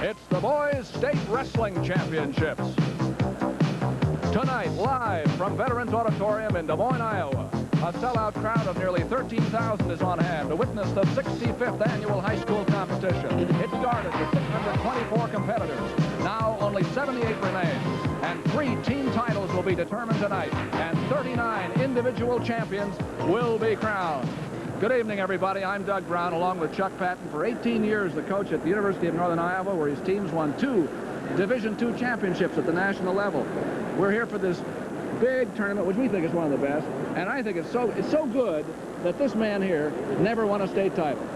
It's the Boys State Wrestling Championships. Tonight, live from Veterans Auditorium in Des Moines, Iowa, a sellout crowd of nearly 13,000 is on hand to witness the 65th annual high school competition. It started with 624 competitors. Now only 78 remain, and 3 team titles will be determined tonight, and 39 individual champions will be crowned. Good evening, everybody. I'm Doug Brown, along with Chuck Patton. For 18 years, the coach at the University of Northern Iowa, where his teams won 2 Division II championships at the national level. We're here for this big tournament, which we think is one of the best, and I think it's so good that this man here never won a state title.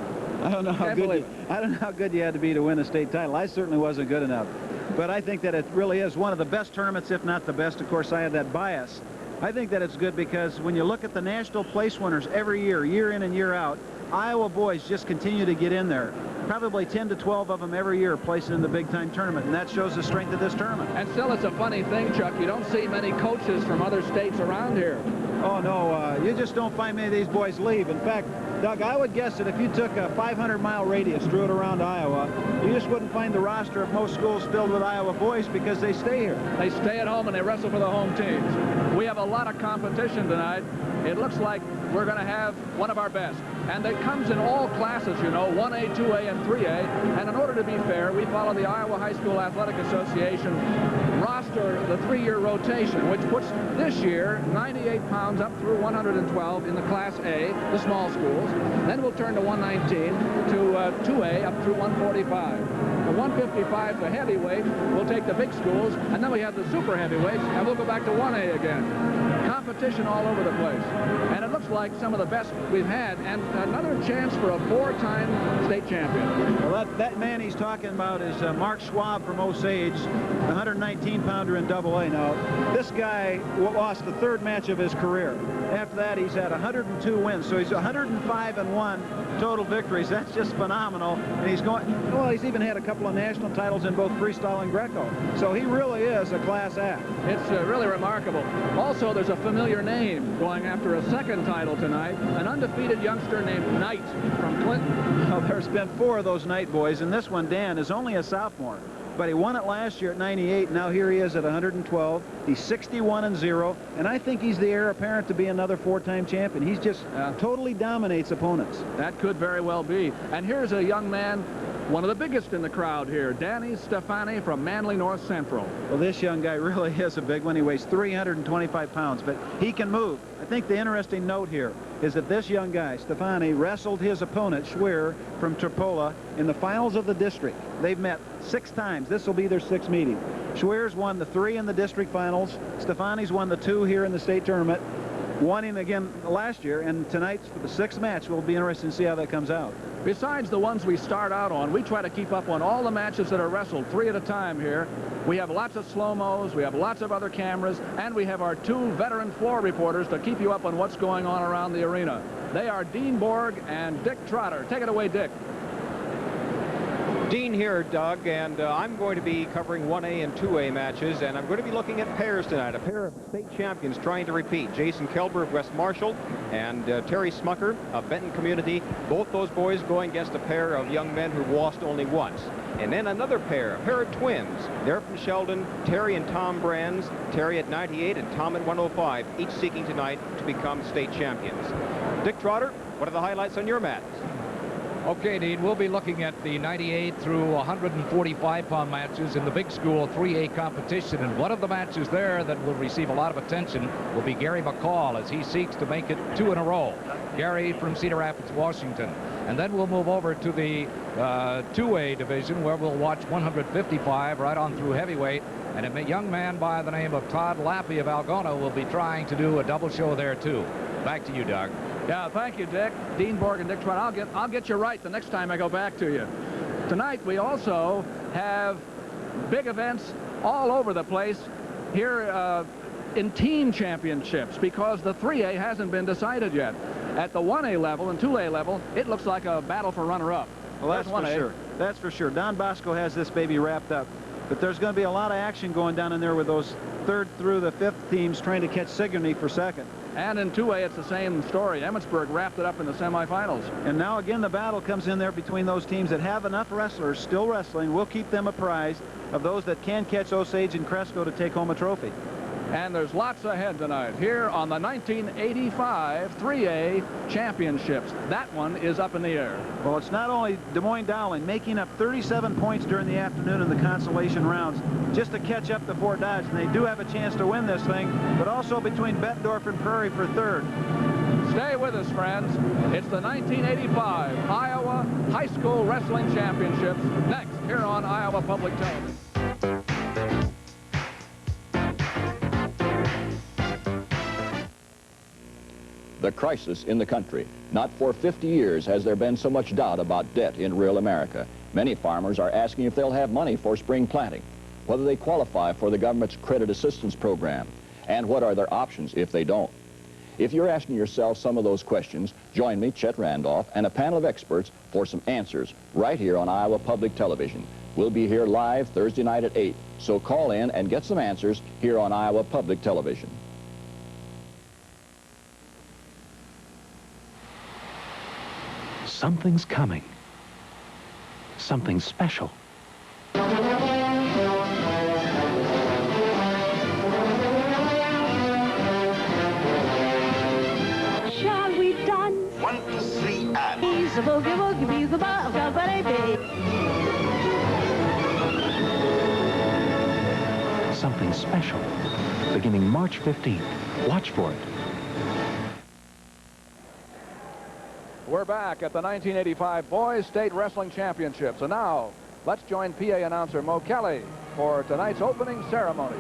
I don't know how good you had to be to win a state title. I certainly wasn't good enough, but I think that it really is one of the best tournaments, if not the best. Of course, I have that bias. I think that it's good because when you look at the national place winners every year, year in and year out, Iowa boys just continue to get in there. Probably 10 to 12 of them every year placing in the big-time tournament, and that shows the strength of this tournament. And still, it's a funny thing, Chuck. You don't see many coaches from other states around here. Oh, no, you just don't find many of these boys leave. In fact, Doug, I would guess that if you took a 500-mile radius, drew it around Iowa, you just wouldn't find the roster of most schools filled with Iowa boys because they stay here. They stay at home and they wrestle for the home teams. We have a lot of competition tonight. It looks like we're going to have one of our best. And it comes in all classes, you know, 1A, 2A, and 3A. And in order to be fair, we follow the Iowa High School Athletic Association roster, the 3-year rotation, which puts this year 98 pounds up through 112 in the Class A, the small schools. Then we'll turn to 119 to 2A up through 145. The 155, the heavyweight, we'll take the big schools, and then we have the super heavyweights, and we'll go back to 1A again. Competition all over the place. And it looks like some of the best we've had, and another chance for a 4-time state champion. Well, that man he's talking about is Mark Schwab from Osage, the 119-pounder in AA now. This guy lost the 3rd match of his career. After that, he's had 102 wins, so he's 105-1 total victories. That's just phenomenal. And he's he's even had a couple of national titles in both freestyle and Greco. So he really is a class act. It's really remarkable. Also, there's a familiar name going after a 2nd title tonight, an undefeated youngster named Knight from Clinton. Well, there's been 4 of those Knight boys, and this one, Dan, is only a sophomore. But he won it last year at 98. Now here he is at 112. He's 61-0, and I think he's the heir apparent to be another 4-time champion. He's just totally dominates opponents. That could very well be. And here's a young man, one of the biggest in the crowd here, Danny Stefani from Manly North Central. Well, this young guy really is a big one. He weighs 325 pounds, but he can move. I think the interesting note here is that this young guy, Stefani, wrestled his opponent, Schwer, from Tripola, in the finals of the district. They've met 6 times. This will be their 6th meeting. Schwer's won the 3 in the district finals. Stefani's won the 2 here in the state tournament. Won him again last year, and tonight's for the 6th match. We'll be interested to see how that comes out. Besides the ones we start out on, we try to keep up on all the matches that are wrestled 3 at a time here. We have lots of slow-mos, we have lots of other cameras, and we have our 2 veteran floor reporters to keep you up on what's going on around the arena. They are Dean Borg and Dick Trotter. Take it away, Dick. Dean here, Doug, and I'm going to be covering 1A and 2A matches, and I'm going to be looking at pairs tonight. A pair of state champions trying to repeat. Jason Kelber of West Marshall and Terry Smucker of Benton Community. Both those boys going against a pair of young men who've lost only once. And then another pair, a pair of twins. They're from Sheldon, Terry and Tom Brands. Terry at 98 and Tom at 105, each seeking tonight to become state champions. Dick Trotter, what are the highlights on your mats? Okay, Dean, we'll be looking at the 98 through 145-pound matches in the big school 3A competition. And one of the matches there that will receive a lot of attention will be Gary McCall as he seeks to make it 2 in a row. Gary from Cedar Rapids, Washington. And then we'll move over to the 2A division where we'll watch 155 right on through heavyweight. And a young man by the name of Todd Lappy of Algona will be trying to do a double show there, too. Back to you, Doug. Yeah, thank you, Dick. Dean Borg and Dick Trotter. I'll get you right the next time I go back to you. Tonight we also have big events all over the place here in team championships because the 3A hasn't been decided yet. At the 1A level and 2A level, it looks like a battle for runner-up. Well, that's for sure. That's for sure. Don Bosco has this baby wrapped up. But there's going to be a lot of action going down in there with those 3rd through the 5th teams trying to catch Sigourney for 2nd. And in 2A, it's the same story. Emmetsburg wrapped it up in the semifinals. And now again, the battle comes in there between those teams that have enough wrestlers still wrestling. We'll keep them apprised of those that can catch Osage and Cresco to take home a trophy. And there's lots ahead tonight here on the 1985 3A championships. That one is up in the air. Well, it's not only Des Moines Dowling making up 37 points during the afternoon in the consolation rounds just to catch up to Fort Dodge, and they do have a chance to win this thing, but also between Bettendorf and Prairie for third. Stay with us, friends. It's the 1985 Iowa High School Wrestling Championships next here on Iowa Public Television. The crisis in the country. Not for 50 years has there been so much doubt about debt in rural America. Many farmers are asking if they'll have money for spring planting, whether they qualify for the government's credit assistance program, and what are their options if they don't. If you're asking yourself some of those questions, join me, Chet Randolph, and a panel of experts for some answers right here on Iowa Public Television. We'll be here live Thursday night at 8, so call in and get some answers here on Iowa Public Television. Something's coming. Something special. Shall we dance? 1, 2, 3, and. He's a boogie woogie bugle bop, baby. Something special. Beginning March 15th. Watch for it. We're back at the 1985 Boys State Wrestling Championships. And now, let's join PA announcer Mo Kelly for tonight's opening ceremonies.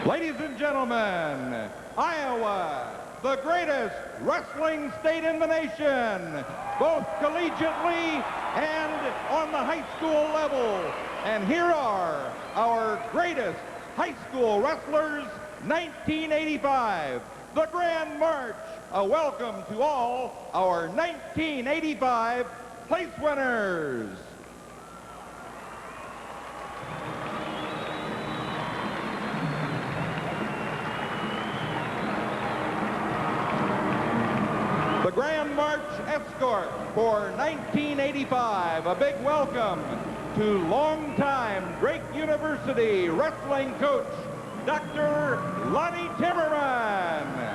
Ladies and gentlemen, Iowa, the greatest wrestling state in the nation, both collegiately and on the high school level. And here are our greatest high school wrestlers, 1985, the Grand March. A welcome to all our 1985 place winners. The Grand March escort for 1985. A big welcome to longtime Drake University wrestling coach, Dr. Lonnie Timmerman.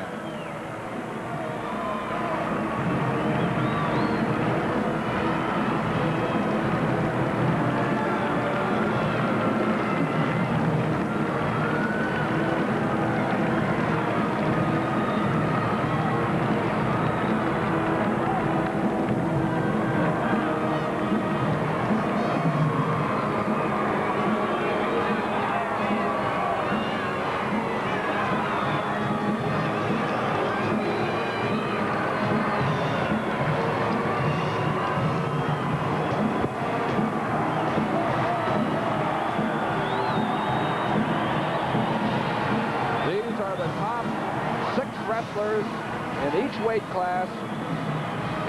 In each weight class,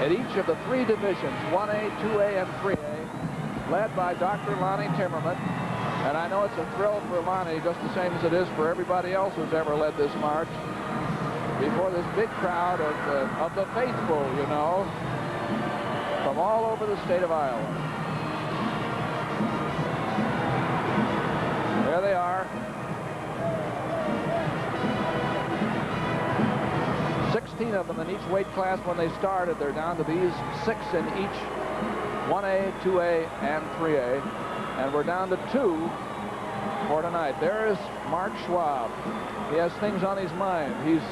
in each of the three divisions, 1A, 2A, and 3A, led by Dr. Lonnie Timmerman. And I know it's a thrill for Lonnie, just the same as it is for everybody else who's ever led this march, before this big crowd of the faithful, you know, from all over the state of Iowa. There they are. 16 of them in each weight class when they started. They're down to these 6 in each 1A, 2A, and 3A. And we're down to 2 for tonight. There's Mark Schwab. He has things on his mind. He's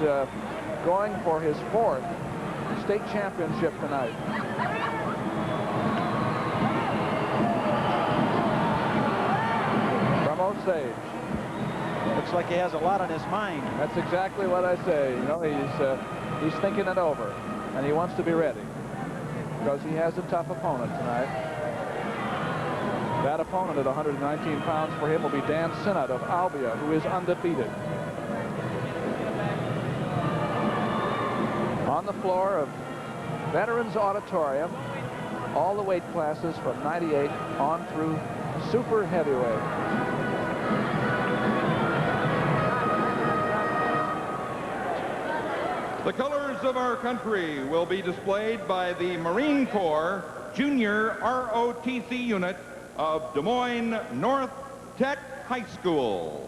going for his 4th state championship tonight. From Osage. Looks like he has a lot on his mind. That's exactly what I say. You know, he's thinking it over, and he wants to be ready because he has a tough opponent tonight. That opponent at 119 pounds for him will be Dan Sinnott of Albia, who is undefeated. On the floor of Veterans Auditorium, all the weight classes from 98 on through super heavyweight. The colors of our country will be displayed by the Marine Corps Junior ROTC unit of Des Moines North Tech High School.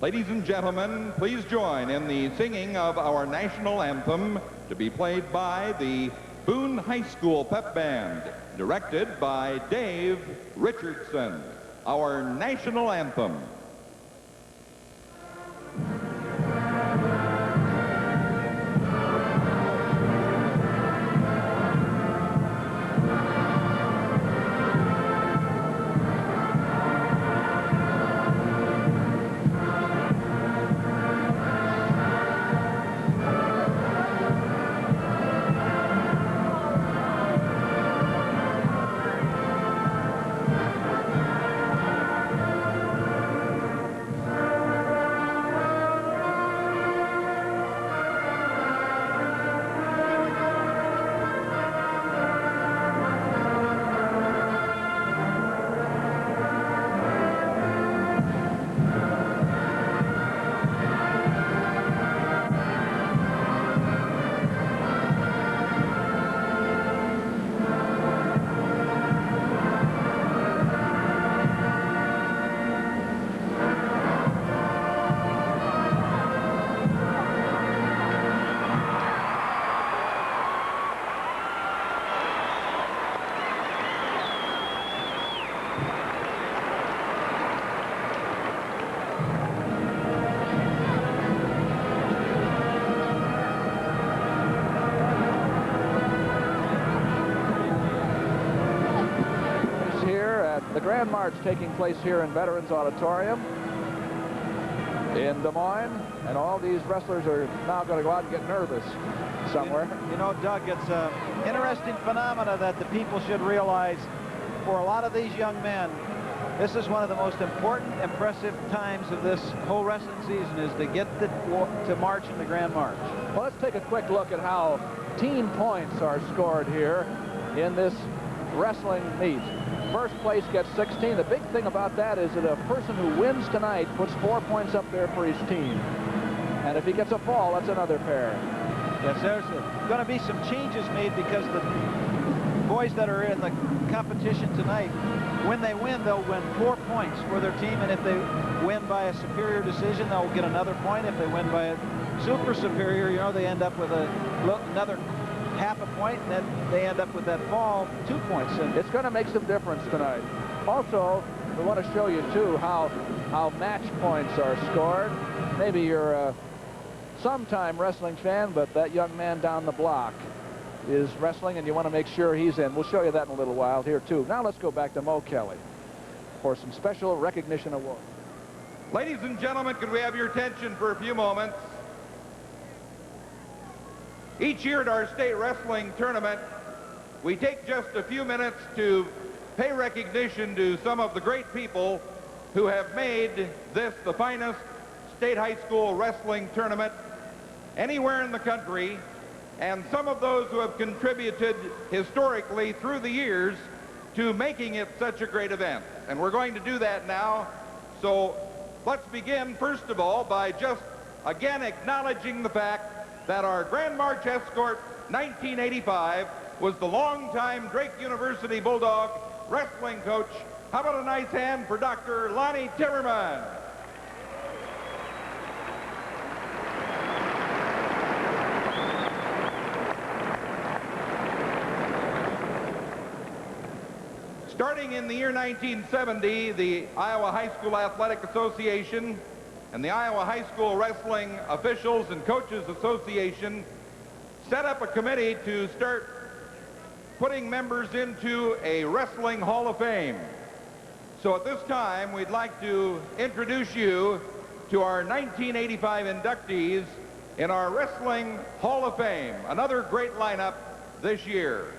Ladies and gentlemen, please join in the singing of our national anthem to be played by the Boone High School Pep Band, directed by Dave Richardson. Our national anthem. The Grand March taking place here in Veterans Auditorium in Des Moines, and all these wrestlers are now going to go out and get nervous somewhere. You know, Doug, it's an interesting phenomena that the people should realize. For a lot of these young men, this is one of the most important, impressive times of this whole wrestling season, is to get to march in the Grand March. Well, let's take a quick look at how team points are scored here in this wrestling meet. First place gets 16. The big thing about that is that a person who wins tonight puts 4 points up there for his team. And if he gets a fall, that's another pair. Yes, there's going to be some changes made because the boys that are in the competition tonight, when they win, they'll win 4 points for their team. And if they win by a superior decision, they'll get another point. If they win by a super superior, you know, they end up with another half a point, and then they end up with that fall 2 points. And it's going to make some difference tonight. Also, we want to show you too how match points are scored. Maybe you're a sometime wrestling fan, but that young man down the block is wrestling, and you want to make sure he's in. We'll show you that in a little while here too. Now let's go back to Mo Kelly for some special recognition awards. Ladies and gentlemen, could we have your attention for a few moments? Each year at our state wrestling tournament, we take just a few minutes to pay recognition to some of the great people who have made this the finest state high school wrestling tournament anywhere in the country, and some of those who have contributed historically through the years to making it such a great event. And we're going to do that now. So let's begin, first of all, by just again acknowledging the fact that our Grand March Escort 1985 was the longtime Drake University Bulldog wrestling coach. How about a nice hand for Dr. Lonnie Timmerman? Starting in the year 1970, the Iowa High School Athletic Association and the Iowa High School Wrestling Officials and Coaches Association set up a committee to start putting members into a Wrestling Hall of Fame. So at this time, we'd like to introduce you to our 1985 inductees in our Wrestling Hall of Fame. Another great lineup this year.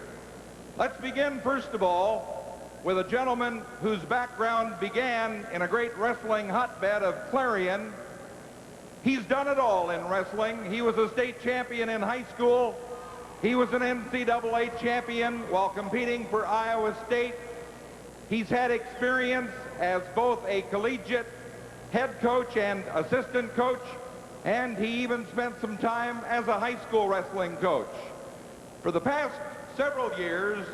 Let's begin, first of all, with a gentleman whose background began in a great wrestling hotbed of Clarion. He's done it all in wrestling. He was a state champion in high school. He was an NCAA champion while competing for Iowa State. He's had experience as both a collegiate head coach and assistant coach, and he even spent some time as a high school wrestling coach. For the past several years,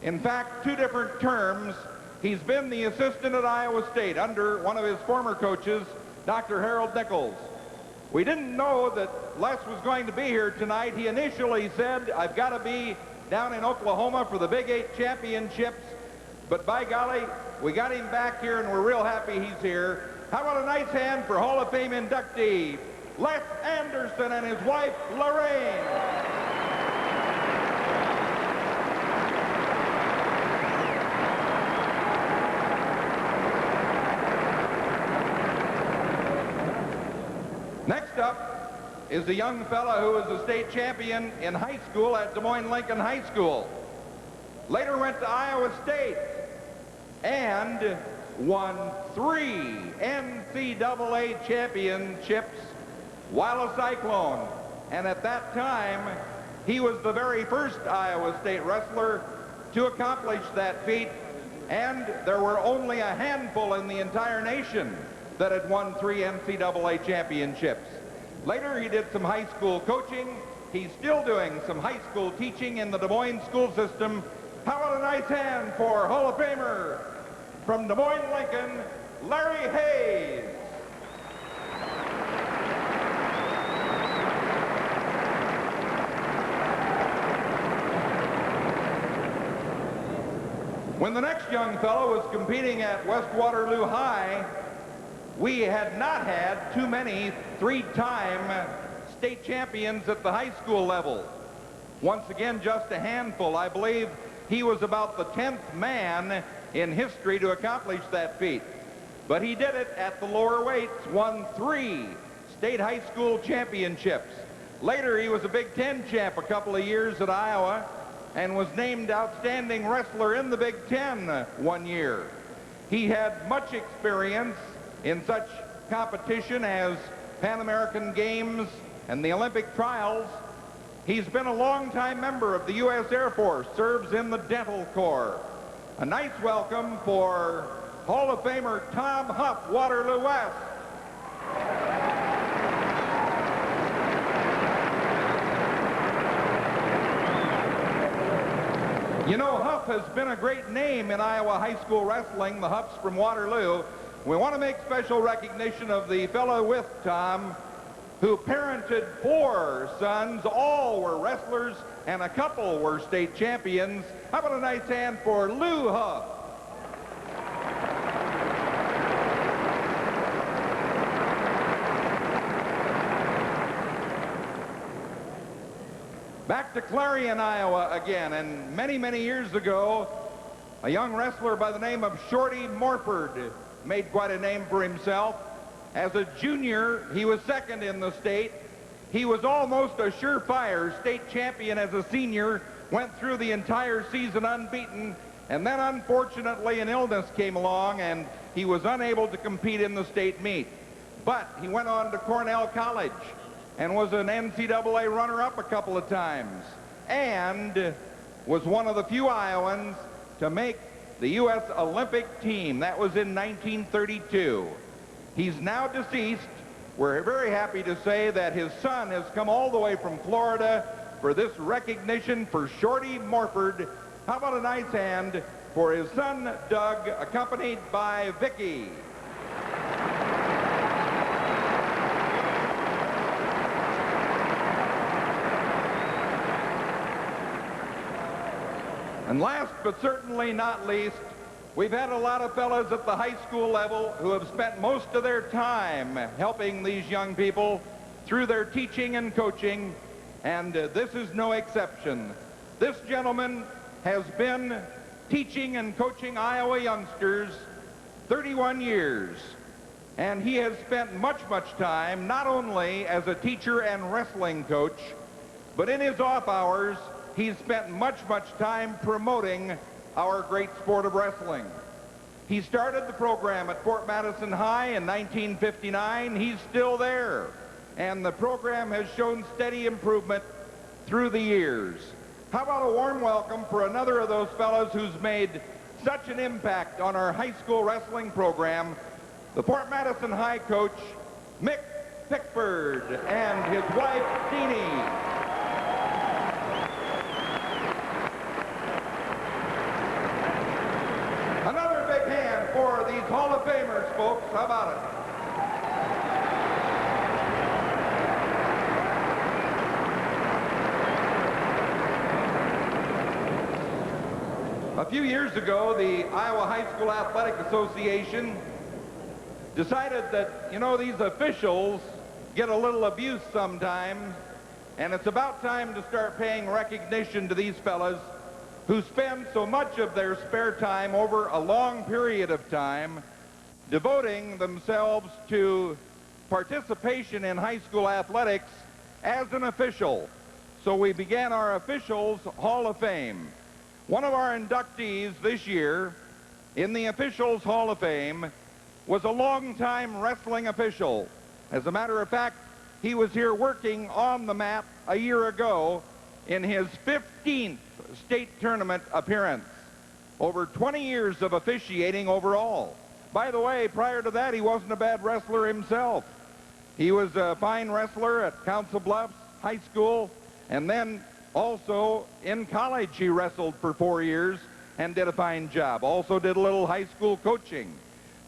in fact, 2 different terms, he's been the assistant at Iowa State under one of his former coaches, Dr. Harold Nichols. We didn't know that Les was going to be here tonight. He initially said, I've got to be down in Oklahoma for the Big 8 championships, but by golly, we got him back here and we're real happy he's here. How about a nice hand for Hall of Fame inductee, Les Anderson and his wife, Lorraine. Next up is a young fella who was a state champion in high school at Des Moines Lincoln High School. Later went to Iowa State and won 3 NCAA championships while a Cyclone. And at that time, he was the very first Iowa State wrestler to accomplish that feat. And there were only a handful in the entire nation that had won 3 NCAA championships. Later, he did some high school coaching. He's still doing some high school teaching in the Des Moines school system. How about a nice hand for Hall of Famer from Des Moines Lincoln, Larry Hayes. When the next young fellow was competing at West Waterloo High, we had not had too many 3-time state champions at the high school level. Once again, just a handful. I believe he was about the 10th man in history to accomplish that feat. But he did it at the lower weights, won 3 state high school championships. Later, he was a Big Ten champ a couple of years at Iowa and was named outstanding wrestler in the Big Ten one year. He had much experience in such competition as Pan American Games and the Olympic trials. He's been a longtime member of the U.S. Air Force, serves in the Dental Corps. A nice welcome for Hall of Famer Tom Huff, Waterloo West. You know, Huff has been a great name in Iowa high school wrestling, the Huffs from Waterloo. We want to make special recognition of the fellow with Tom who parented 4 sons. All were wrestlers and a couple were state champions. How about a nice hand for Lou Huff? Back to Clarion, Iowa again, and many, many years ago, a young wrestler by the name of Shorty Morford made quite a name for himself. As a junior, he was second in the state. He was almost a surefire state champion as a senior, went through the entire season unbeaten, and then unfortunately an illness came along and he was unable to compete in the state meet. But he went on to Cornell College and was an NCAA runner-up a couple of times and was one of the few Iowans to make the U.S. Olympic team. That was in 1932. He's now deceased. We're very happy to say that his son has come all the way from Florida for this recognition for Shorty Morford. How about a nice hand for his son, Doug, accompanied by Vicky. And last but certainly not least, we've had a lot of fellas at the high school level who have spent most of their time helping these young people through their teaching and coaching, and this is no exception. This gentleman has been teaching and coaching Iowa youngsters 31 years. And he has spent much time not only as a teacher and wrestling coach, but in his off hours, he's spent much time promoting our great sport of wrestling. He started the program at Fort Madison High in 1959. He's still there. And the program has shown steady improvement through the years. How about a warm welcome for another of those fellows who's made such an impact on our high school wrestling program, the Fort Madison High coach, Mick Pickford, and his wife, Deanie. Another big hand for these Hall of Famers, folks. How about it? A few years ago, the Iowa High School Athletic Association decided that, you know, these officials get a little abuse sometimes, and it's about time to start paying recognition to these fellas who spend so much of their spare time over a long period of time devoting themselves to participation in high school athletics as an official. So we began our Officials Hall of Fame. One of our inductees this year in the Officials Hall of Fame was a longtime wrestling official. As a matter of fact, he was here working on the mat a year ago in his 15th state tournament appearance. Over 20 years of officiating overall. By the way, prior to that, he wasn't a bad wrestler himself. He was a fine wrestler at Council Bluffs High School, and then also in college he wrestled for 4 years and did a fine job. Also did a little high school coaching.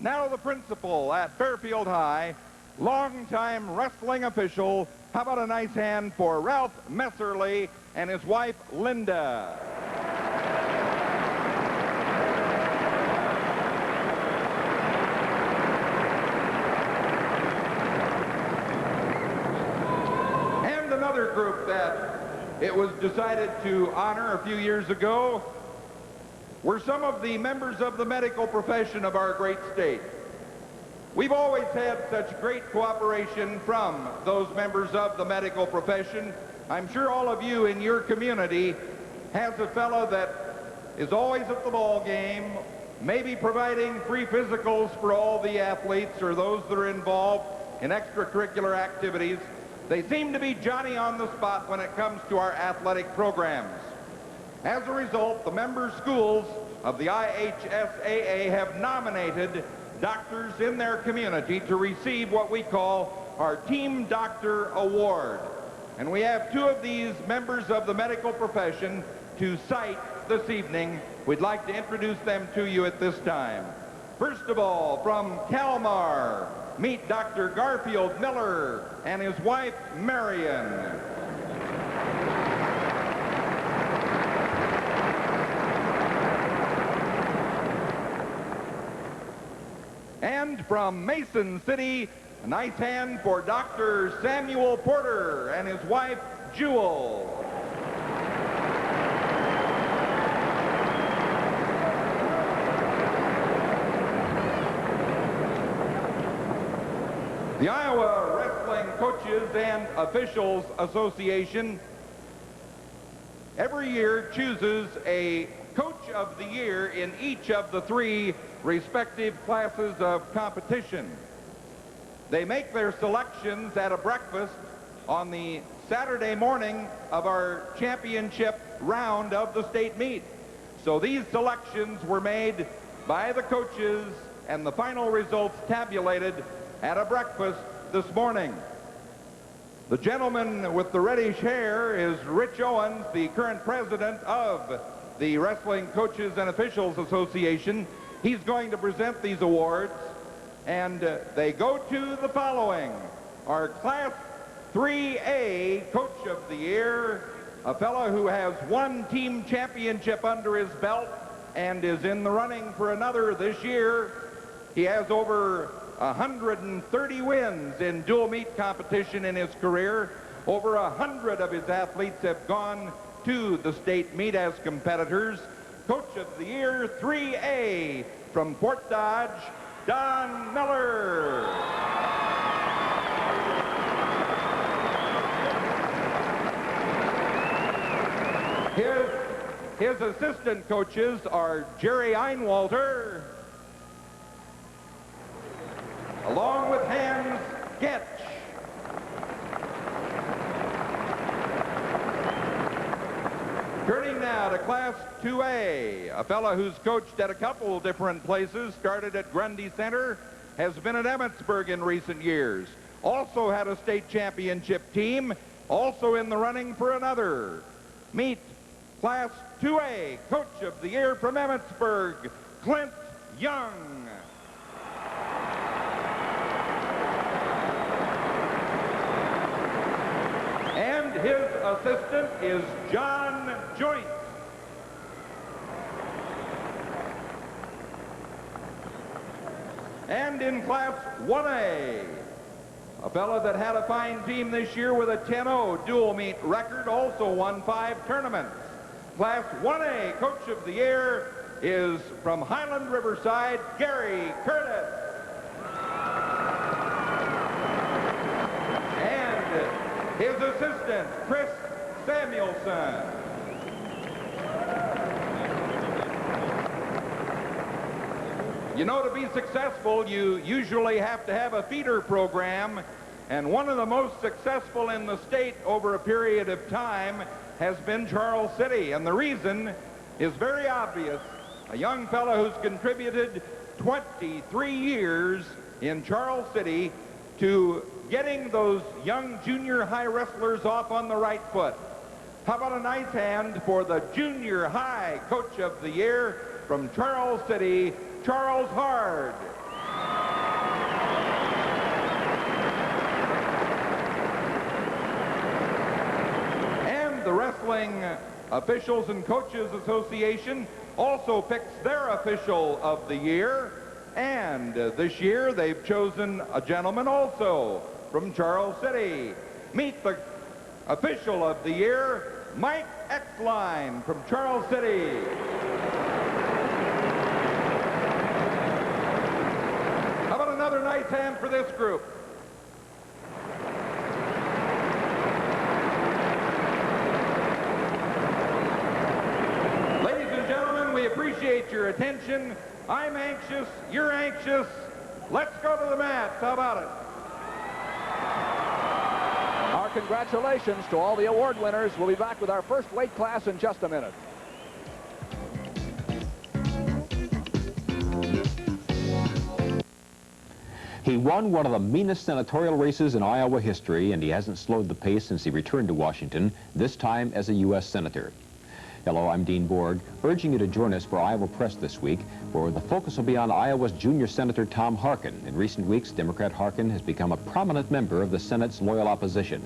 Now the principal at Fairfield High, longtime wrestling official. How about a nice hand for Ralph Messerly and his wife, Linda. And another group that it was decided to honor a few years ago were some of the members of the medical profession of our great state. We've always had such great cooperation from those members of the medical profession. I'm sure all of you in your community has a fellow that is always at the ball game, maybe providing free physicals for all the athletes or those that are involved in extracurricular activities. They seem to be Johnny on the spot when it comes to our athletic programs. As a result, the member schools of the IHSAA have nominated doctors in their community to receive what we call our Team Doctor Award. And we have two of these members of the medical profession to cite this evening. We'd like to introduce them to you at this time. First of all, from Kalmar, meet Dr. Garfield Miller and his wife, Marion. And from Mason City, a nice hand for Dr. Samuel Porter and his wife, Jewel. The Iowa Wrestling Coaches and Officials Association every year chooses a Coach of the Year in each of the 3 respective classes of competition. They make their selections at a breakfast on the Saturday morning of our championship round of the state meet. So these selections were made by the coaches and the final results tabulated at a breakfast this morning. The gentleman with the reddish hair is Rich Owens, the current president of the Wrestling Coaches and Officials Association. He's going to present these awards, and they go to the following. Our Class 3A Coach of the Year, a fellow who has 1 team championship under his belt and is in the running for another this year. He has over 130 wins in dual meet competition in his career. Over 100 of his athletes have gone to the state meet as competitors. Coach of the Year 3A from Fort Dodge, Don Miller. His assistant coaches are Jerry Einwalter, along with Hans Getch. Turning now to Class 2A, a fellow who's coached at a couple different places, started at Grundy Center, has been at Emmetsburg in recent years, also had a state championship team, also in the running for another. Meet Class 2A, Coach of the Year from Emmetsburg, Clint Young. And his assistant is John Joyce. And in Class 1A, a fellow that had a fine team this year with a 10-0 dual meet record, also won 5 tournaments. Class 1A Coach of the Year is from Highland Riverside, Gary Curtis. And his assistant, Chris Samuelson. You know, to be successful, you usually have to have a feeder program, and one of the most successful in the state over a period of time has been Charles City, and the reason is very obvious. A young fellow who's contributed 23 years in Charles City to getting those young junior high wrestlers off on the right foot. How about a nice hand for the Junior High Coach of the Year from Charles City, Charles Hard. And the Wrestling Officials and Coaches Association also picks their official of the year. And this year they've chosen a gentleman also from Charles City. Meet the official of the year, Mike Exline from Charles City. How about another nice hand for this group? Ladies and gentlemen, we appreciate your attention. I'm anxious, you're anxious. Let's go to the mat. How about it? Our congratulations to all the award winners. We'll be back with our first weight class in just a minute. He won one of the meanest senatorial races in Iowa history, and he hasn't slowed the pace since he returned to Washington, this time as a U.S. Senator. Hello, I'm Dean Borg, urging you to join us for Iowa Press this week, where the focus will be on Iowa's junior Senator Tom Harkin. In recent weeks, Democrat Harkin has become a prominent member of the Senate's loyal opposition.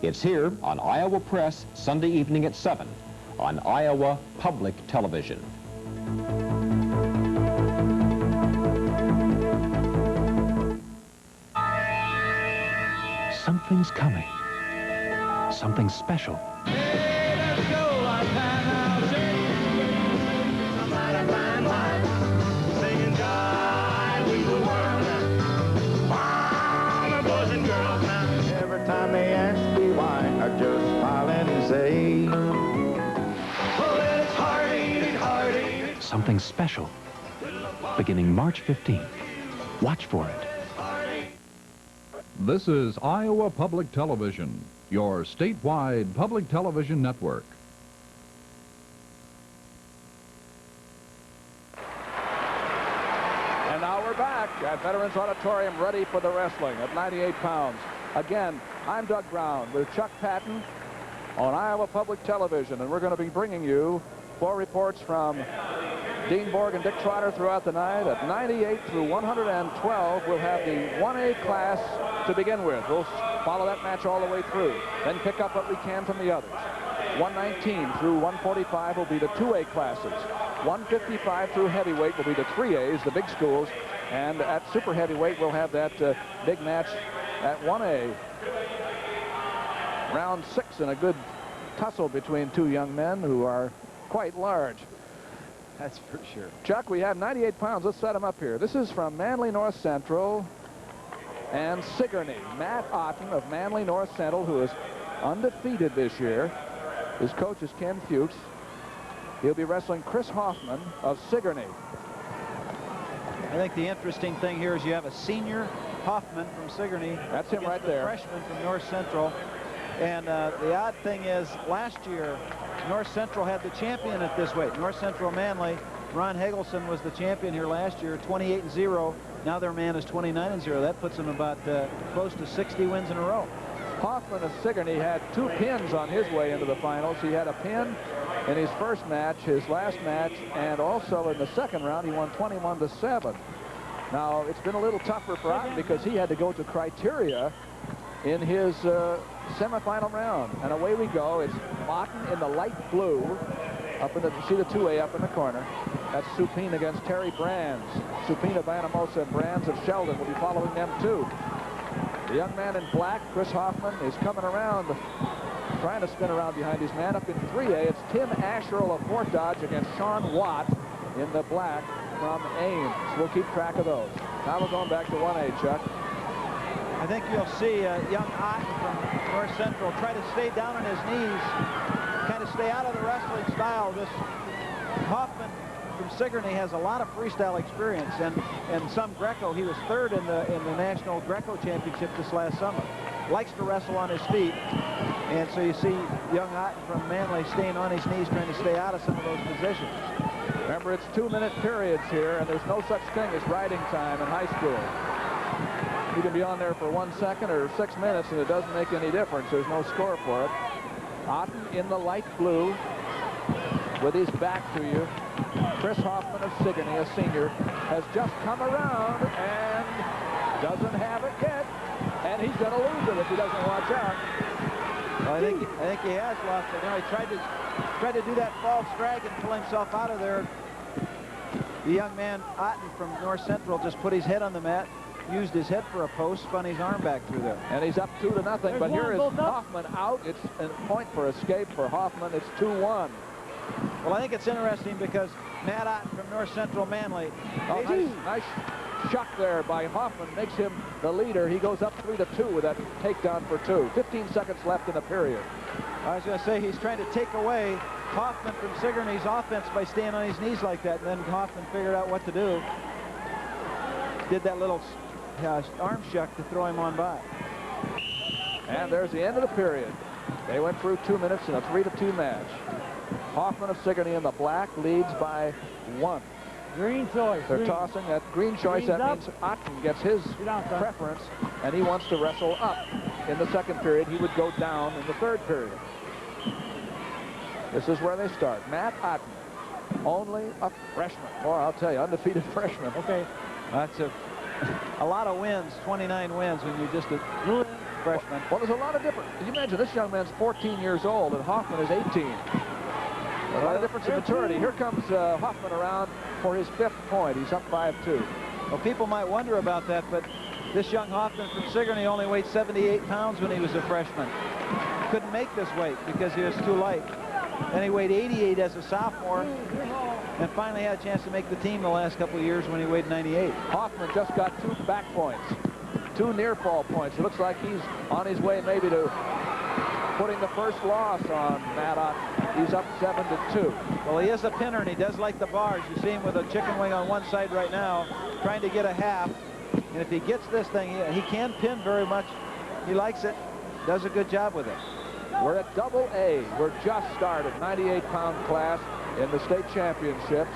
It's here on Iowa Press, Sunday evening at 7 on Iowa Public Television. Something's coming. Something special. Every time they ask me why, I just smile and say, well, it's hard-eating. Something special. Beginning March 15th. Watch for it. This is Iowa Public Television, your statewide public television network. And now we're back at Veterans Auditorium, ready for the wrestling at 98 pounds. Again, I'm Doug Brown with Chuck Patton on Iowa Public Television, and we're going to be bringing you 4 reports from Dean Borg and Dick Trotter throughout the night. At 98 through 112, we'll have the 1A class to begin with. We'll follow that match all the way through, then pick up what we can from the others. 119 through 145 will be the 2A classes. 155 through heavyweight will be the 3As, the big schools, and at super heavyweight we'll have that big match at 1A. Round 6 in a good tussle between two young men who are quite large. That's for sure. Chuck, we have 98 pounds. Let's set them up here. This is from Manly North Central and Sigourney. Matt Otten of Manly North Central, who is undefeated this year. His coach is Ken Fuchs. He'll be wrestling Chris Hoffman of Sigourney. I think the interesting thing here is you have a senior Hoffman from Sigourney. That's him right there. Freshman from North Central. And the odd thing is, last year, North Central had the champion at this weight. North Central Manly. Ron Hegelson was the champion here last year, 28-0. Now their man is 29-0. That puts them about close to 60 wins in a row. Hoffman of Sigourney had 2 pins on his way into the finals. He had a pin in his first match, his last match, and also in the second round, he won 21-7. Now, it's been a little tougher for Otten because he had to go to criteria in his semifinal round. And away we go. It's Otten in the light blue. Up in the, see the 2A up in the corner. That's Supine against Terry Brands. Supine of Anamosa and Brands of Sheldon will be following them too. The young man in black, Chris Hoffman, is coming around, trying to spin around behind his man. Up in 3A, it's Tim Asherle of Fort Dodge against Sean Watt in the black from Ames. We'll keep track of those. Now we're going back to 1A, Chuck. I think you'll see young Otten from North Central try to stay down on his knees, kind of stay out of the wrestling style. This Hoffman from Sigourney has a lot of freestyle experience and some Greco. He was third in the National Greco Championship this last summer. Likes to wrestle on his feet, and so you see young Otten from Manly staying on his knees, trying to stay out of some of those positions. Remember, it's 2-minute periods here, and there's no such thing as riding time in high school. You can be on there for 1 second or 6 minutes, and it doesn't make any difference. There's no score for it. Otten in the light blue with his back to you. Chris Hoffman of Sigourney, a senior, has just come around and doesn't have it yet. And he's going to lose it if he doesn't watch out. Well, I think he has lost it. You know, he tried to do that false drag and pull himself out of there. The young man, Otten from North Central, just put his head on the mat, used his head for a post, spun his arm back through there. And he's up 2-0. But here is Hoffman out. It's a point for escape for Hoffman. It's 2-1. Well, I think it's interesting because Matt Otten from North Central Manly. Oh, nice shuck there by Hoffman makes him the leader. He goes up 3-2 with that takedown for 2. 15 seconds left in the period. I was going to say he's trying to take away Hoffman from Sigourney's offense by staying on his knees like that. And then Hoffman figured out what to do. Did that little arm shuck to throw him on by. And there's the end of the period. They went through 2 minutes in a 3-2 match. Hoffman of Sigourney in the black leads by 1. Green choice. They're tossing that green choice. That means Otten gets his preference, and he wants to wrestle up. In the second period, he would go down in the third period. This is where they start. Matt Otten, only a freshman. Boy, I'll tell you, undefeated freshman. Okay. That's a lot of wins, 29 wins when you're just a freshman. Well, there's a lot of difference. Can you imagine this young man's 14 years old, and Hoffman is 18. A lot of difference in maturity. Here comes Hoffman around for his 5th point. He's up 5-2. Well, people might wonder about that, but this young Hoffman from Sigourney only weighed 78 pounds when he was a freshman. Couldn't make this weight because he was too light. Then he weighed 88 as a sophomore and finally had a chance to make the team the last couple of years when he weighed 98. Hoffman just got 2 back points, 2 near fall points. It looks like he's on his way maybe to putting the first loss on Matt Otten. He's up 7-2. Well, he is a pinner, and he does like the bars. You see him with a chicken wing on one side right now, trying to get a half. And if he gets this thing, he can pin very much. He likes it. Does a good job with it. We're at double A. We're just started. 98-pound class in the state championships.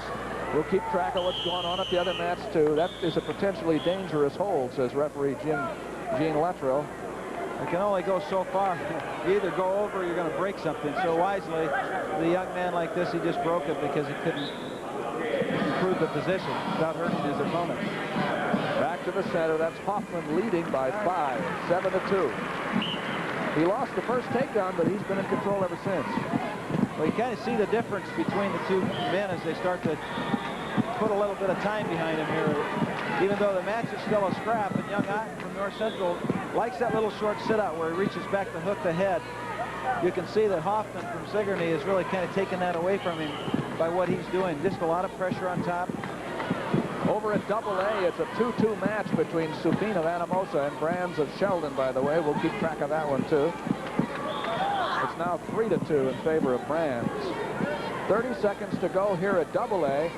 We'll keep track of what's going on at the other mats, too. That is a potentially dangerous hold, says referee Gene Luttrell. It can only go so far. You either go over or you're going to break something. So wisely, the young man like this, he just broke it because he couldn't improve the position without hurting his opponent. Back to the center. That's Hoffman leading by 5, 7-2. He lost the first takedown, but he's been in control ever since. Well, you kind of see the difference between the two men as they start to put a little bit of time behind him here. Even though the match is still a scrap, and young Otten from North Central likes that little short sit-out where he reaches back to hook the head. you can see that Hoffman from Sigourney is really kind of taking that away from him by what he's doing. Just a lot of pressure on top. Over at AA, it's a 2-2 match between Supine of Anamosa and Brands of Sheldon, by the way. We'll keep track of that one, too. It's now 3-2 in favor of Brands. 30 seconds to go here at AA,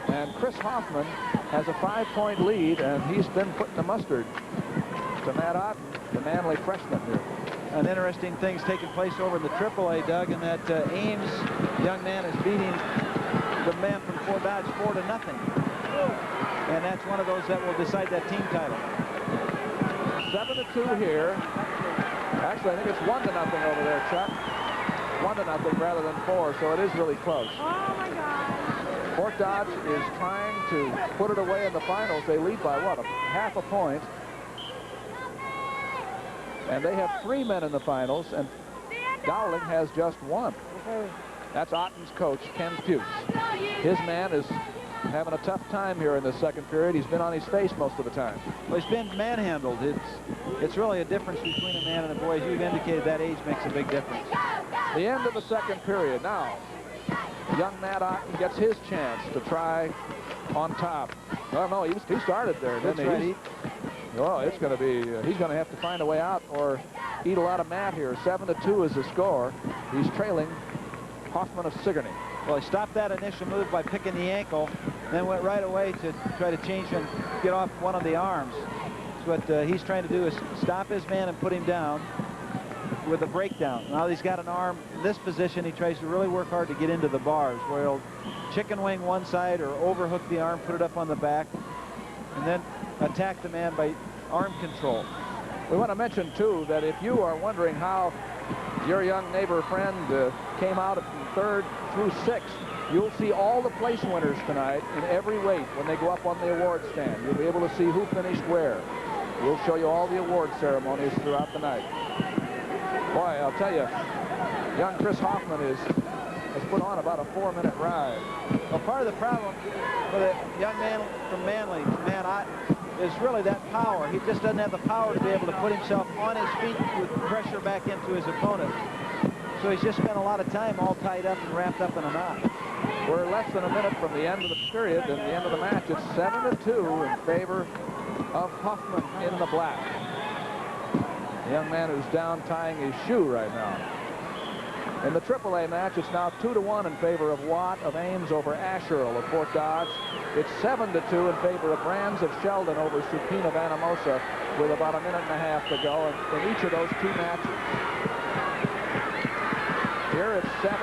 and Chris Hoffman has a 5-point lead, and he's been putting the mustard to Matt Otten, the Manly freshman here. An interesting thing's taking place over in the AAA, Doug, and that Ames young man is beating the man from Fort Dodge 4-0. And that's one of those that will decide that team title. 7-2 here. Actually, I think it's 1-0 over there, Chuck. 1-0 rather than 4, so it is really close. Oh, my God. Fort Dodge is trying to put it away in the finals. They lead by, what, half a point. And they have 3 men in the finals, and Dowling has just 1. That's Otten's coach, Ken Pukes. His man is having a tough time here in the second period. He's been on his face most of the time. Well, he's been manhandled. It's really a difference between a man and a boy. As you've indicated, that age makes a big difference. The end of the second period. Now, young Matt Otten gets his chance to try on top. Well, no, he started there, didn't he? Right. Well, it's going to be, he's going to have to find a way out or eat a lot of Matt here. 7-2 is the score. He's trailing Hoffman of Sigourney. Well, he stopped that initial move by picking the ankle, then went right away to try to change and get off one of the arms. So what he's trying to do is stop his man and put him down with a breakdown. Now he's got an arm in this position. He tries to really work hard to get into the bars, where he'll chicken wing one side or overhook the arm, put it up on the back, and then attack the man by arm control. We want to mention, too, that if you are wondering how your young neighbor friend came out from 3rd through 6th, you'll see all the place winners tonight in every weight when they go up on the award stand. You'll be able to see who finished where. We'll show you all the award ceremonies throughout the night. Boy, I'll tell you, young Chris Hoffman has put on about a 4-minute ride. Well, part of the problem for the young man from Manly, Matt Otten, is really that power. He just doesn't have the power to be able to put himself on his feet with pressure back into his opponent. So he's just spent a lot of time all tied up and wrapped up in a knot. We're less than a minute from the end of the period and the end of the match. It's 7-2 in favor of Hoffman in the black. The young man who's down tying his shoe right now. In the AAA match, it's now 2-1 in favor of Watt of Ames over Asherle of Fort Dodge. It's 7-2 in favor of Brands of Sheldon over Supine of Anamosa with about a minute and a half to go in each of those 2 matches. Here it's 7-2.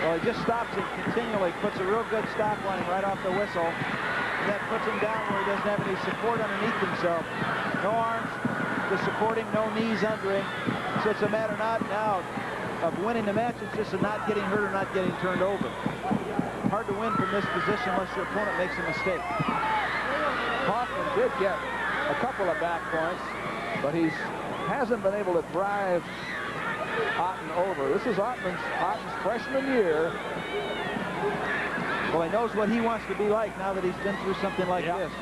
Well, he just stops it continually, puts a real good stop on him right off the whistle, and that puts him down where he doesn't have any support underneath himself. No arms to support him, no knees under him. So it's a matter not now of winning the match, it's just of not getting hurt or not getting turned over. Hard to win from this position unless your opponent makes a mistake. Hoffman did get a couple of back points, but he hasn't been able to drive Otten over. This is Otten's freshman year. Well, he knows what he wants to be like now that he's been through something like this.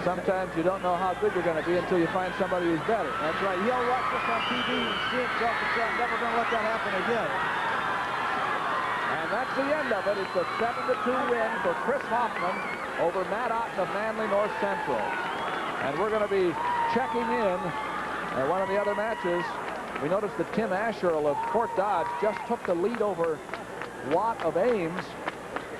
Sometimes you don't know how good you're going to be until you find somebody who's better. That's right. He'll watch this on TV and see himself and say, I'm never going to let that happen again. And that's the end of it. It's a 7-2 win for Chris Hoffman over Matt Otten of Manly North Central. And we're going to be checking in at one of the other matches. We noticed that Tim Asherle of Fort Dodge just took the lead over Watt of Ames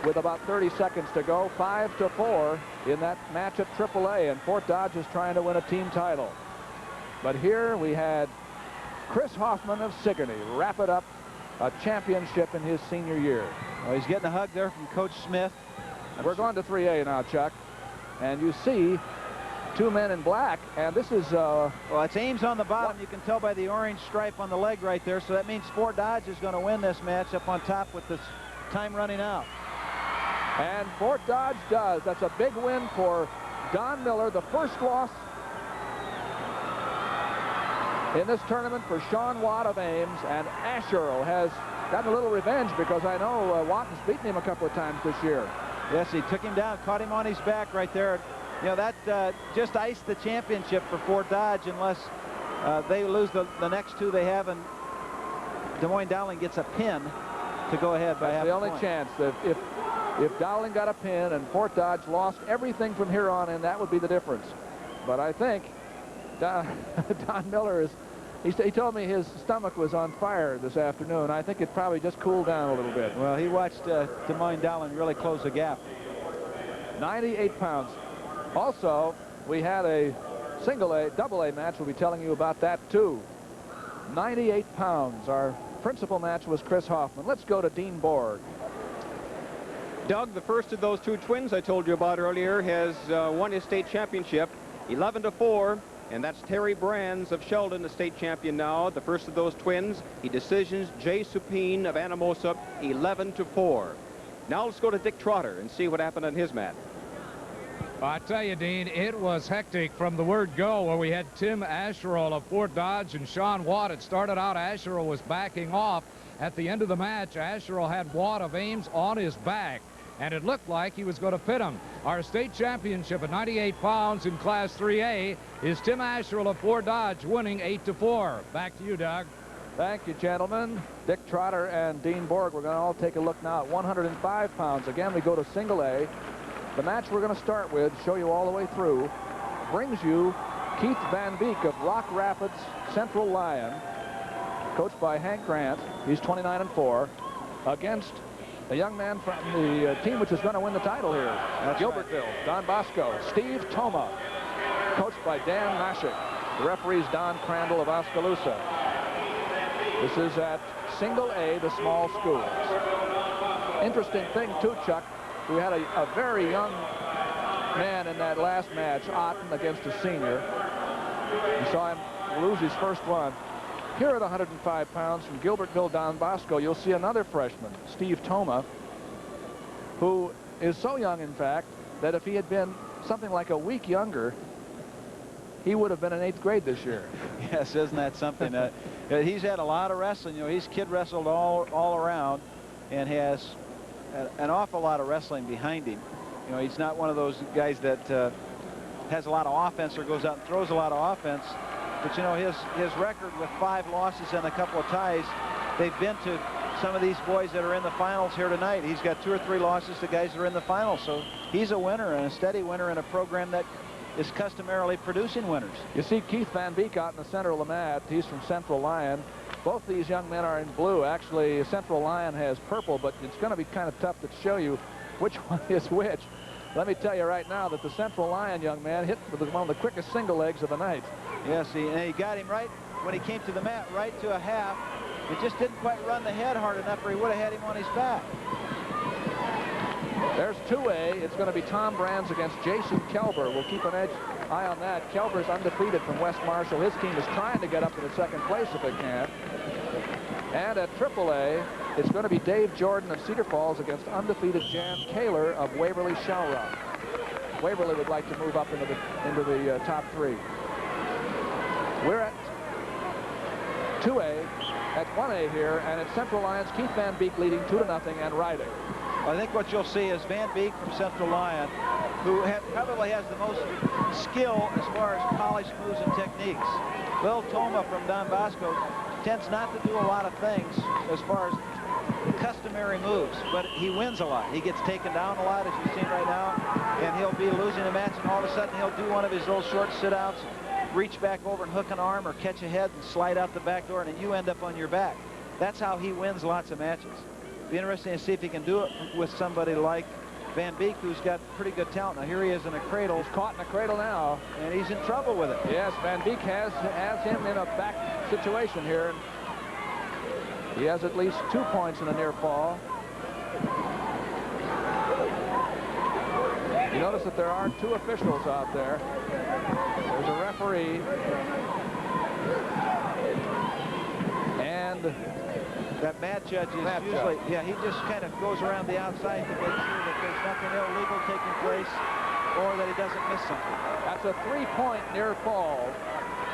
with about 30 seconds to go, 5-4 in that match at AAA, and Fort Dodge is trying to win a team title. But here we had Chris Hoffman of Sigourney wrap it up a championship in his senior year. Well, he's getting a hug there from Coach Smith. We're going to 3A now, Chuck, and you see 2 men in black, and this is well, it's Ames on the bottom. You can tell by the orange stripe on the leg right there, so that means Fort Dodge is going to win this match up on top with this time running out. And Fort Dodge does. That's a big win for Don Miller, the first loss in this tournament for Sean Watt of Ames, and Asherle has gotten a little revenge because I know Watt has beaten him a couple of times this year. Yes, he took him down, caught him on his back right there. You know, that just iced the championship for Fort Dodge unless they lose the next two they have, and Des Moines Dowling gets a pin to go ahead by half a point. That's the only chance. That if Dowling got a pin and Fort Dodge lost everything from here on in, that would be the difference. But I think Don Miller is, he told me his stomach was on fire this afternoon. I think it probably just cooled down a little bit. Well, he watched Des Moines Dowling really close the gap. 98 pounds. Also, we had a double A match. We'll be telling you about that too. 98 pounds. Our principal match was Chris Hoffman. Let's go to Dean Borg. Doug, the first of those two twins I told you about earlier, has won his state championship 11-4, and that's Terry Brands of Sheldon, the state champion now. The first of those twins, he decisions Jay Supine of Anamosa 11-4. Now let's go to Dick Trotter and see what happened on his mat. I tell you, Dean, it was hectic from the word go, where we had Tim Asherall of Fort Dodge and Sean Watt. It started out, Asherall was backing off. At the end of the match, Asherall had Watt of Ames on his back, and it looked like he was going to pit him. Our state championship at 98 pounds in Class 3A is Tim Asherall of Fort Dodge, winning 8-4. Back to you, Doug. Thank you, gentlemen. Dick Trotter and Dean Borg. We're going to all take a look now at 105 pounds. Again, we go to single A. The match we're going to start with, show you all the way through, brings you Keith Van Beek of Rock Rapids Central Lyon, coached by Hank Grant. He's 29-4, against a young man from the team which is going to win the title here, Gilbertville, right. Don Bosco. Steve Toma, coached by Dan Mashik. The referee's Don Crandall of Oskaloosa. This is at single A, the small schools. Interesting thing, too, Chuck, we had a very young man in that last match, Otten, against a senior. You saw him lose his first one. Here at 105 pounds from Gilbertville, Don Bosco, you'll see another freshman, Steve Toma, who is so young, in fact, that if he had been something like a week younger, he would have been in 8th grade this year. Yes, isn't that something? He's had a lot of wrestling. You know, he's kid wrestled all around and has an awful lot of wrestling behind him. You know, he's not one of those guys that has a lot of offense or goes out and throws a lot of offense. But, you know, his record with 5 losses and a couple of ties, they've been to some of these boys that are in the finals here tonight. He's got 2 or 3 losses to guys that are in the finals. So he's a winner, and a steady winner in a program that is customarily producing winners. You see Keith Van Beek out in the center of the mat. He's from Central Lyon. Both these young men are in blue. Actually, Central Lyon has purple, but it's going to be kind of tough to show you which one is which. Let me tell you right now that the Central Lyon young man hit with one of the quickest single legs of the night. Yes, and he got him right when he came to the mat, right to a half. It just didn't quite run the head hard enough, or he would have had him on his back. There's 2A. It's going to be Tom Brands against Jason Kelber. We'll keep an eye on that. Kelber's undefeated from West Marshall. His team is trying to get up to the 2nd place if it can. And at AAA, it's going to be Dave Jordan of Cedar Falls against undefeated Jan Kaler of Waverly Shellrock. Waverly would like to move up into the top 3. We're at 2A, at 1A here, and at Central Lyons, Keith Van Beek leading 2-0 and riding. I think what you'll see is Van Beek from Central Lyon, who probably has the most skill as far as polished moves and techniques. Bill Toma from Don Bosco tends not to do a lot of things as far as customary moves, but he wins a lot. He gets taken down a lot, as you've seen right now, and he'll be losing a match, and all of a sudden he'll do one of his little short sit-outs, reach back over and hook an arm or catch a head and slide out the back door, and you end up on your back. That's how he wins lots of matches. It'll be interesting to see if he can do it with somebody like Van Beek, who's got pretty good talent. Now here he is in a cradle. He's caught in a cradle now, and he's in trouble with it. Yes, Van Beek has him in a back situation here. He has at least 2 points in a near fall. You notice that there are 2 officials out there. There's a referee and that mat judge is usually, yeah, he just kind of goes around the outside to make sure that there's nothing illegal taking place or that he doesn't miss something. That's a 3-point near fall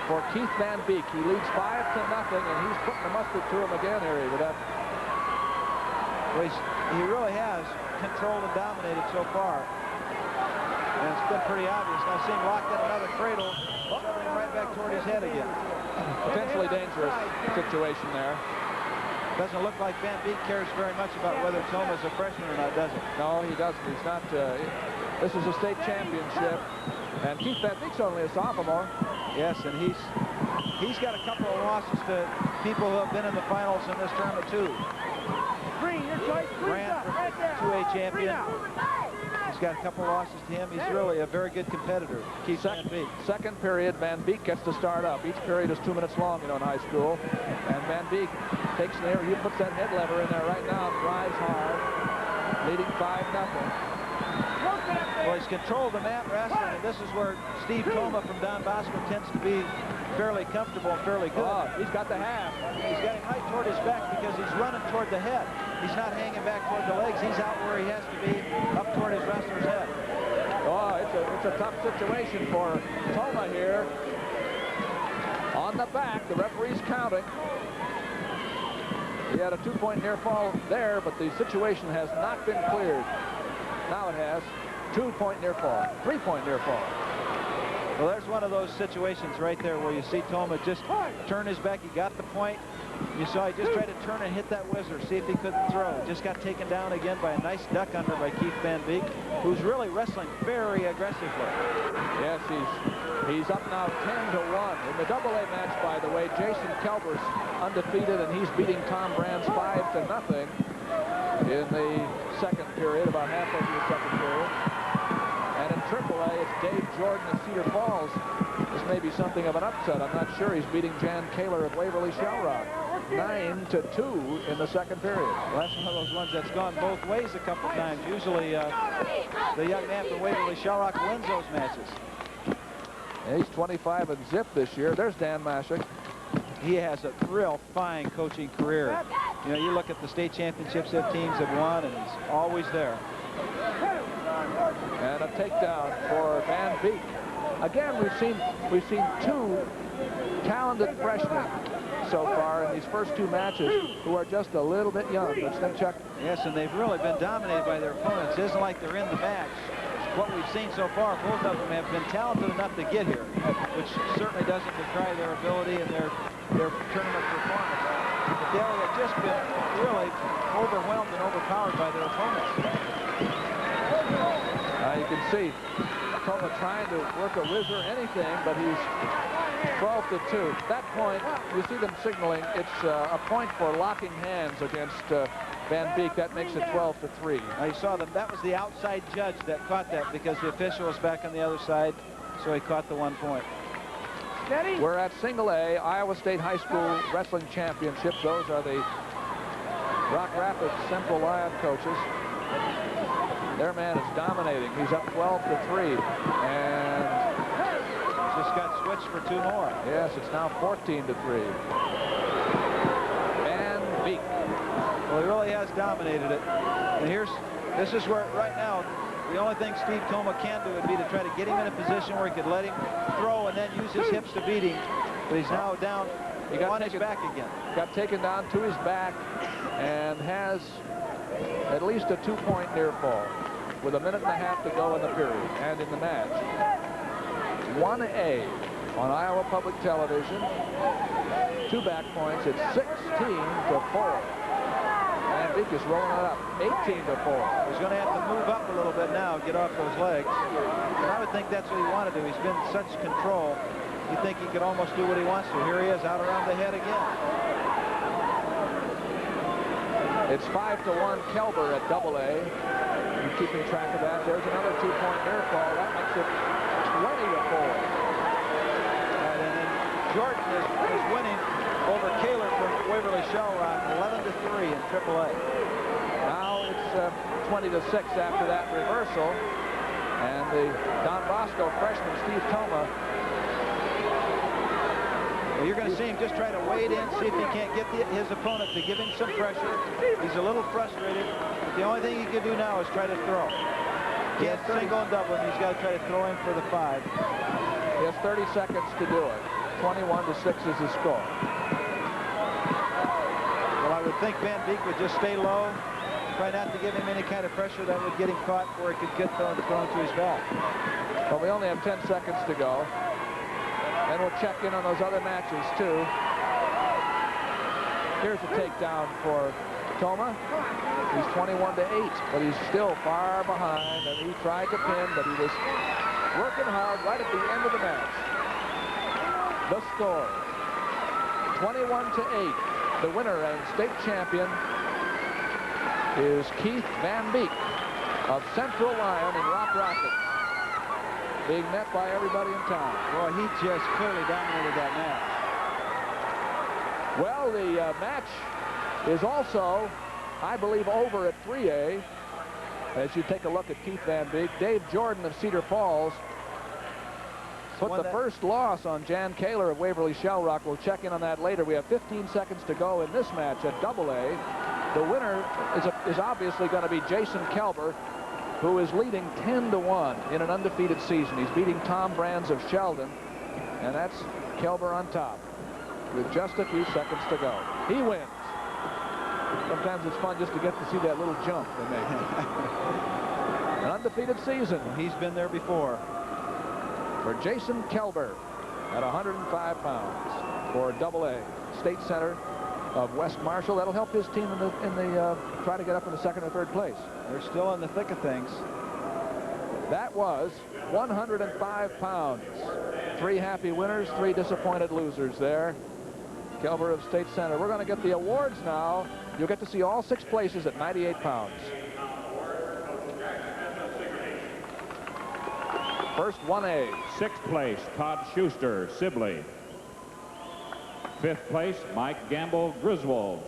for Keith Van Beek. He leads 5-0, and he's putting the mustard to him again here with that. Well, he really has controlled and dominated so far. And it's been pretty obvious. Now see him locked in another cradle, shoving him right back toward his head again. Potentially dangerous situation there. Doesn't look like Van Beek cares very much about whether Toma's a freshman or not, does it? No, he doesn't. He's not. This is a state championship, and Keith Van Beek's only a sophomore. Yes, and he's got a couple of losses to people who have been in the finals in this tournament too. Grant, 2A champion. He's got a couple of losses to him. He's really a very good competitor. Keith Van Beek. Second period, Van Beek gets to start up. Each period is 2 minutes long, you know, in high school. And Van Beek takes there. He puts that head lever in there right now. Drives hard, leading 5-0. Well, he's controlled the mat wrestling, and this is where Steve Toma from Don Bosco tends to be fairly comfortable and fairly good. Oh, he's got the half. He's got him right toward his back because he's running toward the head. He's not hanging back toward the legs. He's out where he has to be, up toward his wrestler's head. Oh, it's a tough situation for Toma here. On the back, the referee's counting. He had a 2-point near fall there, but the situation has not been cleared. Now it has. 2-point near fall, 3-point near fall. Well, there's one of those situations right there where you see Toma just turn his back. He got the point. You saw he just tried to turn and hit that whizzer, see if he couldn't throw. Just got taken down again by a nice duck under by Keith Van Beek, who's really wrestling very aggressively. Yes, he's up now 10-1. In the AA match, by the way, Jason Kelber's undefeated, and he's beating Tom Brands 5-0 in the second period, about halfway through the second period. And in AAA, it's Dave Jordan of Cedar Falls. This may be something of an upset. I'm not sure. He's beating Jan Kaler of Waverly Shell Rock 9-2 in the second period. Well, that's one of those ones that's gone both ways a couple times. Usually the young man from Waverly Shell Rock wins those matches. And he's 25 and zip this year. There's Dan Mashik. He has a real fine coaching career. You know, you look at the state championships that teams have won, and he's always there. And a takedown for Van Beek. Again, we've seen two talented freshmen so far in these first two matches who are just a little bit young. Chuck. Yes, and they've really been dominated by their opponents. It isn't like they're in the match. What we've seen so far, both of them have been talented enough to get here, which certainly doesn't decry their ability and their tournament performance. But they have just been really overwhelmed and overpowered by their opponents. You can see Toma trying to work a whizzer, anything, but he's 12-2. That point, you see them signaling, it's a point for locking hands against Van Beek. That makes it 12-3. Now you saw them. That was the outside judge that caught that because the official was back on the other side, so he caught the 1 point. We're at Single A, Iowa State High School Wrestling Championships. Those are the Rock Rapids Central Lion coaches. Their man is dominating. He's up 12-3, and just got switched for 2 more. Yes, it's now 14-3. Van Beek. Well, he really has dominated it. And this is where right now the only thing Steve Toma can do would be to try to get him in a position where he could let him throw and then use his hips to beat him. But he's now down on his back again. Got taken down to his back and has at least a 2-point near fall with 1.5 minutes to go in the period and in the match. 1A on Iowa Public Television. 2 back points. It's 16-4. Van Beek is rolling it up, 18-4. He's going to have to move up a little bit now, get off those legs. And I would think that's what he wanted to do. He's been in such control. You think he could almost do what he wants to. Here he is, out around the head again. It's 5-1 Kelber at AA. You're keeping track of that. There's another 2-point near fall. That makes it 20-4. And then Jordan is winning over Kaler from Waverly Shell Rock, 11-3 in AAA. Now it's 20-6 after that reversal. And the Don Bosco freshman, Steve Toma. Well, you're going to see him just try to wade in, see if he can't get his opponent to give him some pressure. He's a little frustrated, but the only thing he can do now is try to throw. He has single and double, and he's got to try to throw him for the 5. He has 30 seconds to do it. 21-6 is the score. Well, I would think Van Beek would just stay low, Try not to give him any kind of pressure that would get him caught where he could get thrown to his belt. But we only have 10 seconds to go. And we'll check in on those other matches, too. Here's a takedown for Toma. He's 21-8, but he's still far behind. And he tried to pin, but he was working hard right at the end of the match. The score, 21-8. The winner and state champion is Keith Van Beek of Central Lyon in Rock Rapids, being met by everybody in town. Boy, he just clearly dominated that match. Well, the match is also, I believe, over at 3A. As you take a look at Keith Van Beek, Dave Jordan of Cedar Falls put the first loss on Jan Kaler of Waverly Shell Rock. We'll check in on that later. We have 15 seconds to go in this match at AA. The winner is obviously going to be Jason Kelber, who is leading 10-1 in an undefeated season. He's beating Tom Brands of Sheldon, and that's Kelber on top with just a few seconds to go. He wins. Sometimes it's fun just to get to see that little jump they make. An undefeated season. He's been there before. For Jason Kelber at 105 pounds for AA State Center of West Marshall. That'll help his team in the try to get up in the second or third place. They're still in the thick of things. That was 105 pounds. 3 happy winners, 3 disappointed losers there. Kelber of State Center. We're going to get the awards now. You'll get to see all 6 places at 98 pounds. First 1A. 6th place, Todd Schuster, Sibley. 5th place, Mike Gamble, Griswold.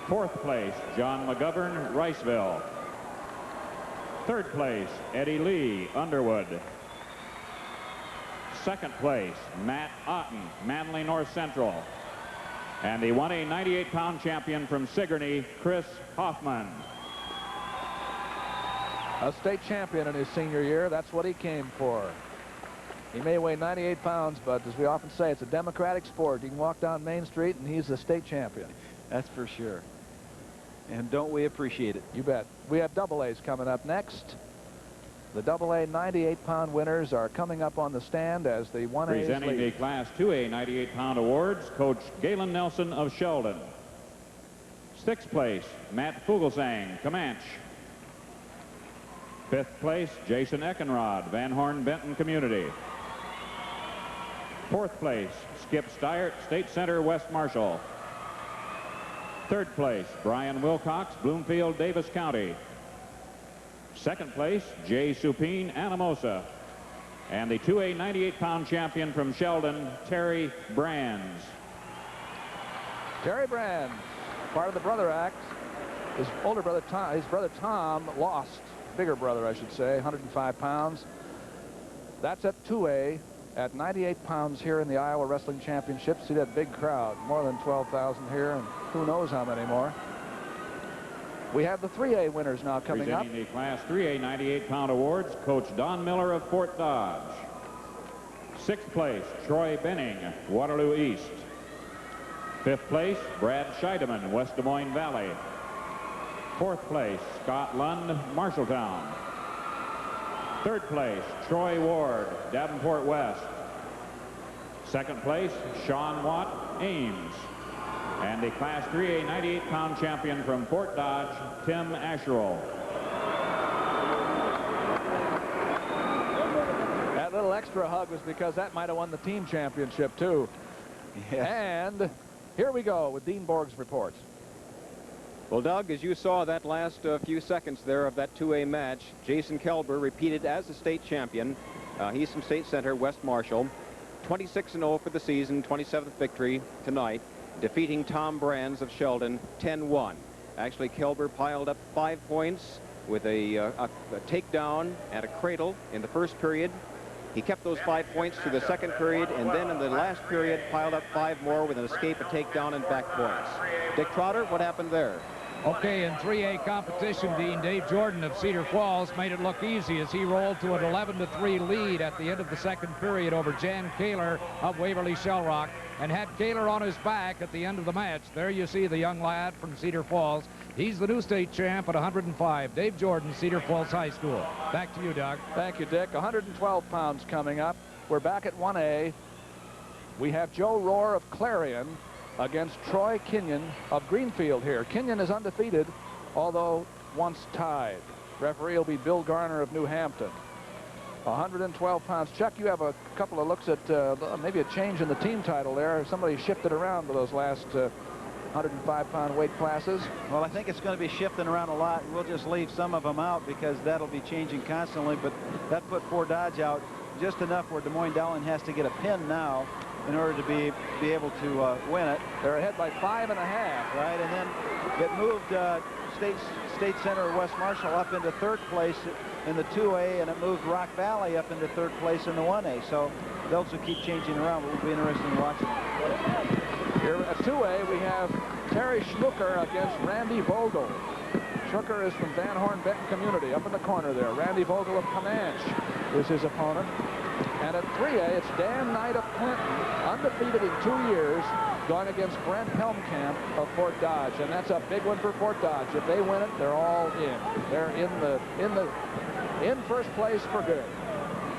4th place, John McGovern, Riceville. 3rd place, Eddie Lee, Underwood. 2nd place, Matt Otten, Manly North Central. And the 1A 98-pound champion from Sigourney, Chris Hoffman. A state champion in his senior year. That's what he came for. He may weigh 98 pounds, but as we often say, it's a democratic sport. You can walk down Main Street, and he's the state champion. That's for sure. And don't we appreciate it? You bet. We have AA coming up next. The AA 98-pound winners are coming up on the stand as the 1A Presenting the Class 2A 98-pound awards, Coach Galen Nelson of Sheldon. 6th place, Matt Fugelsang, Comanche. 5th place, Jason Eckenrod, Van Horn Benton Community. 4th place, Skip Steyert, State Center, West Marshall. 3rd place, Brian Wilcox, Bloomfield, Davis County. 2nd place, Jay Supine, Anamosa. And the 2A 98-pound champion from Sheldon, Terry Brands. Terry Brands, part of the Brother Act. His older brother, his brother Tom, lost. Bigger brother, I should say, 105 pounds. That's at 2A at 98 pounds here in the Iowa Wrestling Championship. See that big crowd, more than 12,000 here, and who knows how many more. We have the 3A winners now coming up. Presenting the Class 3A 98-pound awards, Coach Don Miller of Fort Dodge. 6th place, Troy Benning, Waterloo East. 5th place, Brad Scheidemann, West Des Moines Valley. 4th place, Scott Lund, Marshalltown. 3rd place, Troy Ward, Davenport West. 2nd place, Sean Watt, Ames. And the Class 3A 98-pound champion from Fort Dodge, Tim Asherall. That little extra hug was because that might have won the team championship, too. Yes. And here we go with Dean Borg's report. Well, Doug, as you saw that last few seconds there of that 2A match, Jason Kelber repeated as a state champion. He's from State Center, West Marshall. 26-0 for the season, 27th victory tonight, defeating Tom Brands of Sheldon 10-1. Actually, Kelber piled up 5 points with a takedown and a cradle in the first period. He kept those 5 points to the second period, and then in the last period piled up 5 more with an escape, a takedown, and back points. Dick Trotter, what happened there? Okay, in 3A competition, Dean, Dave Jordan of Cedar Falls made it look easy as he rolled to an 11-3 lead at the end of the second period over Jan Kaler of Waverly Shell Rock, and had Kaler on his back at the end of the match. There you see the young lad from Cedar Falls. He's the new state champ at 105. Dave Jordan, Cedar Falls High School. Back to you, Doug. Thank you, Dick. 112 pounds coming up. We're back at 1A. We have Joe Rohr of Clarion against Troy Kenyon of Greenfield here. Kenyon is undefeated, although once tied. Referee will be Bill Garner of New Hampton. 112 pounds. Chuck, you have a couple of looks at maybe a change in the team title there. Somebody shifted around with those last 105-pound weight classes. Well, I think it's going to be shifting around a lot. We'll just leave some of them out because that'll be changing constantly. But that put Fort Dodge out just enough where Des Moines Dowling has to get a pin now in order to be able to win it. They're ahead by 5.5. Right, and then it moved State Center West Marshall up into 3rd place in the 2A, and it moved Rock Valley up into 3rd place in the 1A. So those will keep changing around, but will be interesting to watch. Here at 2A, we have Terry Schmucker against Randy Vogel. Schmucker is from Van Horn Benton Community, up in the corner there. Randy Vogel of Comanche is his opponent. And at 3A, it's Dan Knight of Clinton, undefeated in 2 years, going against Brent Helmkamp of Fort Dodge. And that's a big one for Fort Dodge. If they win it, they're all in. They're in first place for good.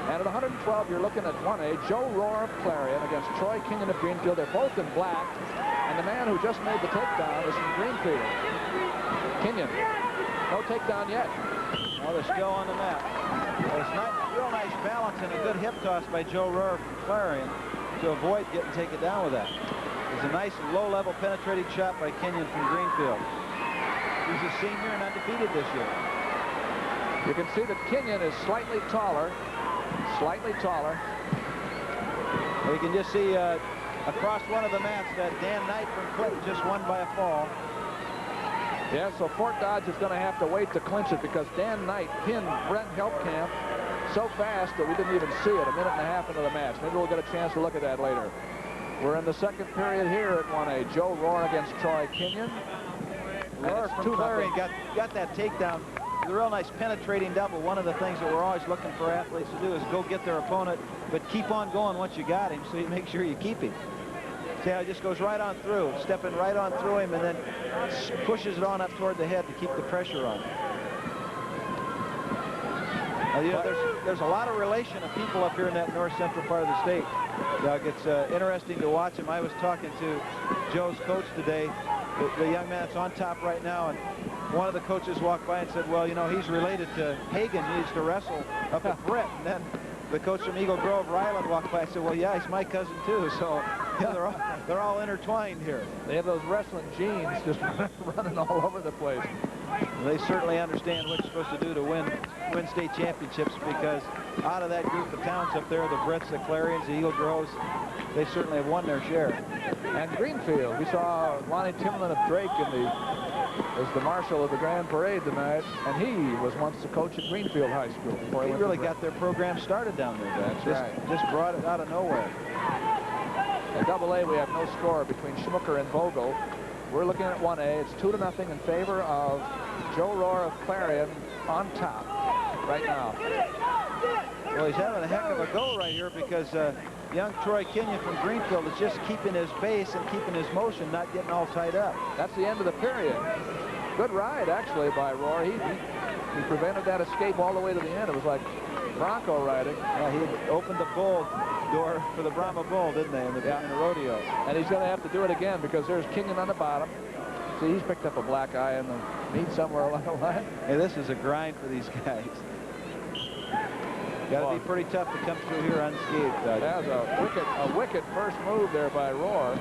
And at 112, you're looking at 1A, Joe Rohr of Clarion against Troy Kenyon of Greenfield. They're both in black. And the man who just made the takedown is from Greenfield. Kenyon, no takedown yet. Well, they're still on the mat. Well, it's real nice balance and a good hip toss by Joe Rohr from Clarion to avoid getting taken down with that. It's a nice low-level penetrating shot by Kenyon from Greenfield. He's a senior and undefeated this year. You can see that Kenyon is slightly taller. Slightly taller. Well, you can just see across one of the mats that Dan Knight from Clinton just won by a fall. Yeah, so Fort Dodge is going to have to wait to clinch it because Dan Knight pinned Brent Helpkamp so fast that we didn't even see it a minute and a half into the match. Maybe we'll get a chance to look at that later. We're in the 2nd period here at 1A. Joe Rohr against Troy Kenyon. Rohr from Clarion got that takedown. A real nice penetrating double. One of the things that we're always looking for athletes to do is go get their opponent, but keep on going once you got him so you make sure you keep him. See how it just goes right on through, stepping right on through him, and then pushes it on up toward the head to keep the pressure on. Now, you know, there's a lot of relation of people up here in that north central part of the state. Doug, it's interesting to watch him. I was talking to Joe's coach today, the young man that's on top right now, and one of the coaches walked by and said, well, you know, he's related to Hagen. He used to wrestle up at Britt. And then the coach from Eagle Grove, Ryland, walked by and said, well, yeah, he's my cousin, too. So, yeah, they're all intertwined here. They have those wrestling genes just running all over the place. They certainly understand what you're supposed to do to win state championships, because out of that group of towns up there, the Britts, the Clarions, the Eagle Groves, they certainly have won their share. And Greenfield, we saw Lonnie Timmerman of Drake as the marshal of the Grand Parade tonight, and he was once the coach at Greenfield High School. He really got their program started down there, Dad. Just brought it out of nowhere. At AA, we have no score between Schmucker and Vogel. We're looking at 1A. It's 2-0 in favor of Joe Rohr of Clarion on top right now. Well, he's having a heck of a go right here because young Troy Kenyon from Greenfield is just keeping his base and keeping his motion, not getting all tied up. That's the end of the period. Good ride, actually, by Rohr. He prevented that escape all the way to the end. It was like Bronco riding. Yeah, he opened the bull door for the Brahma Bull, didn't they, in the rodeo? And he's going to have to do it again because there's Kenyon on the bottom. See, he's picked up a black eye in the meat somewhere along the line. Hey, this is a grind for these guys. Got to be pretty tough to come through here unscathed. That was a wicked first move there by Rohr.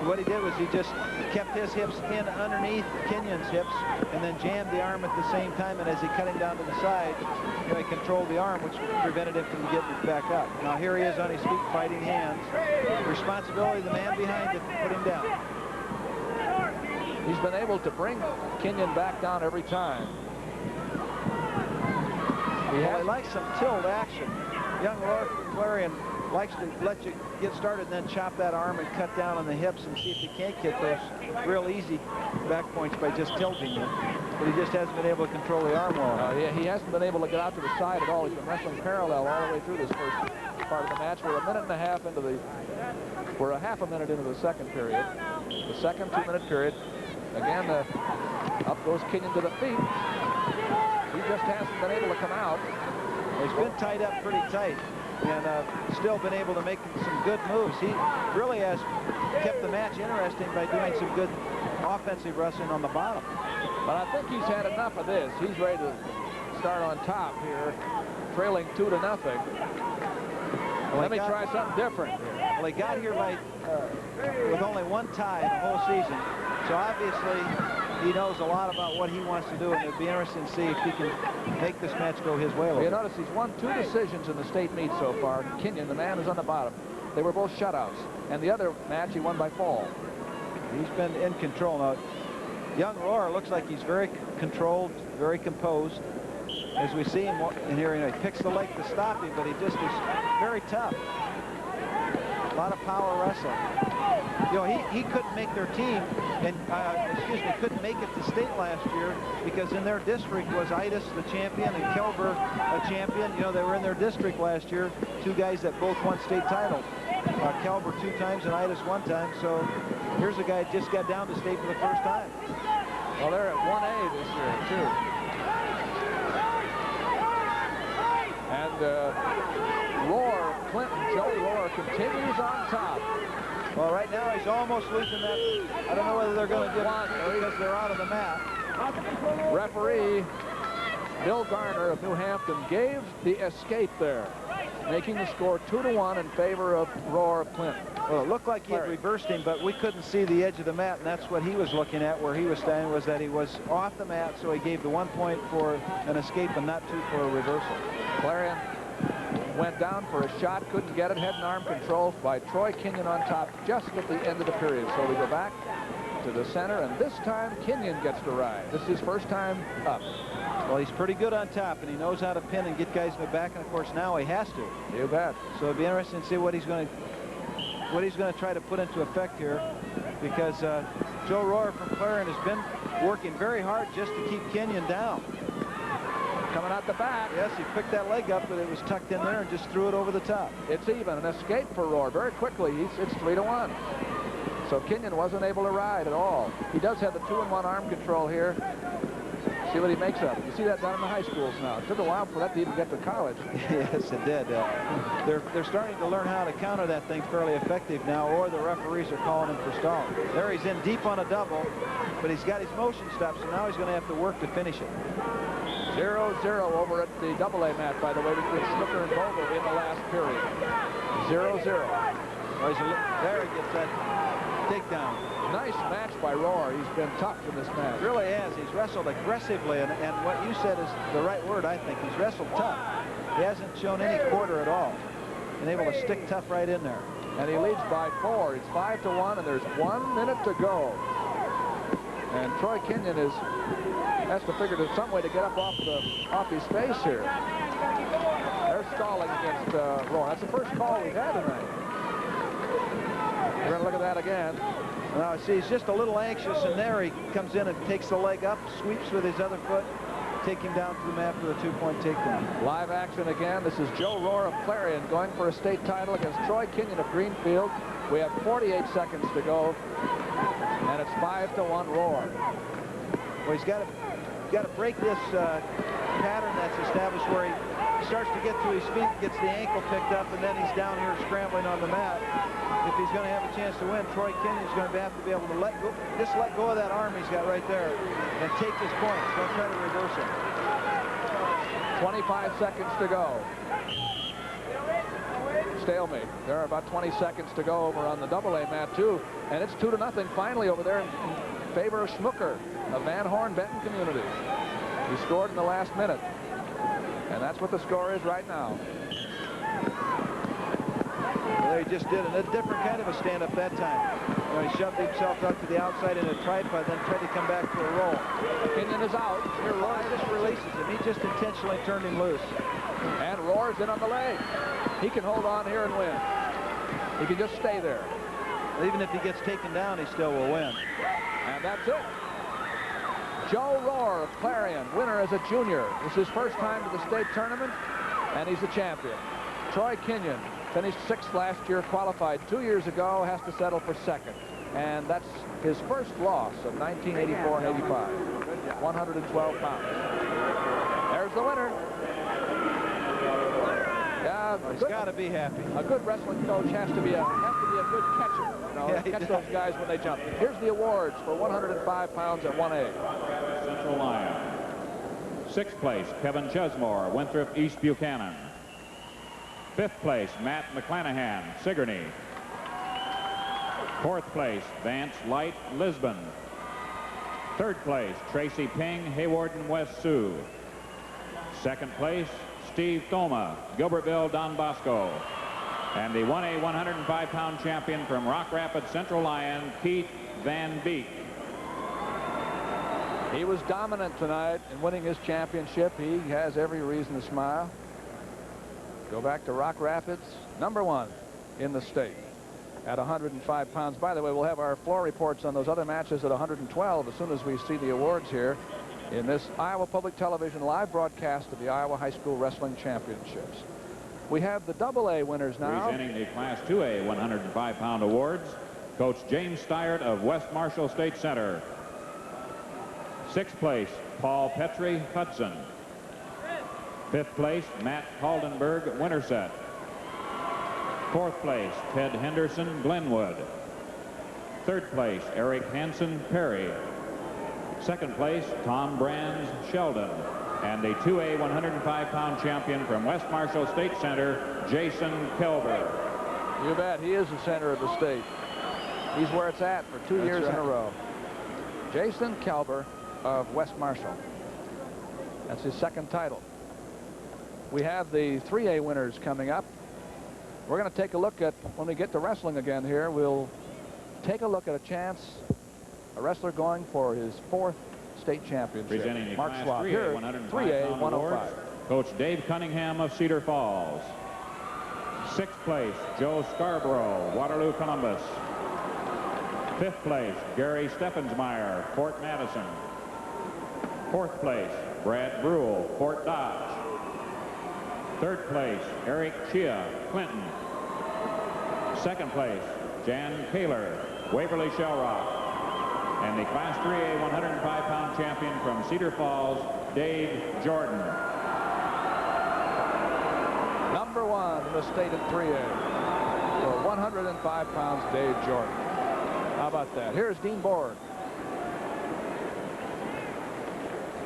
What he did was he just kept his hips in underneath Kenyon's hips and then jammed the arm at the same time, and as he cut him down to the side, you know, he controlled the arm, which prevented him from getting it back up. Now here he is on his feet fighting hands. Responsibility of the man behind it to put him down. He's been able to bring Kenyon back down every time. He likes some tilt action. Young Rohr from Clarion likes to let you get started and then chop that arm and cut down on the hips and see if you can't get those real easy back points by just tilting them. But he just hasn't been able to control the arm well. Yeah, he hasn't been able to get out to the side at all. He's been wrestling parallel all the way through this first part of the match. We're a half a minute into the second period. The second 2-minute period. Again, the Up goes Kenyon to the feet. He just hasn't been able to come out. He's been tied up pretty tight and still been able to make some good moves. He really has kept the match interesting by doing some good offensive wrestling on the bottom. But I think he's had enough of this. He's ready to start on top here, trailing 2-0. Let me try something different here. Well, he got here by with only one tie in the whole season, so obviously he knows a lot about what he wants to do, and it'd be interesting to see if he can make this match go his way. You notice he's won 2 decisions in the state meet so far. Kenyon, the man who's on the bottom, they were both shutouts, and the other match he won by fall. He's been in control. Now, young Rohr looks like he's very controlled, very composed. As we see him in here, he picks the leg to stop him, but he just is very tough. A lot of power wrestling. You know, he couldn't make their team, and couldn't make it to state last year because in their district was Itis the champion and Kelber a champion. You know, they were in their district last year. 2 guys that both won state titles. Kelber 2 times and Itis 1 time. So here's a guy that just got down to state for the first time. Well, they're at 1A this year too. And Joe Rohr continues on top. Well, right now he's almost losing that. I don't know whether they're going to give it because they're out of the mat. Referee Bill Garner of New Hampton gave the escape there, making the score 2-1 in favor of Rohr of Clinton. Well, it looked like he had reversed him, but we couldn't see the edge of the mat, and that's what he was looking at. Where he was standing was that he was off the mat, so he gave the 1 point for an escape and not 2 for a reversal. Clarion went down for a shot, couldn't get it. Head and arm control by Troy Kenyon on top just at the end of the period. So we go back to the center, and this time Kenyon gets to ride. This is his first time up. Well, he's pretty good on top, and he knows how to pin and get guys in the back, and of course now he has to. You bet. So it'll be interesting to see what he's going to try to put into effect here, because Joe Rohr from Clarion has been working very hard just to keep Kenyon down. Coming out the back. Yes, he picked that leg up, but it was tucked in there and just threw it over the top. It's even. An escape for Rohr very quickly. It's 3-1. So Kenyon wasn't able to ride at all. He does have the 2-in-1 arm control here. See what he makes of it. You see that down in the high schools now. It took a while for that to even get to college. Yes, it did. They're starting to learn how to counter that thing fairly effective now, or the referees are calling him for stall. There he's in deep on a double, but he's got his motion stopped, so now he's going to have to work to finish it. 0-0 over at the AA mat, by the way, between Snooker and Vogel in the last period. 0-0. Well, there he gets that takedown. Nice match by Rohr. He's been tough in this match. Really has. He's wrestled aggressively, and what you said is the right word, I think. He's wrestled tough. He hasn't shown any quarter at all. Been able to stick tough right in there. And he leads by 4. It's 5-1, and there's 1 minute to go. And Troy Kenyon has to figure there's some way to get up off his face here. They're stalling against Rohr. That's the first call we've had tonight. We're going to look at that again. Now, see, he's just a little anxious, and there he comes in and takes the leg up, sweeps with his other foot, take him down to the mat for the 2-point takedown. Live action again. This is Joe Rohr of Clarion going for a state title against Troy Kenyon of Greenfield. We have 48 seconds to go, and it's 5-1 Rohr. Well, he's got to break this pattern that's established where he starts to get to his feet, gets the ankle picked up, and then he's down here scrambling on the mat. If he's going to have a chance to win, Troy Kenyon's going to have to be able to let go of that arm he's got right there and take his points. Don't try to reverse it. 25 seconds to go. Stalemate. There are about 20 seconds to go over on the AA mat, too. And it's 2-0 finally over there in favor of Schmucker of Van Horn Benton Community. He scored in the last minute. And that's what the score is right now. Well, he just did a different kind of a stand-up that time. You know, he shoved himself out to the outside in a tripod, then tried to come back for a roll. Kenyon is out. Here, Rohr just releases him. He just intentionally turned him loose. And Rohr's in on the leg. He can hold on here and win. He can just stay there. Even if he gets taken down, he still will win. And that's it. Joe Rohr of Clarion, winner as a junior. This is his first time to the state tournament, and he's the champion. Troy Kenyon finished 6th last year, qualified 2 years ago, has to settle for 2nd. And that's his first loss of 1984 and 85. 112 pounds. There's the winner. Yeah, he's got to be happy. A good wrestling coach has to be a good catcher. You know, catch those guys when they jump. Here's the awards for 105 pounds at 1A. Central Lyon. 6th place, Kevin Chesmore, Winthrop East Buchanan. 5th place, Matt McClanahan, Sigourney. 4th place, Vance Light, Lisbon. 3rd place, Tracy Ping, Haywarden, West Sioux. 2nd place, Steve Thoma, Gilbertville, Don Bosco. And the 1A 105-pound champion from Rock Rapids, Central Lyon, Keith Van Beek. He was dominant tonight in winning his championship. He has every reason to smile. Go back to Rock Rapids, #1 in the state at 105 pounds. By the way, we'll have our floor reports on those other matches at 112 as soon as we see the awards here in this Iowa Public Television live broadcast of the Iowa High School Wrestling Championships. We have the AA winners now. Presenting the Class 2A 105-pound awards, Coach James Steyert of West Marshall State Center. 6th place, Paul Petrie, Hudson. 5th place, Matt Haldenberg, Winterset. 4th place, Ted Henderson, Glenwood. 3rd place, Eric Hansen, Perry. 2nd place, Tom Brands, Sheldon. And the 2A 105-pound champion from West Marshall State Center, Jason Kelber. You bet. He is the center of the state. He's where it's at for 2 years in a row. Jason Kelber of West Marshall. That's his 2nd title. We have the 3A winners coming up. We're going to take a look at, when we get to wrestling again here, we'll take a look at a chance, a wrestler going for his 4th state championship. Presenting the Mark Class Schwab 3A here, 105-pound 105. awards, Coach Dave Cunningham of Cedar Falls. 6th place, Joe Scarborough, Waterloo, Columbus. 5th place, Gary Steffensmeyer, Fort Madison. 4th place, Brad Brule, Fort Dodge. 3rd place, Eric Chia, Clinton. 2nd place, Jan Kaler, Waverly Shell Rock. And the Class 3A 105-pound champion from Cedar Falls, Dave Jordan. #1 in the state at 3A. For 105 pounds, Dave Jordan. How about that? Here's Dean Borg.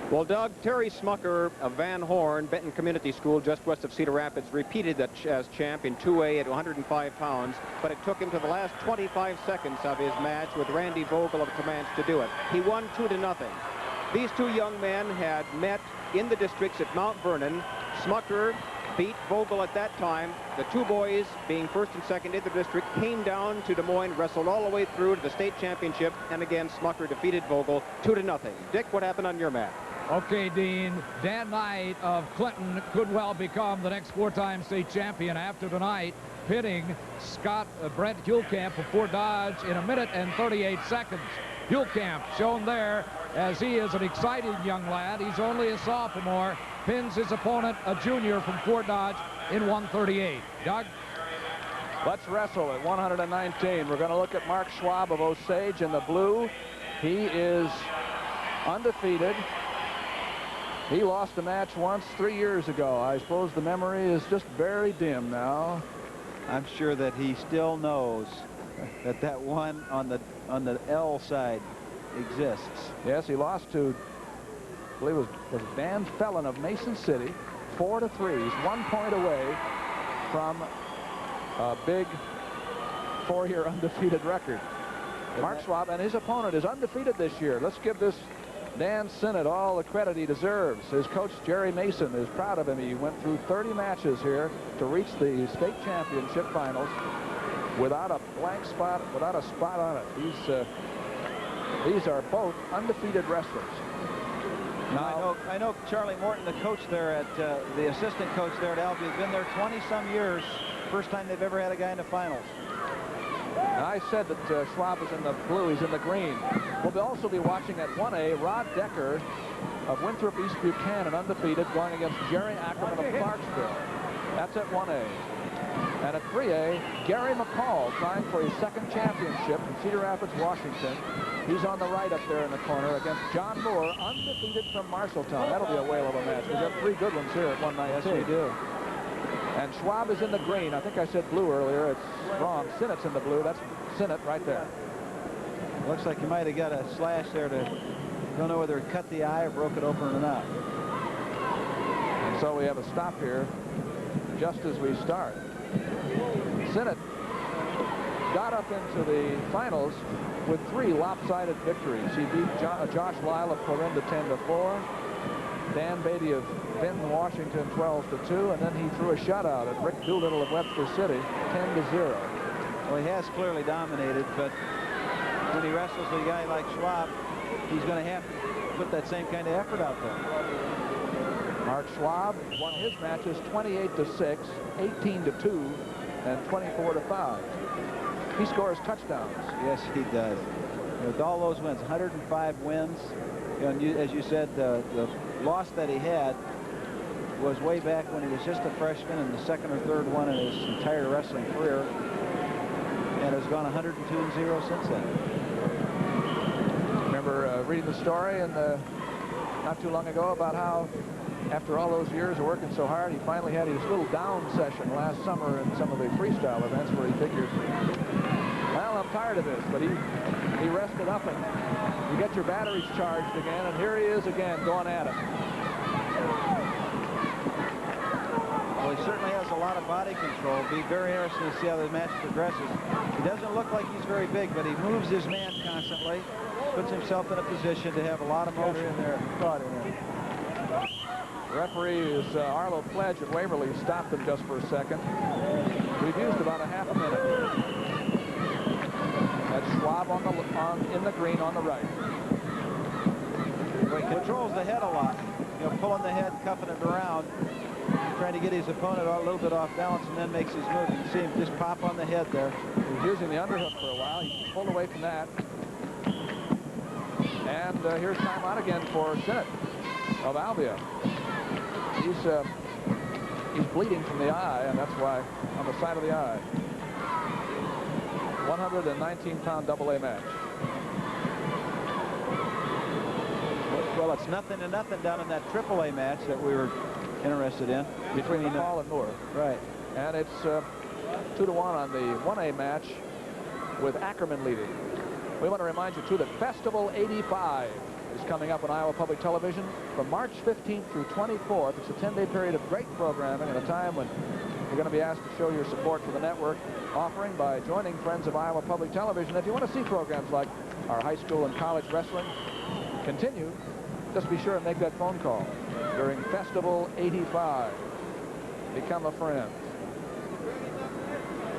Well, Doug, Terry Smucker of Van Horn, Benton Community School, just west of Cedar Rapids, repeated that as champ in 2A at 105 pounds, but it took him to the last 25 seconds of his match with Randy Vogel of Comanche to do it. He won 2-0. These two young men had met in the districts at Mount Vernon. Smucker beat Vogel at that time. The two boys, being 1st and 2nd in the district, came down to Des Moines, wrestled all the way through to the state championship, and again, Smucker defeated Vogel 2-0. Dick, what happened on your match? Okay, Dean, Dan Knight of Clinton could well become the next 4-time state champion after tonight, pitting Brent Huelkamp of Fort Dodge in 1 minute and 38 seconds. Huelkamp shown there as he is an exciting young lad. He's only a sophomore, pins his opponent, a junior from Fort Dodge, in 138. Doug? Let's wrestle at 119. We're going to look at Mark Schwab of Osage in the blue. He is undefeated. He lost a match once 3 years ago. I suppose the memory is just very dim now. I'm sure that he still knows that that one on the L side exists. Yes, he lost to, I believe it was Dan Fellon of Mason City, 4-3. He's 1 point away from a big 4-year undefeated record. Mark Schwab and his opponent is undefeated this year. Let's give this Dan Sinnott all the credit he deserves. His coach, Jerry Mason, is proud of him. He went through 30 matches here to reach the state championship finals without a blank spot, without a spot on it. These are both undefeated wrestlers. Now, I know Charlie Morton, the coach there at the assistant coach there at Alvey, has been there 20-some years. First time they've ever had a guy in the finals. I said that Schwab is in the blue, he's in the green. We'll also be watching at 1A, Rod Decker of Winthrop East Buchanan, undefeated, going against Jerry Ackerman of Clarksville. That's at 1A. And at 3A, Gary McCall trying for his second championship in Cedar Rapids, Washington. He's on the right up there in the corner against John Moore, undefeated from Marshalltown. That'll be a whale of a match. We've got 3 good ones here at 119. Yes, we do. And Schwab is in the green. I think I said blue earlier. It's wrong. Sinnott's in the blue. That's Sinnott right there. Looks like you might have got a slash there to, don't know whether it cut the eye or broke it open or not. And so we have a stop here just as we start. Sinnott got up into the finals with 3 lopsided victories. He beat Josh Lyle of Corinda 10-4, Dan Beatty of Benton, Washington 12-2, and then he threw a shutout at Rick Doolittle of Webster City 10-0. Well, he has clearly dominated, but when he wrestles a guy like Schwab, he's going to have to put that same kind of effort out there. Mark Schwab won his matches 28-6, 18-2, and 24-5. He scores touchdowns. Yes, he does. With all those wins, 105 wins. And as you said, the loss that he had was way back when he was just a freshman, and the second or third one in his entire wrestling career, and has gone 102-0 since then. Remember reading the story not too long ago about how after all those years of working so hard, he finally had his little down session last summer in some of the freestyle events where he figures, well, I'm tired of this, but he rested up and you get your batteries charged again, and here he is again going at it. Well, he certainly has a lot of body control. It'll be very interesting to see how the match progresses. He doesn't look like he's very big, but he moves his man constantly, puts himself in a position to have a lot of motion in there. Caught in there. The referee is Arlo Pledge at Waverly. Stopped him just for a second. We've used about a half a minute. That's Schwab in the green on the right. Well, he controls the head a lot. You know, pulling the head, cuffing it around, trying to get his opponent a little bit off balance, and then makes his move. You can see him just pop on the head there. He was using the underhook for a while. He pulled away from that. And here's timeout again for Sinnott of Albia. He's bleeding from the eye, and that's why on the side of the eye. 119-pound AA match. Well, it's 0-0 down in that AAA match that we were interested in. Between McCall and Moore. Right. And it's 2-1 on the 1A match with Ackerman leading. We want to remind you, too, that Festival 85 is coming up on Iowa Public Television from March 15th through 24th. It's a 10-day period of great programming and a time when you're going to be asked to show your support for the network offering by joining Friends of Iowa Public Television. If you want to see programs like our high school and college wrestling continue, just be sure and make that phone call during Festival 85. Become a friend.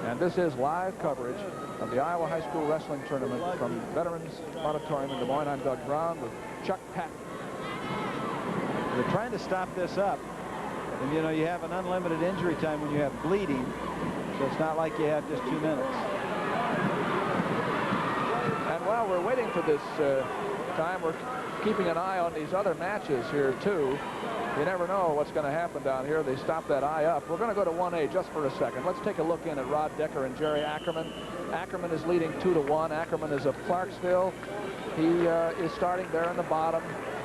And this is live coverage of the Iowa High School Wrestling Tournament from Veterans Auditorium in Des Moines. I'm Doug Brown with Chuck Patton. They're trying to stop this up. And, you know, you have an unlimited injury time when you have bleeding, so it's not like you have just 2 minutes. And while we're waiting for this time, we're keeping an eye on these other matches here, too. You never know what's going to happen down here. They stop that eye up. We're going to go to 1A just for a second. Let's take a look in at Rod Decker and Jerry Ackerman. Ackerman is leading 2-1. Ackerman is of Clarksville. He is starting there in the bottom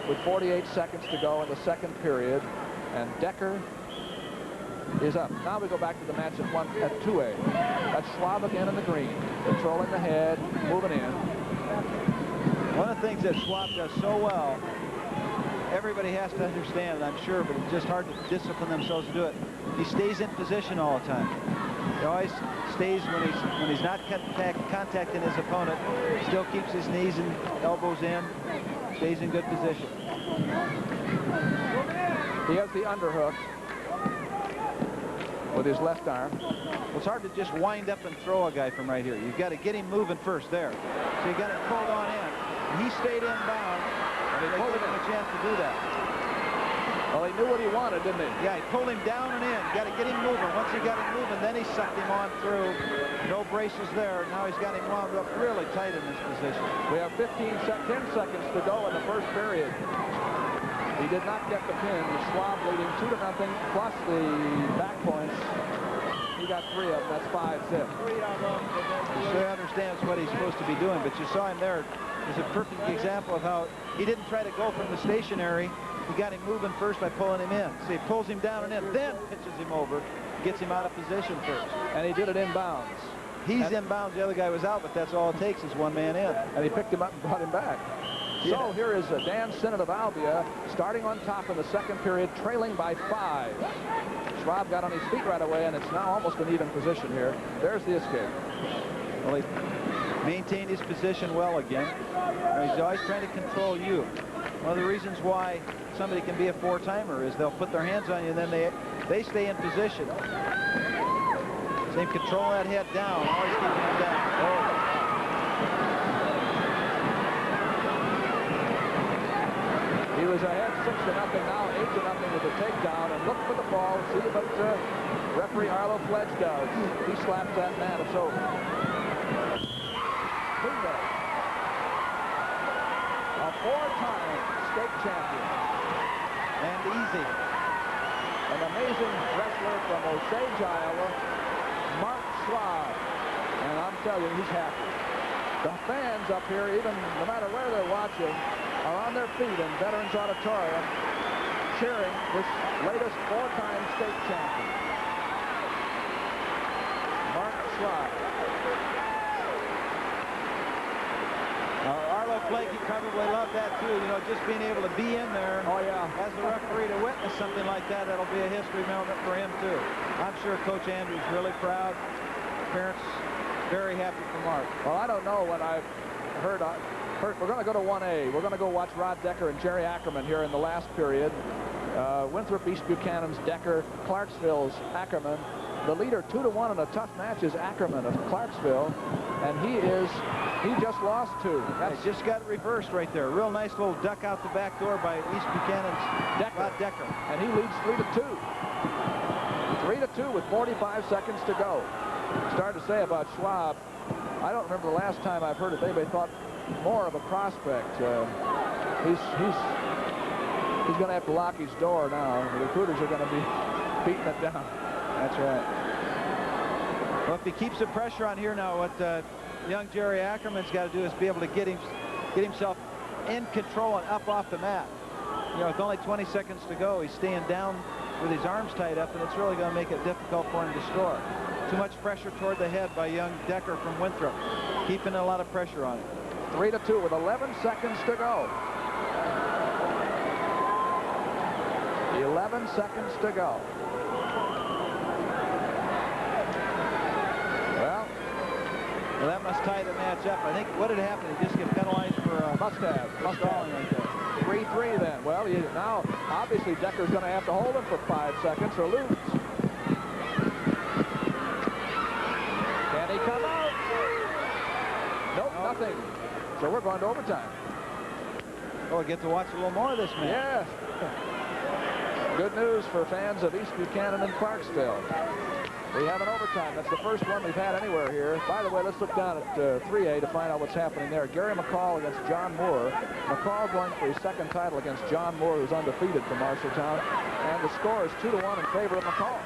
with 48 seconds to go in the second period. And Decker is up. Now we go back to the match at 2A. That's Schwab again in the green, controlling the head, moving in. One of the things that Schwab does so well, everybody has to understand it, I'm sure, but it's just hard to discipline themselves to do it. He stays in position all the time. He always stays when he's not contacting his opponent, still keeps his knees and elbows in, stays in good position. He has the underhook with his left arm. Well, it's hard to just wind up and throw a guy from right here. You've got to get him moving first there. So you got to pull on in. And he stayed inbound, and they gave him a chance to do that. Well, he knew what he wanted, didn't he? Yeah, he pulled him down and in. Got to get him moving. Once he got him moving, then he sucked him on through. No braces there. Now he's got him wound up really tight in this position. We have 10 seconds to go in the first period. He did not get the pin. Schwab leading 2-0 plus the back points. He got 3 of them. That's 5 zip. He sure understands what he's supposed to be doing, but you saw him there. It's a perfect example of how he didn't try to go from the stationary. He got him moving first by pulling him in. So he pulls him down and in, then pitches him over, gets him out of position first. And he did it inbounds. He's inbounds, the other guy was out, but that's all it takes is one man in. And he picked him up and brought him back. Yeah. So here is Dan Sinnott of Albia starting on top in the second period, trailing by 5. Schwab got on his feet right away, and it's now almost an even position here. There's the escape. Well, he maintained his position well again. He's always trying to control you. One of the reasons why somebody can be a 4-timer is they'll put their hands on you, and then they stay in position. Same control that head down, always keeping him down. He was ahead 6-0, now 8-0 with a takedown, and look for the ball. See what referee Arlo Pledge does. He slapped that man. So, bingo. A 4-time state champion. And easy. An amazing wrestler from Osage, Iowa, Mark Schwab. And I'm telling you, he's happy. The fans up here, even no matter where they're watching, are on their feet in Veterans Auditorium cheering this latest 4-time state champion, Mark Schwab. Arlo Flakey probably loved that too, you know, just being able to be in there. Oh, yeah. As the referee to witness something like that, that'll be a history moment for him too. I'm sure Coach Andrews really proud. Parents very happy for Mark. Well, I don't know what I've heard. We're going to go to 1A. We're going to go watch Rod Decker and Jerry Ackerman here in the last period. Winthrop, East Buchanan's Decker, Clarksville's Ackerman. The leader 2-1 in a tough match is Ackerman of Clarksville, and he just lost 2. That's just got it reversed right there. Real nice little duck out the back door by East Buchanan's Rod Decker. And he leads 3-2. 3-2 with 45 seconds to go. Started to say about Schwab, I don't remember the last time I've heard if anybody thought more of a prospect. He's going to have to lock his door now. The recruiters are going to be beating it down. That's right. Well, if he keeps the pressure on here now, what young Jerry Ackerman's got to do is be able to get himself in control and up off the mat. You know, with only 20 seconds to go, he's staying down with his arms tied up, and it's really going to make it difficult for him to score. Too much pressure toward the head by young Decker from Winthrop, keeping a lot of pressure on him. 3-2 with 11 seconds to go. 11 seconds to go. Well, that must tie the match up. I think what had happened, he just get penalized for must have right there. 3-3 then. Well, now obviously Decker's going to have to hold him for 5 seconds or lose. Can he come out? Nope, nothing. So we're going to overtime. Oh, we get to watch a little more of this match. Yes. Good news for fans of East Buchanan and Clarksville. We have an overtime. That's the first one we've had anywhere here. By the way, let's look down at 3A to find out what's happening there. Gary McCall against John Moore. McCall going for his second title against John Moore, who's undefeated from Marshalltown. And the score is 2-1 in favor of McCall.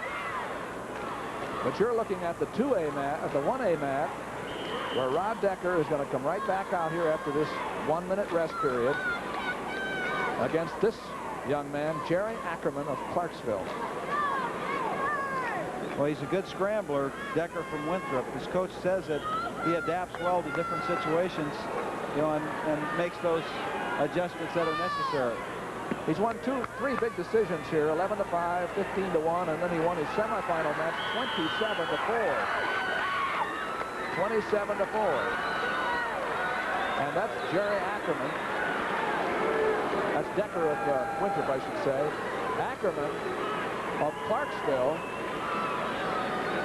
But you're looking at the 2A mat, at the 1A mat, where Rod Decker is going to come right back out here after this 1-minute rest period against this young man, Jerry Ackerman of Clarksville. Well, he's a good scrambler, Decker from Winthrop. His coach says that he adapts well to different situations, you know, and makes those adjustments that are necessary. He's won 3 big decisions here, 11-5, 15-1, and then he won his semifinal match 27-4. 27-4. And that's Jerry Ackerman. That's Decker of Winthrop, I should say. Ackerman of Clarksville,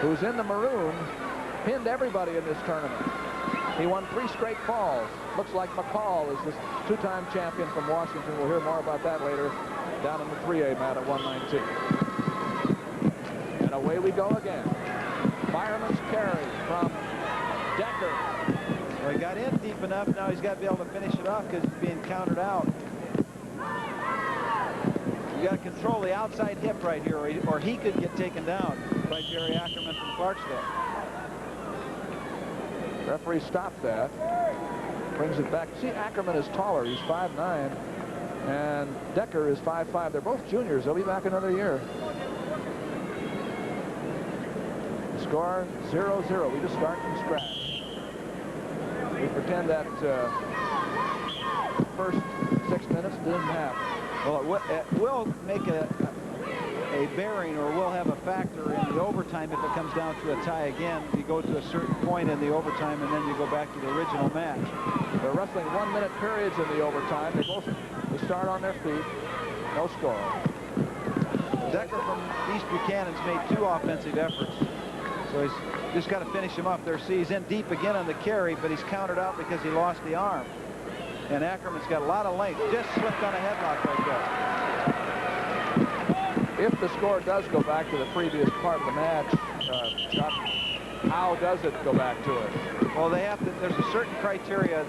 who's in the maroon, pinned everybody in this tournament. He won 3 straight falls. Looks like McCall is this 2-time champion from Washington. We'll hear more about that later down in the 3A mat at 119. And away we go again. Fireman's carry from Decker. Well, he got in deep enough. Now he's got to be able to finish it off because he's being countered out. You got to control the outside hip right here, or he could get taken down by Jerry Ackerman from Clarksville. Referee stopped that. Brings it back. See, Ackerman is taller. He's 5'9", and Decker is 5'5". They're both juniors. They'll be back another year. The score 0-0. We just start from scratch. We pretend that first 6 minutes didn't happen. Well, it will make a bearing, or will have a factor in the overtime if it comes down to a tie again. You go to a certain point in the overtime, and then you go back to the original match. They're wrestling 1-minute periods in the overtime. They start on their feet. No score. Decker from East Buchanan's made 2 offensive efforts. So he's just got to finish him up there. See, he's in deep again on the carry, but he's countered out because he lost the arm. And Ackerman's got a lot of length. Just slipped on a headlock right there. If the score does go back to the previous part of the match, Chuck, how does it go back to it? Well, they have to. There's a certain criteria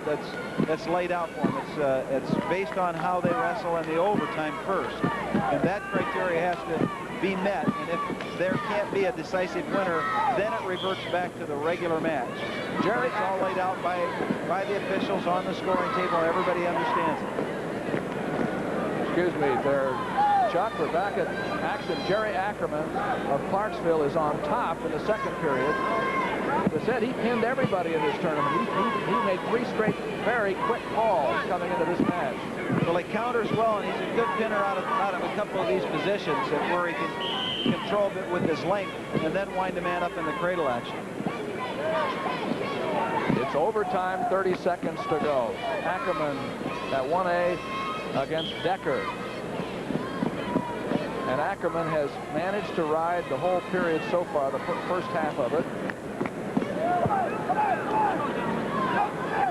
that's laid out for them. It's based on how they wrestle in the overtime first, and that criteria has to be met. And if there can't be a decisive winner, then it reverts back to the regular match. Jerry, it's all laid out by the officials on the scoring table. Everybody understands it. Excuse me, Chuck, we're back at action. Jerry Ackerman of Clarksville is on top in the second period. As I said, he pinned everybody in this tournament. He made 3 straight very quick falls coming into this match. Well, he counters well, and he's a good pinner out of a couple of these positions where he can control it with his length and then wind a man up in the cradle action. It's overtime, 30 seconds to go. Ackerman at 1A against Decker. And Ackerman has managed to ride the whole period so far, the first half of it.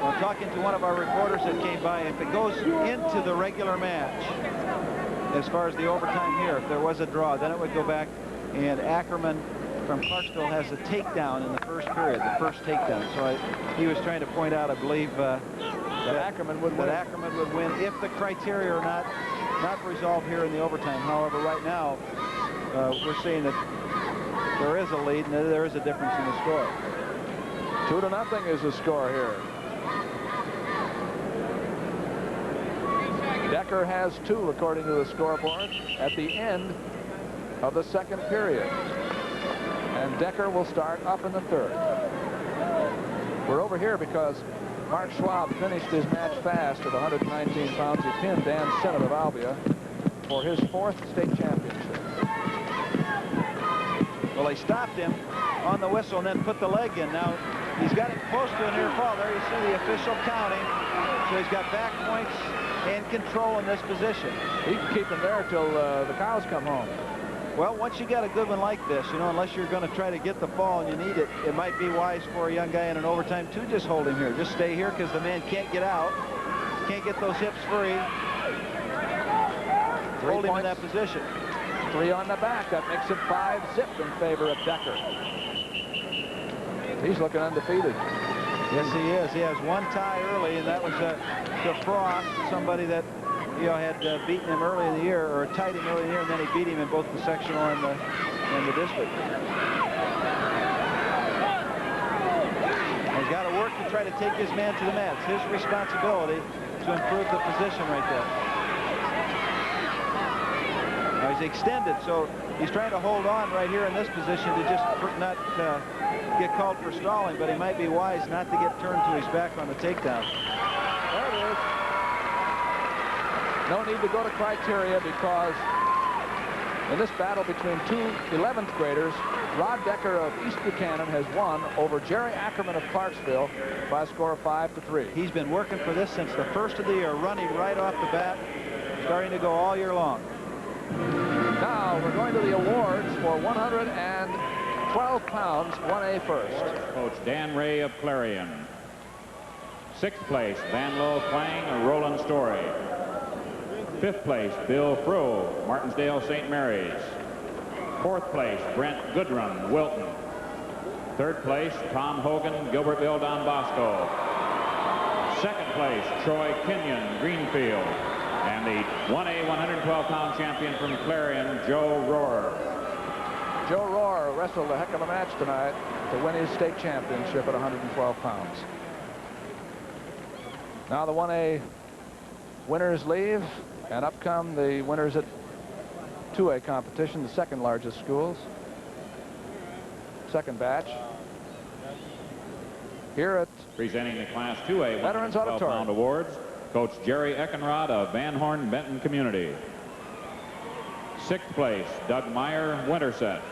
Well, talking to one of our reporters that came by, if it goes into the regular match, as far as the overtime here, if there was a draw, then it would go back, and Ackerman from Clarksville has a takedown in the first period, the first takedown. So he was trying to point out, I believe, that Ackerman would win if the criteria are not resolved here in the overtime. However, right now, we're seeing that there is a lead and there is a difference in the score. 2-0 is the score here. Decker has 2, according to the scoreboard, at the end of the second period. And Decker will start up in the third. We're over here because Mark Schwab finished his match fast at 119 pounds. He pinned Dan Sennett of Albia for his 4th state championship. Well, they stopped him on the whistle and then put the leg in. Now, he's got it close to a near fall. There you see the official counting. So he's got back points and control in this position. He can keep him there until the cows come home. Well, once you got a good one like this, you know, unless you're going to try to get the fall and you need it, it might be wise for a young guy in an overtime to just hold him here. Just stay here because the man can't get out. Can't get those hips free. Hold him in that position. 3 on the back. That makes it 5-zip in favor of Decker. He's looking undefeated. Yes, he is. He has 1 tie early, and that was to Frost, somebody that had beaten him early in the year, or tied him early in the year, and then he beat him in both the sectional and the district. He's got to work to try to take his man to the mat. It's his responsibility to improve the position right there. Now he's extended, so he's trying to hold on right here in this position to just not get called for stalling, but he might be wise not to get turned to his back on the takedown. There it is. No need to go to criteria because in this battle between 2 11th graders, Rod Decker of East Buchanan has won over Jerry Ackerman of Clarksville by a score of 5-3. He's been working for this since the first of the year, running right off the bat, starting to go all year long. Now we're going to the awards for 112 pounds, 1A first. Coach Dan Ray of Clarion. 6th place, Van Lo Quang, Roland Story. 5th place, Bill Froh, Martinsdale St. Mary's. 4th place, Brent Goodrum, Wilton. 3rd place, Tom Hogan, Gilbertville, Don Bosco. 2nd place, Troy Kenyon, Greenfield. And the 1A 112-pound champion from Clarion, Joe Rohr. Joe Rohr wrestled a heck of a match tonight to win his state championship at 112 pounds. Now the 1A winners leave, and up come the winners at 2A competition, the second largest schools. Second batch. Here at presenting the Class 2A Veterans 112-pound awards, Coach Jerry Eckenrod of Van Horn Benton Community. 6th place, Doug Meyer, Winterset.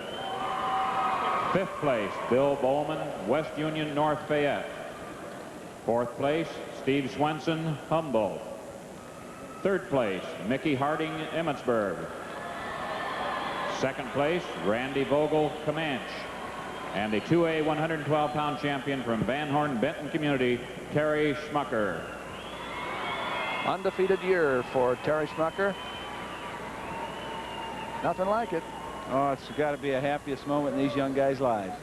5th place, Bill Bowman, West Union, North Fayette. 4th place, Steve Swenson, Humboldt. 3rd place, Mickey Harding, Emmitsburg. 2nd place, Randy Vogel, Comanche. And the 2A 112-pound champion from Van Horn Benton Community, Terry Schmucker. Undefeated year for Terry Schmucker. Nothing like it. Oh, it's got to be a happiest moment in these young guys' lives.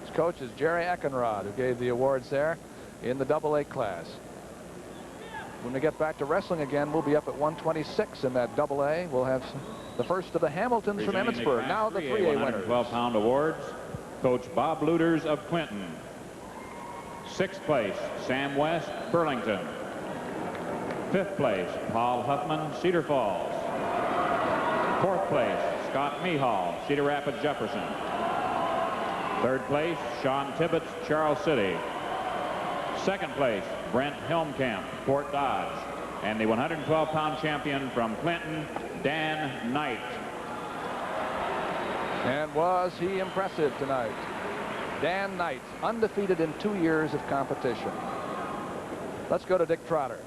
His coach is Jerry Eckenrod, who gave the awards there in the AA class. When we get back to wrestling again, we'll be up at 126 in that AA. We'll have the first of the Hamiltons from Emmitsburg. Now the 3A winners. 112-pound awards, Coach Bob Luters of Clinton. 6th place, Sam West, Burlington. 5th place, Paul Huffman, Cedar Falls. 4th place, Scott Mehall, Cedar Rapids, Jefferson. 3rd place, Sean Tibbetts, Charles City. 2nd place, Brent Helmkamp, Fort Dodge. And the 112-pound champion from Clinton, Dan Knight. And was he impressive tonight? Dan Knight, undefeated in 2 years of competition. Let's go to Dick Trotter.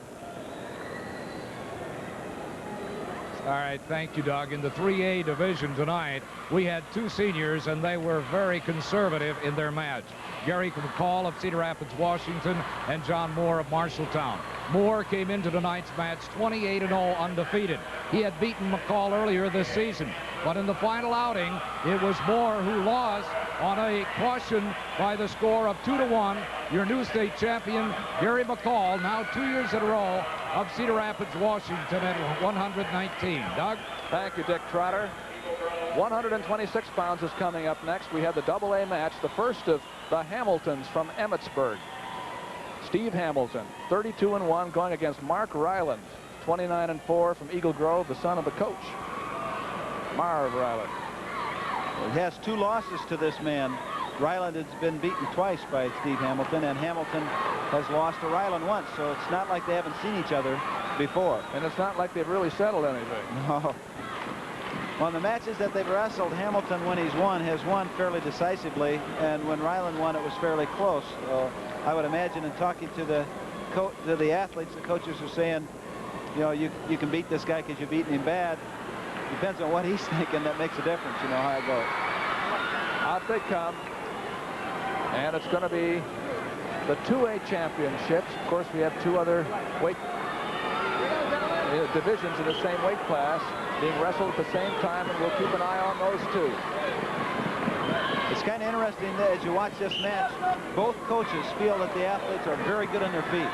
All right, thank you, Doug. In the 3A division tonight, we had 2 seniors, and they were very conservative in their match. Gary McCall of Cedar Rapids, Washington, and John Moore of Marshalltown. Moore came into tonight's match 28-0 undefeated. He had beaten McCall earlier this season, but in the final outing, it was Moore who lost on a caution by the score of 2-1. Your new state champion, Gary McCall, now 2 years in a row, of Cedar Rapids, Washington at 119. Doug? Thank you, Dick Trotter. 126 pounds is coming up next. We have the AA match, the first of the Hamiltons from Emmitsburg. Steve Hamilton, 32-1, going against Mark Ryland, 29-4 from Eagle Grove, the son of the coach, Marv Ryland. Well, he has 2 losses to this man. Ryland has been beaten twice by Steve Hamilton, and Hamilton has lost to Ryland once, so it's not like they haven't seen each other before. And it's not like they've really settled anything. No. On the matches that they've wrestled, Hamilton, when he's won, has won fairly decisively, and when Ryland won, it was fairly close. I would imagine in talking to the athletes, the coaches are saying, you know, you can beat this guy because you've beaten him bad. Depends on what he's thinking. That makes a difference, you know, how it goes. Out they come, and it's going to be the 2A championships. Of course, we have 2 other weight divisions in the same weight class being wrestled at the same time, and we'll keep an eye on those 2. It's kind of interesting that as you watch this match, both coaches feel that the athletes are very good on their feet.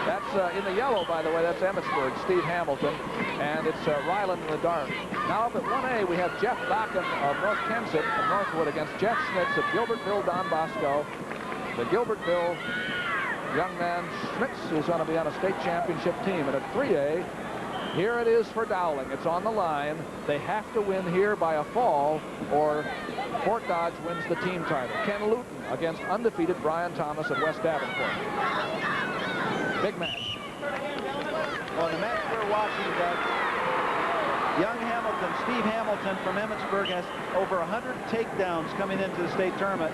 That's in the yellow, by the way. That's Emmitsburg, Steve Hamilton, and it's Ryland in the dark. Now up at 1A, we have Jeff Bakken of North Kensett of Northwood against Jeff Schmitz of Gilbertville, Don Bosco. The Gilbertville young man Schmitz is going to be on a state championship team. And at 3A, here it is for Dowling. It's on the line. They have to win here by a fall, or Fort Dodge wins the team title. Ken Luton against undefeated Brian Thomas of West Davenport. Big match. Well, the match we're watching, Doug, young Hamilton, Steve Hamilton from Emmitsburg, has over 100 takedowns coming into the state tournament.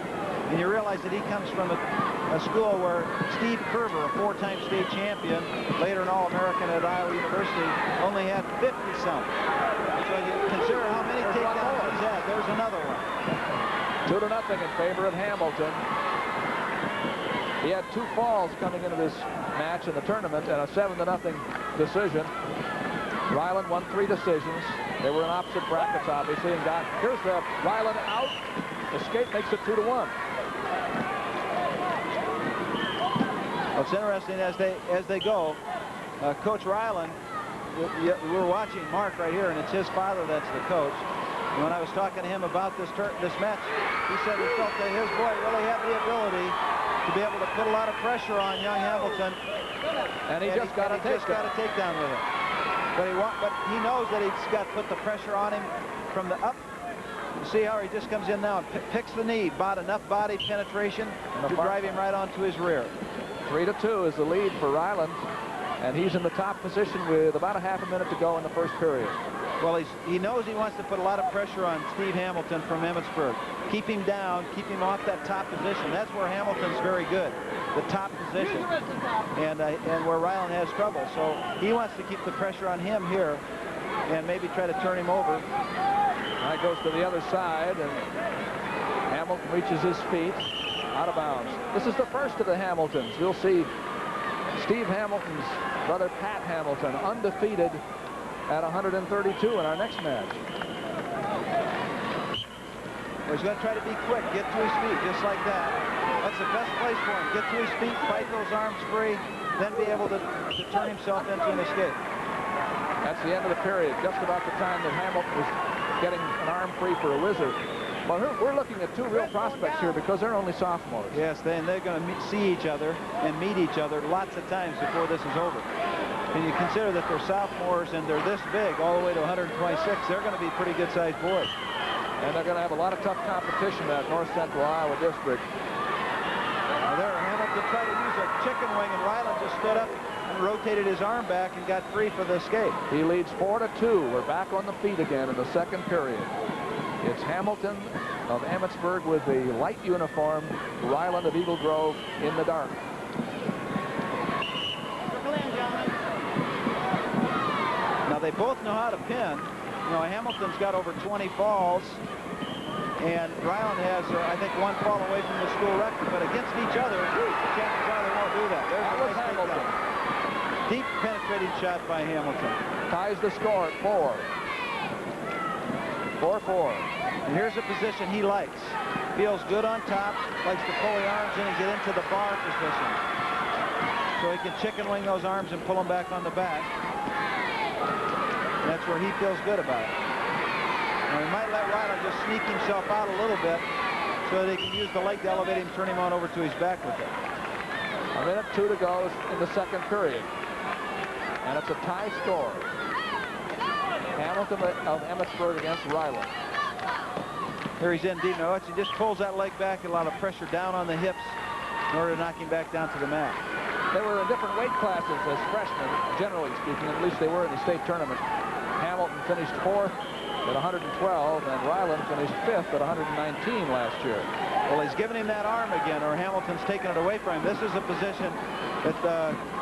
And you realize that he comes from a school where Steve Kerber, a 4-time state champion, later an All-American at Iowa University, only had 50-some. So you consider how many takedowns he's had. There's another one. 2-0 in favor of Hamilton. He had 2 falls coming into this match in the tournament and a 7-0 decision. Ryland won 3 decisions. They were in opposite brackets, obviously, and here's the Ryland out. Escape makes it 2-1. What's interesting as they go, Coach Ryland, we're watching Mark right here, and it's his father that's the coach. And when I was talking to him about this match, he said he felt that his boy really had the ability to be able to put a lot of pressure on young Hamilton. And he just got a takedown with it. But he knows that he's got to put the pressure on him from the up. You see how he just comes in now and picks the knee, bought enough body penetration to drive him right onto his rear. 3-2 is the lead for Ryland, and he's in the top position with about a half a minute to go in the first period. Well, he knows he wants to put a lot of pressure on Steve Hamilton from Emmitsburg. Keep him down, keep him off that top position. That's where Hamilton's very good, the top position, and where Ryland has trouble. So he wants to keep the pressure on him here and maybe try to turn him over. That goes to the other side, and Hamilton reaches his feet, out of bounds. This is the first of the Hamiltons. You'll see Steve Hamilton's brother Pat Hamilton undefeated at 132 in our next match. Well, he's going to try to be quick, get to his feet, just like that. That's the best place for him. Get to his feet, fight those arms free, then be able to turn himself into an escape. That's the end of the period, just about the time that Hamilton was getting an arm free for a wizard. Well, we're looking at two real prospects here because they're only sophomores. Yes, they're going to see each other and meet each other lots of times before this is over. And you consider that they're sophomores and they're this big, all the way to 126, they're going to be pretty good-sized boys. And they're going to have a lot of tough competition at North Central Iowa District. Now there, Hamilton tried to use a chicken wing, and Ryland just stood up and rotated his arm back and got free for the escape. He leads 4-2. We're back on the feet again in the second period. It's Hamilton of Emmitsburg with the light uniform, Ryland of Eagle Grove in the dark. Now they both know how to pin. You know, Hamilton's got over 20 falls, and Ryland has, I think, one fall away from the school record. But against each other, the chances are they won't do that. There's Hamilton. Deep penetrating shot by Hamilton. Ties the score at 4. 4-4. And here's a position he likes. Feels good on top, likes to pull the arms in and get into the bar position. So he can chicken wing those arms and pull them back on the back. And that's where he feels good about it. Now he might let Ryland just sneak himself out a little bit so that he can use the leg to elevate him, turn him on over to his back with it. 1:02 to go in the second period. And it's a tie score. Hamilton of Emmitsburg against Ryland. Here he's in deep. Now he just pulls that leg back, a lot of pressure down on the hips in order to knock him back down to the mat. They were in different weight classes as freshmen, generally speaking. At least they were in the state tournament. Hamilton finished 4th at 112, and Ryland finished 5th at 119 last year. Well, he's giving him that arm again, or Hamilton's taking it away from him. This is a position that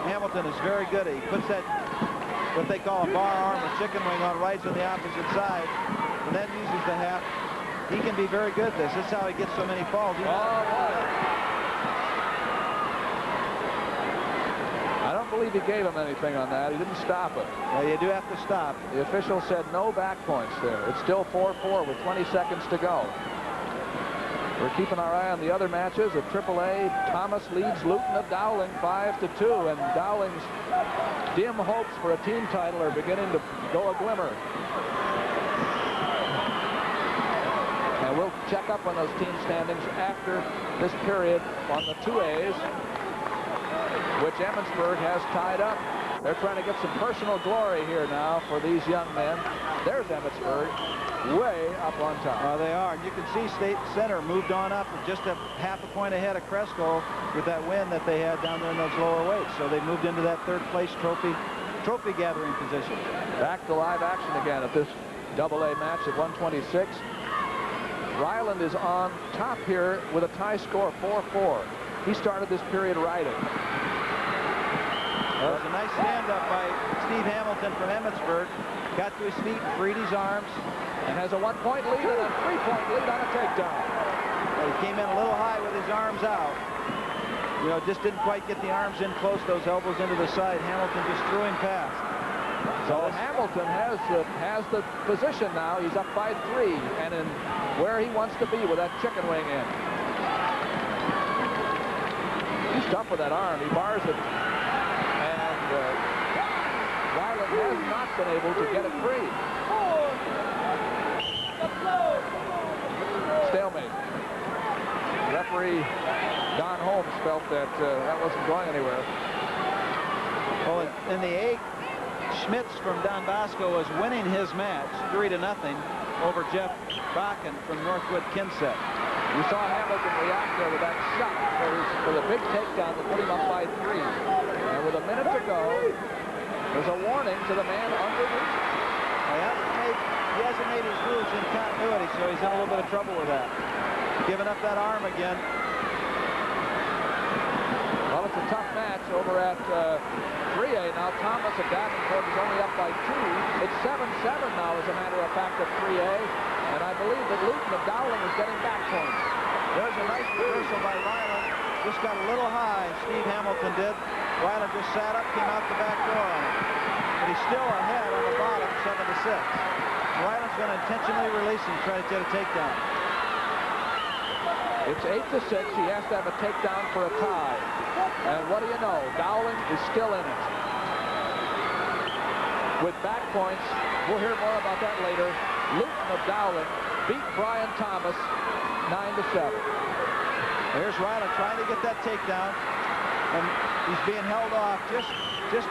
Hamilton is very good at. He puts that, what they call a bar arm or chicken wing on rights on the opposite side, and then uses the half. He can be very good at this. This is how he gets so many falls. I don't believe he gave him anything on that. He didn't stop it. Well, you do have to stop. The official said no back points there. It's still 4-4 with 20 seconds to go. We're keeping our eye on the other matches. At AAA, Thomas leads Luton of Dowling 5-2, and Dowling's dim hopes for a team title are beginning to go a glimmer. And we'll check up on those team standings after this period on the 2As, which Emmitsburg has tied up. They're trying to get some personal glory here now for these young men. There's Emmitsburg way up on top. They are. And you can see State Center moved on up just a half a point ahead of Cresco with that win that they had down there in those lower weights. So they moved into that third place trophy gathering position. Back to live action again at this AA match at 126. Ryland is on top here with a tie score of 4-4. He started this period riding. That was a nice stand-up by Steve Hamilton from Emmitsburg. Got to his feet, freed his arms. And has a 1-point lead and a 3-point lead on a takedown. Well, he came in a little high with his arms out. You know, just didn't quite get the arms in close, those elbows into the side. Hamilton just threw him past. So Hamilton has the position now. He's up by 3 and in where he wants to be with that chicken wing in. He's tough with that arm. He bars it. And has not been able to get it free. Stalemate. Referee Don Holmes felt that that wasn't going anywhere. Well, in the 8th, Schmitz from Don Bosco was winning his match 3-0 over Jeff Bakken from Northwood Kinset. You saw Hamilton react there with that shot for the big takedown to put him up by 3. And with a minute to go, there's a warning to the man underneath. He hasn't made his moves in continuity, so he's in a little bit of trouble with that. Giving up that arm again. Well, it's a tough match over at 3A. Now Thomas of Davenport is only up by 2. It's 7-7 now, as a matter of fact, at 3A. And I believe that Luton of Dowling is getting back points. There's a nice reversal by Ryland. Just got a little high, Steve Hamilton did. Ryland just sat up, came out the back door on it. But he's still ahead on the bottom, 7-6. Ryland's going to intentionally release him, try to get a takedown. It's 8-6. He has to have a takedown for a tie. And what do you know? Dowling is still in it. With back points, we'll hear more about that later. Luton of Dowling beat Brian Thomas 9-7. There's Ryland trying to get that takedown. And he's being held off, just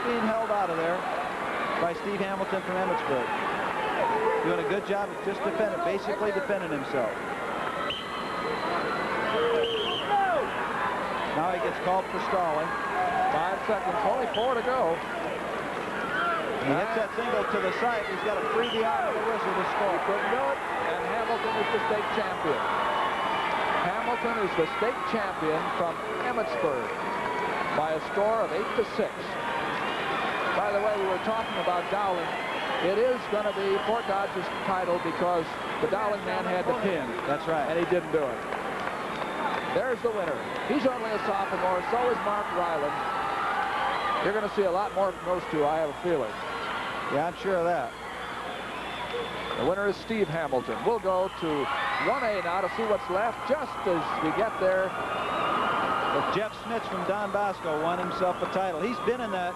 being held out of there by Steve Hamilton from Emmitsburg. Doing a good job of just defending, basically defending himself. Now he gets called for stalling. 5 seconds, only 4 to go. He hits that single to the side. He's got to free the arm of the whistle to score. He couldn't do it, and Hamilton is the state champion. Hamilton is the state champion from Emmitsburg by a score of 8-6. By the way, we were talking about Dowling. It is going to be Fort Dodge's title because the Dowling man had the pin. That's right. And he didn't do it. There's the winner. He's only a sophomore. So is Mark Ryland. You're going to see a lot more from those two, I have a feeling. Yeah, I'm sure of that. The winner is Steve Hamilton. We'll go to 1A now to see what's left just as we get there. But Jeff Schmitz from Don Bosco won himself a title. He's been in that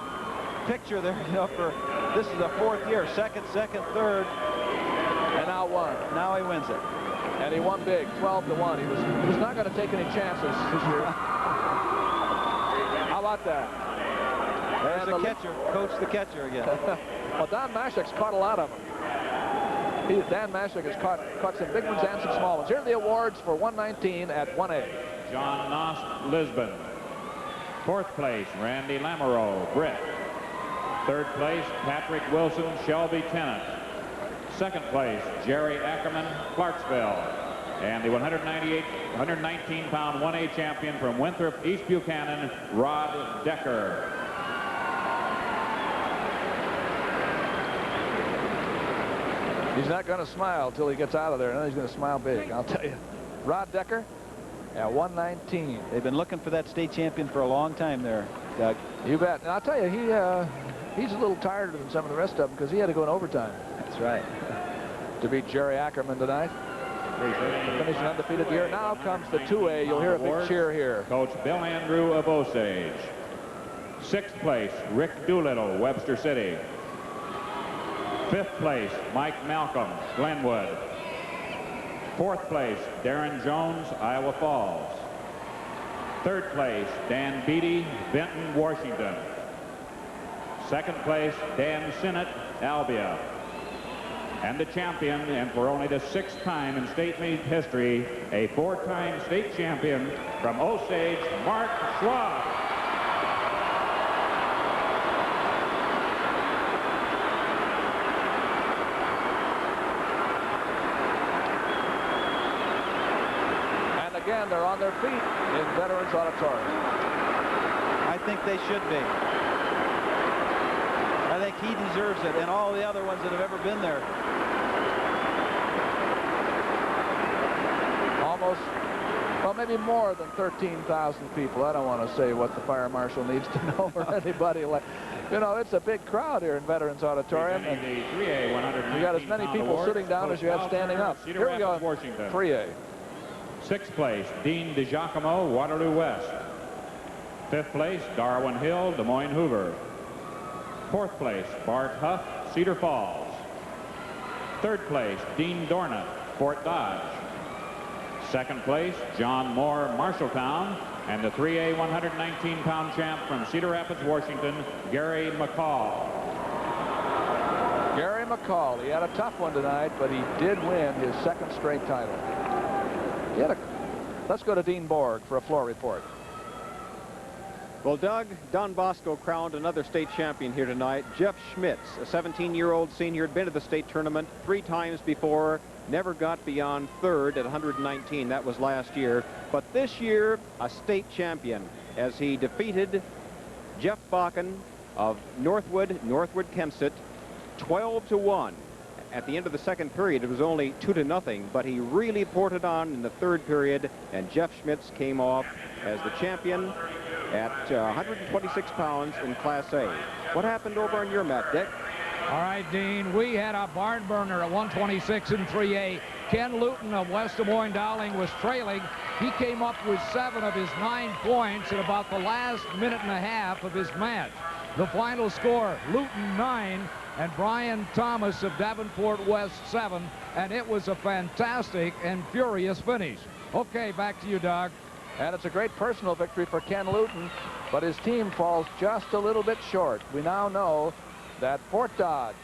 picture there, you know, for this is the 4th year. Second, third. And now won. Now he wins it. And he won big, 12-1. He was not going to take any chances this year. How about that? There's the catcher. Coach the catcher again. Well, Don Mashek's caught a lot of them. Dan Mashek has caught some big ones and some small ones. Here are the awards for 119 at 1A. John Nost, Lisbon. 4th place, Randy Lamoureux, Britt. 3rd place, Patrick Wilson, Shelby Tennant. 2nd place, Jerry Ackerman, Clarksville. And the 119-pound 1A champion from Winthrop, East Buchanan, Rod Decker. He's not going to smile till he gets out of there. And then he's going to smile big, I'll tell you. Rod Decker at 119. They've been looking for that state champion for a long time there, Doug. You bet. And I'll tell you, he's a little tired than some of the rest of them because he had to go in overtime. That's right. To beat Jerry Ackerman tonight. Finish an undefeated year. Now comes the 2A. You'll hear a big cheer here. Coach Bill Andrew of Osage. 6th place, Rick Doolittle, Webster City. 5th place, Mike Malcolm, Glenwood. 4th place, Darren Jones, Iowa Falls. 3rd place, Dan Beatty, Benton, Washington. 2nd place, Dan Sinnott, Albia. And the champion, and for only the 6th time in state meet history, a 4-time state champion from Osage, Mark Schwab. And again, they're on their feet in Veterans Auditorium. I think they should be. I think he deserves it, and all the other ones that have ever been there. Almost, well, maybe more than 13,000 people. I don't want to say what the fire marshal needs to know or anybody like. You know, it's a big crowd here in Veterans Auditorium. And you got as many people sitting down as you have standing up. Here we go, 3A. 6th place, Dean DiGiacomo, Waterloo West. 5th place, Darwin Hill, Des Moines Hoover. Fourth place, Bart Huff, Cedar Falls. Third place, Dean Dorna, Fort Dodge. Second place, John Moore, Marshalltown. And the 3A 119-pound champ from Cedar Rapids, Washington, Gary McCall. Gary McCall, he had a tough one tonight, but he did win his second straight title. Let's go to Dean Borg for a floor report. Well, Doug, Don Bosco crowned another state champion here tonight. Jeff Schmitz, a 17-year-old senior, had been to the state tournament 3 times before, never got beyond third at 119. That was last year. But this year, a state champion, as he defeated Jeff Bakken of Northwood Kensett, 12-1. At the end of the second period, it was only 2-0, but he really poured it on in the third period, and Jeff Schmitz came off as the champion at 126 pounds in Class A. What happened over on your mat, Dick? All right, Dean, we had a barn burner at 126 in 3A. Ken Luton of West Des Moines Dowling was trailing. He came up with 7 of his 9 points in about the last minute and a half of his match. The final score, Luton 9 and Brian Thomas of Davenport West 7, and it was a fantastic and furious finish. Okay, back to you, Doug. And it's a great personal victory for Ken Luton, but his team falls just a little bit short. We now know that Fort Dodge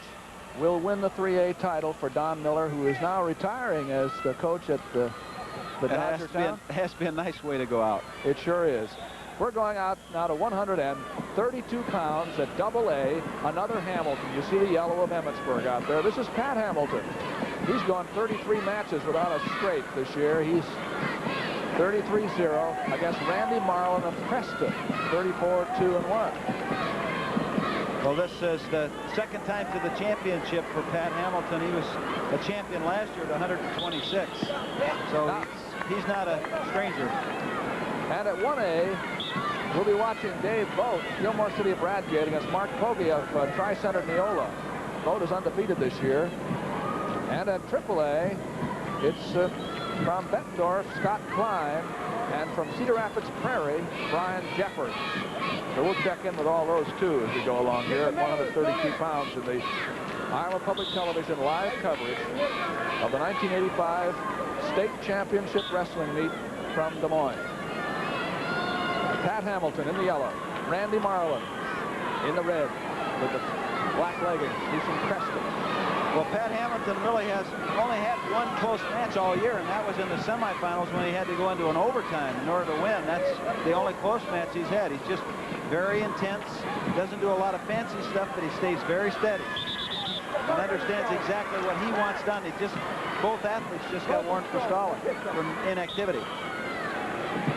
will win the 3A title for Don Miller, who is now retiring as the coach at the Dodger Town. It has to be a nice way to go out. It sure is. We're going out now to 132 pounds at AA, another Hamilton. You see the yellow of Emmitsburg out there. This is Pat Hamilton. He's gone 33 matches without a straight this year. He's 33-0 against Randy Marlin of Preston, 34-2-1. Well, this is the second time to the championship for Pat Hamilton. He was a champion last year at 126. So he's not a stranger. And at 1A, we'll be watching Dave Boat, Gilmore City of Bradgate, against Mark Pogge of Tri-Center Neola. Boat is undefeated this year. And at AAA, it's from Bettendorf, Scott Klein, and from Cedar Rapids Prairie, Brian Jeffers. So we'll check in with all those too as we go along here at 132 pounds in the Iowa Public Television live coverage of the 1985 State Championship Wrestling meet from Des Moines. Pat Hamilton in the yellow, Randy Marlin in the red with the black leggings. He's from Preston. Well, Pat Hamilton really has only had one close match all year, and that was in the semifinals when he had to go into an overtime in order to win. That's the only close match he's had. He's just very intense, doesn't do a lot of fancy stuff, but he stays very steady and understands exactly what he wants done. Both athletes just got warned for stalling, from inactivity.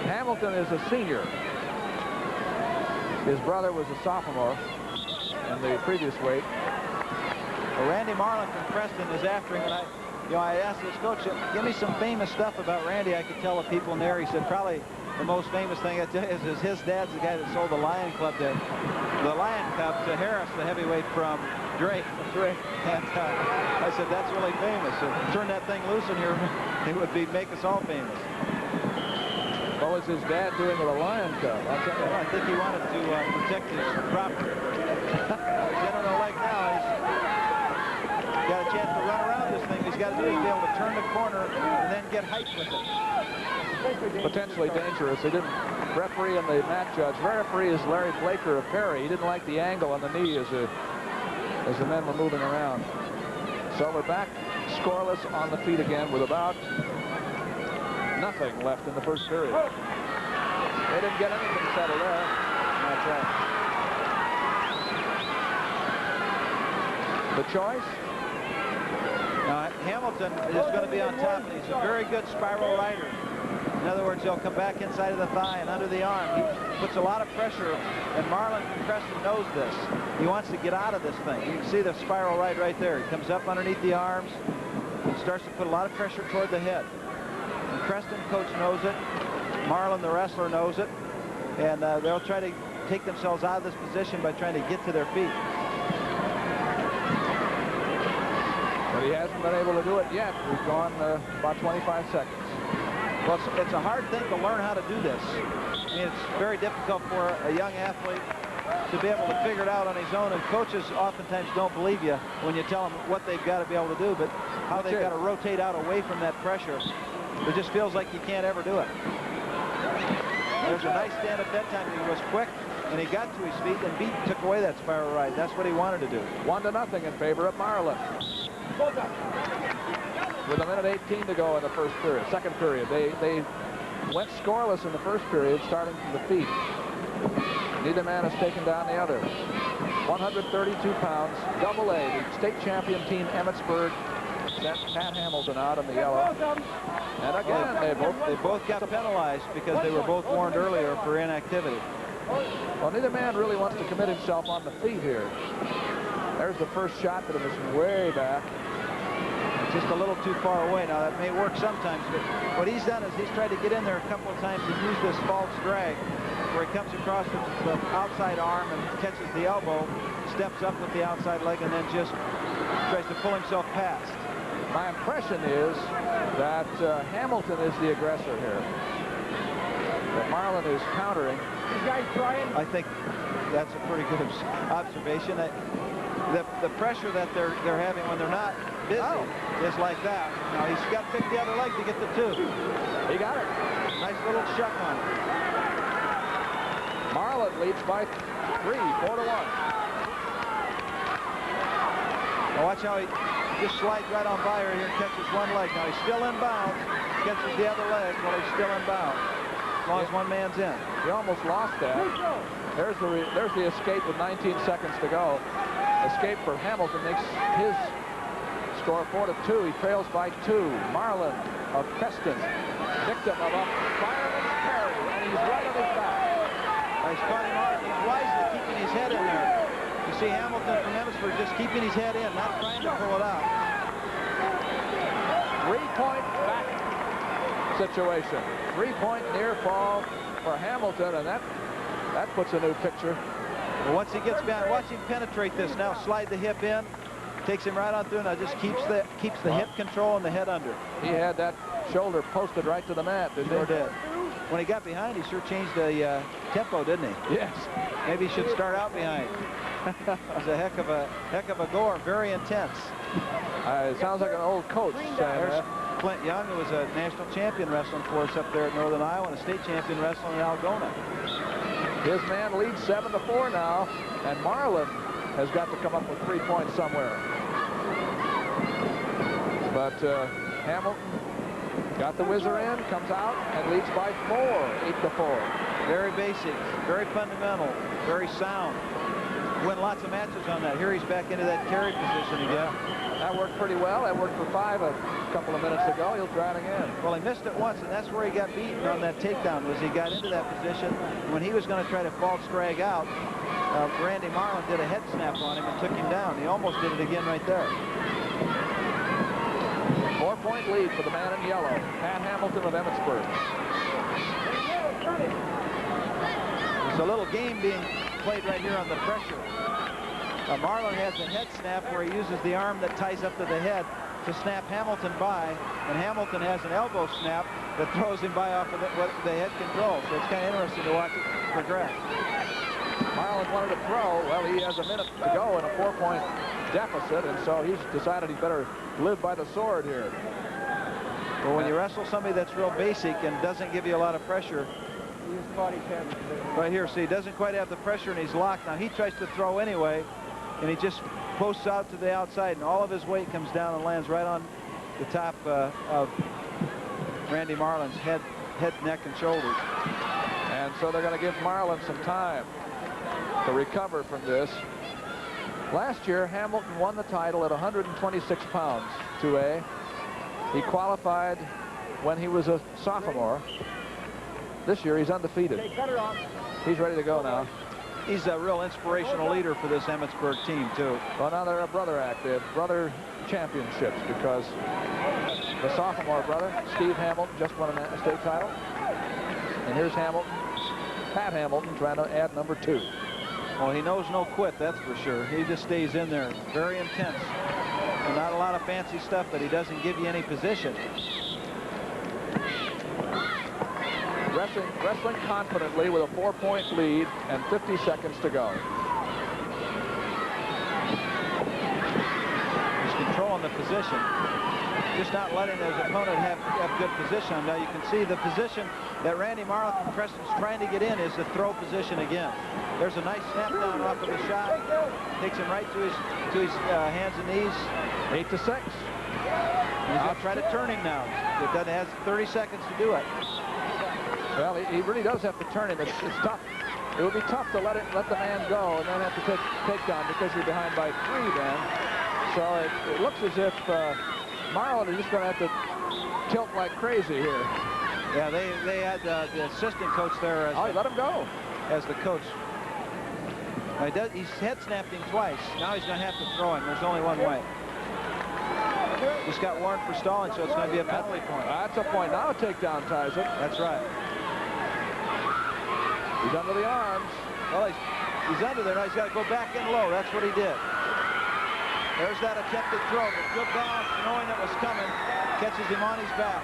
Hamilton is a senior. His brother was a sophomore in the previous weight. Well, Randy Marlin from Preston is after him, and I asked his coach, give me some famous stuff about Randy I could tell the people in there. He said probably the most famous thing I tell you is his dad's the guy that sold the Lion Cup to Harris, the heavyweight from Drake. And I said, that's really famous. So turn that thing loose in here, it would make us all famous. What was his dad doing with a Lion Cup? I think he wanted to protect his property. I don't know, like now, he's got a chance to run around this thing. He's got to do is be able to turn the corner and then get height with it. Potentially dangerous. They didn't referee and the match judge. Referee is Larry Blaker of Perry. He didn't like the angle on the knee as the men were moving around. So we're back scoreless on the feet again with about nothing left in the first period. They didn't get anything settled there. That's right. The choice? Hamilton is going to be on top. He's a very good spiral rider. In other words, he'll come back inside of the thigh and under the arm. He puts a lot of pressure, and Marlin from Preston knows this. He wants to get out of this thing. You can see the spiral ride right there. He comes up underneath the arms. He starts to put a lot of pressure toward the head. The Preston coach knows it. Marlin, the wrestler, knows it. And they'll try to take themselves out of this position by trying to get to their feet. But he hasn't been able to do it yet. We've gone about 25 seconds. Well, it's a hard thing to learn how to do this. I mean, it's very difficult for a young athlete to be able to figure it out on his own, and coaches oftentimes don't believe you when you tell them what they've got to be able to do, but how they've got to rotate out away from that pressure. It just feels like you can't ever do it. There's a nice stand at that time. He was quick, and he got to his feet, and Beat took away that spiral ride. That's what he wanted to do. 1-0 in favor of Marlin. With a minute 18 to go in the first period, second period. They went scoreless in the first period, starting from the feet. Neither man has taken down the other. 132 pounds, double A, the state champion team, Emmetsburg, sent Pat Hamilton out in the yellow. And again, they both got penalized because they were both warned earlier for inactivity. Well, neither man really wants to commit himself on the feet here. There's the first shot, but it was way back. Just a little too far away. Now, that may work sometimes, but what he's done is he's tried to get in there a couple of times and use this false drag where he comes across the outside arm and catches the elbow, steps up with the outside leg, and then just tries to pull himself past. My impression is that Hamilton is the aggressor here. That Marlin is countering. These guys trying. I think that's a pretty good observation. The pressure that they're having when they're not busy is like that. Now he's got to pick the other leg to get the two. He got it. Nice little shuck on it. Marlin leads by 3, 4-1. Now watch how he just slides right on by her here and catches one leg. Now he's still in bounds. Catches the other leg while he's still in bounds. As long as one man's in. He almost lost that. There's the escape with 19 seconds to go. Escape for Hamilton makes his score 4-2. He trails by 2. Marlin of Preston, victim of a fireman's carry, and he's right on his back. He's caught him hard. He's wisely keeping his head in there. You see Hamilton from Emmetsburg just keeping his head in, not trying to pull it out. 3-point back situation. 3-point near fall for Hamilton, and that puts a new picture. Well, once he gets behind, watch him penetrate this. Now slide the hip in, takes him right on through. Now just keeps the hip control and the head under. He had that shoulder posted right to the mat, didn't he? Sure did. When he got behind, he sure changed the tempo, didn't he? Yes. Maybe he should start out behind. It's a heck of a goer, very intense. It sounds like an old coach. There's Clint Young, who was a national champion wrestling for us up there at Northern Iowa, and a state champion wrestling in Algona. His man leads 7-4 now, and Marlin has got to come up with 3 points somewhere. But Hamilton got the whizzer in, comes out, and leads by 4, 8-4. Very basic, very fundamental, very sound. Win lots of matches on that. Here he's back into that carry position again. That worked pretty well. That worked for 5 a couple of minutes ago. He'll try it again. Well, he missed it once, and that's where he got beaten on that takedown, was he got into that position. When he was going to try to false drag out, Randy Marlin did a head snap on him and took him down. He almost did it again right there. 4-point lead for the man in yellow, Pat Hamilton of Emmetsburg. There's a little game being played right here on the pressure. Marlin has a head snap where he uses the arm that ties up to the head to snap Hamilton by, and Hamilton has an elbow snap that throws him by off of the head control. So it's kind of interesting to watch it progress. Marlin wanted to throw. Well, he has a minute to go in a 4-point deficit, and so he's decided he better live by the sword here. Well, when you wrestle somebody that's real basic and doesn't give you a lot of pressure, right here, see, he doesn't quite have the pressure and he's locked. Now he tries to throw anyway, and he just posts out to the outside, and all of his weight comes down and lands right on the top of Randy Marlin's head, neck, and shoulders. And so they're going to give Marlin some time to recover from this. Last year, Hamilton won the title at 126 pounds, 2A. He qualified when he was a sophomore. This year, he's undefeated. He's ready to go now. He's a real inspirational leader for this Emmetsburg team, too. Well, now they're a brother act. They have brother championships because the sophomore brother, Steve Hamilton, just won a state title. And here's Hamilton, Pat Hamilton, trying to add number 2. Well, he knows no quit, that's for sure. He just stays in there, very intense. And not a lot of fancy stuff, but he doesn't give you any position. wrestling confidently with a 4-point lead and 50 seconds to go. He's controlling the position, just not letting his opponent have good position. Now you can see the position that Randy Marlin from Preston's trying to get in is the throw position again. There's a nice snap down off of the shot. Takes him right to his hands and knees. 8-6. He's going to try to turn him now. It has 30 seconds to do it. Well, he really does have to turn him. It's tough. It would be tough to let the man go and then have to take down because you're behind by 3 then. So it looks as if Marlin is just going to have to tilt like crazy here. Yeah, they had the assistant coach there. He let him go. As the coach. He's head snapped him twice. Now he's going to have to throw him. There's only one way. Just got warned for stalling, so it's going to be a penalty point. That's a point. Now a takedown ties it. That's right. He's under the arms. Well, he's under there. Now he's got to go back in low. That's what he did. There's that attempted throw, but good balance, knowing it was coming, catches him on his back.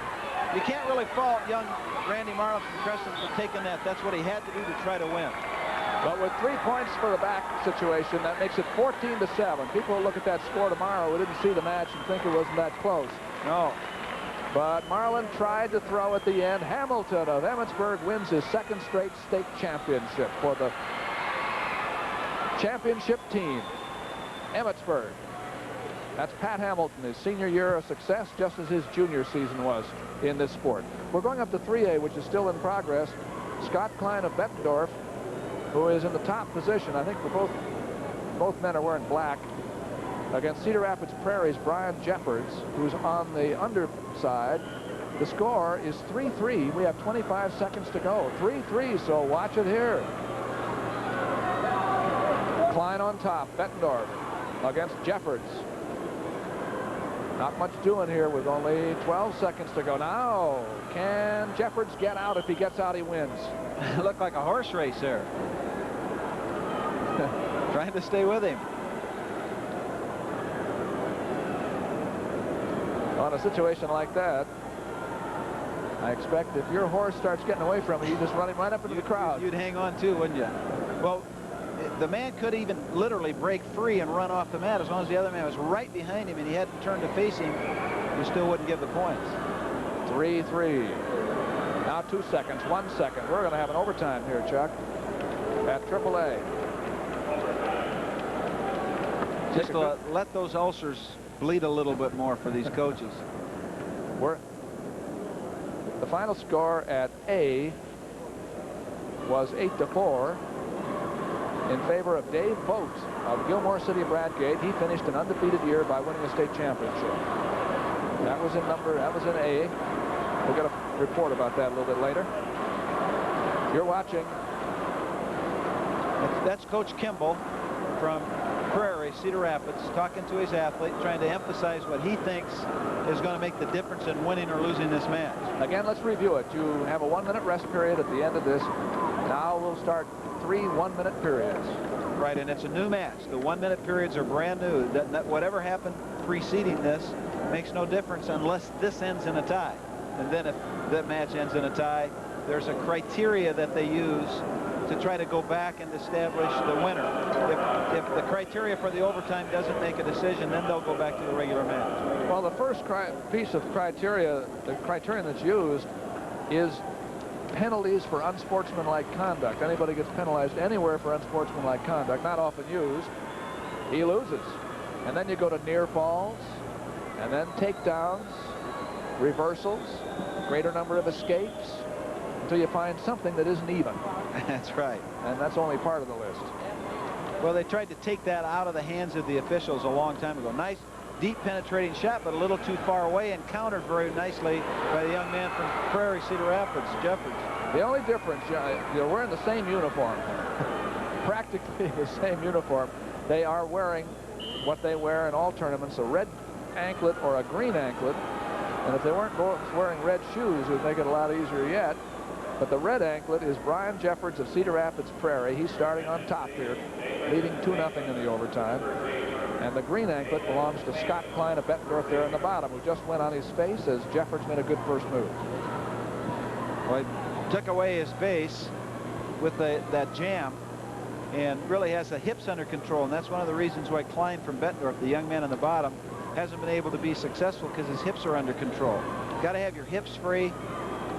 You can't really fault young Randy Marlin from Preston for taking that. That's what he had to do to try to win. But with 3 points for the back situation, that makes it 14-7. People will look at that score tomorrow who didn't see the match and think it wasn't that close. No. But Marlin tried to throw at the end. Hamilton of Emmetsburg wins his 2nd straight state championship for the championship team. Emmetsburg. That's Pat Hamilton, his senior year of success, just as his junior season was in this sport. We're going up to 3A, which is still in progress. Scott Klein of Bettendorf, who is in the top position. I think both men are wearing black. Against Cedar Rapids Prairie's Brian Jeffords, who's on the underside. The score is 3-3. We have 25 seconds to go. 3-3, so watch it here. Klein on top, Bettendorf against Jeffords. Not much doing here with only 12 seconds to go. Now, can Jeffords get out? If he gets out, he wins. It looked like a horse race there. Trying to stay with him. On a situation like that, I expect if your horse starts getting away from you, you just run him right up into the crowd. You'd hang on too, wouldn't you? Well, the man could even literally break free and run off the mat as long as the other man was right behind him and he hadn't turned to face him. You still wouldn't give the points. 3-3. Now 2 seconds, 1 second. We're going to have an overtime here, Chuck, at AAA. Just to let those ulcers bleed a little bit more for these coaches. The final score at A was 8-4 in favor of Dave Vogt of Gilmore City Bradgate. He finished an undefeated year by winning a state championship. That was in A. We'll get a report about that a little bit later. You're watching. That's Coach Kimball from Prairie, Cedar Rapids, talking to his athlete, trying to emphasize what he thinks is going to make the difference in winning or losing this match. Again, let's review it. You have a 1-minute rest period at the end of this. Now we'll start 3 1-minute periods. Right, and it's a new match. The 1-minute periods are brand new. Whatever happened preceding this makes no difference unless this ends in a tie. And then if that match ends in a tie, there's a criteria that they use to try to go back and establish the winner. If the criteria for the overtime doesn't make a decision, then they'll go back to the regular match. Well, the first piece of criteria, the criterion that's used is penalties for unsportsmanlike conduct. Anybody gets penalized anywhere for unsportsmanlike conduct, not often used, he loses. And then you go to near falls, and then takedowns, reversals, greater number of escapes, until you find something that isn't even. That's right. And that's only part of the list. Well, they tried to take that out of the hands of the officials a long time ago. Nice, deep penetrating shot, but a little too far away, and countered very nicely by the young man from Prairie, Cedar Rapids, Jeffords. The only difference, you're wearing the same uniform. Practically the same uniform. They are wearing what they wear in all tournaments, a red anklet or a green anklet. And if they weren't both wearing red shoes, it would make it a lot easier yet. But the red anklet is Brian Jeffords of Cedar Rapids Prairie. He's starting on top here, leading 2-0 in the overtime. And the green anklet belongs to Scott Klein of Bettendorf there in the bottom, who just went on his face as Jeffords made a good first move. Well, took away his base with that jam, and really has the hips under control, and that's one of the reasons why Klein from Bettendorf, the young man on the bottom, hasn't been able to be successful, because his hips are under control. Got to have your hips free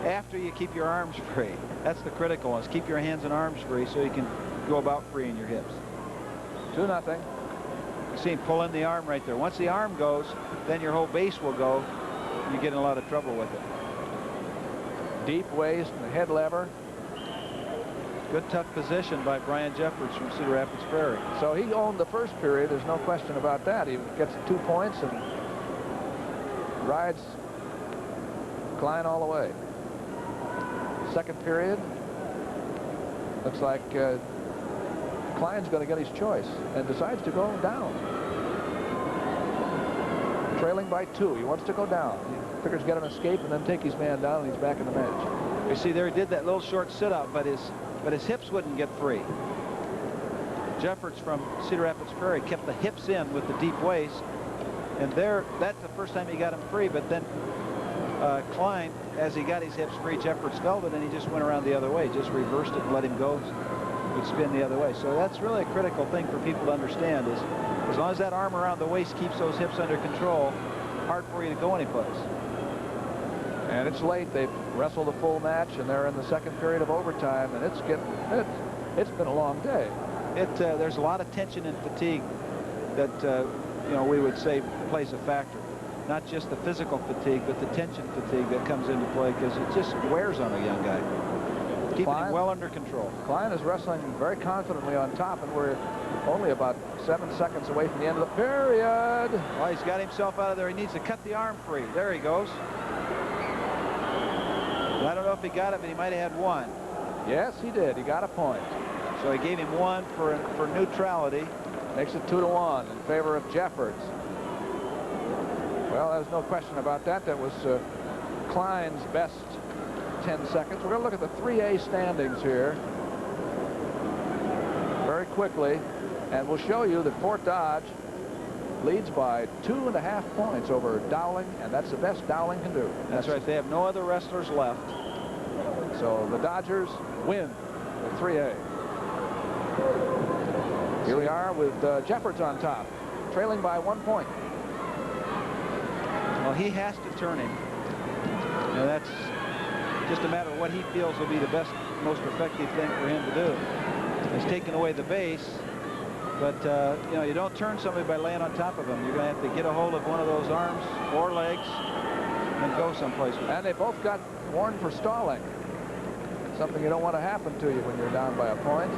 after you keep your arms free. That's the critical one, is keep your hands and arms free so you can go about freeing your hips. 2-0. You see him pull in the arm right there. Once the arm goes, then your whole base will go. You get in a lot of trouble with it. Deep waist and the head lever. Good tough position by Brian Jeffords from Cedar Rapids Prairie. So he owned the first period. There's no question about that. He gets 2 points and rides Klein all the way. Second period. Looks like Klein's going to get his choice and decides to go down. Trailing by 2. He wants to go down. He figures get an escape and then take his man down, and he's back in the match. You see there, he did that little short sit-up, but his hips wouldn't get free. Jeffords from Cedar Rapids Prairie kept the hips in with the deep waist, and that's the first time he got him free. But then Klein, as he got his hips free, Jeffords felt it, and he just went around the other way, just reversed it and let him go. Would spin the other way. So that's really a critical thing for people to understand, is as long as that arm around the waist keeps those hips under control, hard for you to go anyplace. And it's late. They've wrestled a full match, and they're in the second period of overtime, and it's been a long day. There's a lot of tension and fatigue that we would say plays a factor. Not just the physical fatigue, but the tension fatigue that comes into play, because it just wears on a young guy. Keeping him well under control. Klein is wrestling very confidently on top, and we're only about 7 seconds away from the end of the period. Well, he's got himself out of there. He needs to cut the arm free. There he goes. I don't know if he got it, but he might have had 1. Yes, he did. He got a point. So he gave him 1 for neutrality. Makes it 2-1 in favor of Jeffords. Well, there's no question about that. That was Klein's best 10 seconds. We're going to look at the 3A standings here very quickly, and we'll show you that Fort Dodge leads by 2.5 points over Dowling, and that's the best Dowling can do. That's right. They have no other wrestlers left. So the Dodgers win with 3A. Here we are with Jeffords on top, trailing by 1 point. Well, he has to turn him. Now that's just a matter of what he feels will be the best, most effective thing for him to do. He's taken away the base, but you don't turn somebody by laying on top of him. You're going to have to get a hold of one of those arms or legs and go someplace with it. And they both got warned for stalling. Something you don't want to happen to you when you're down by a point.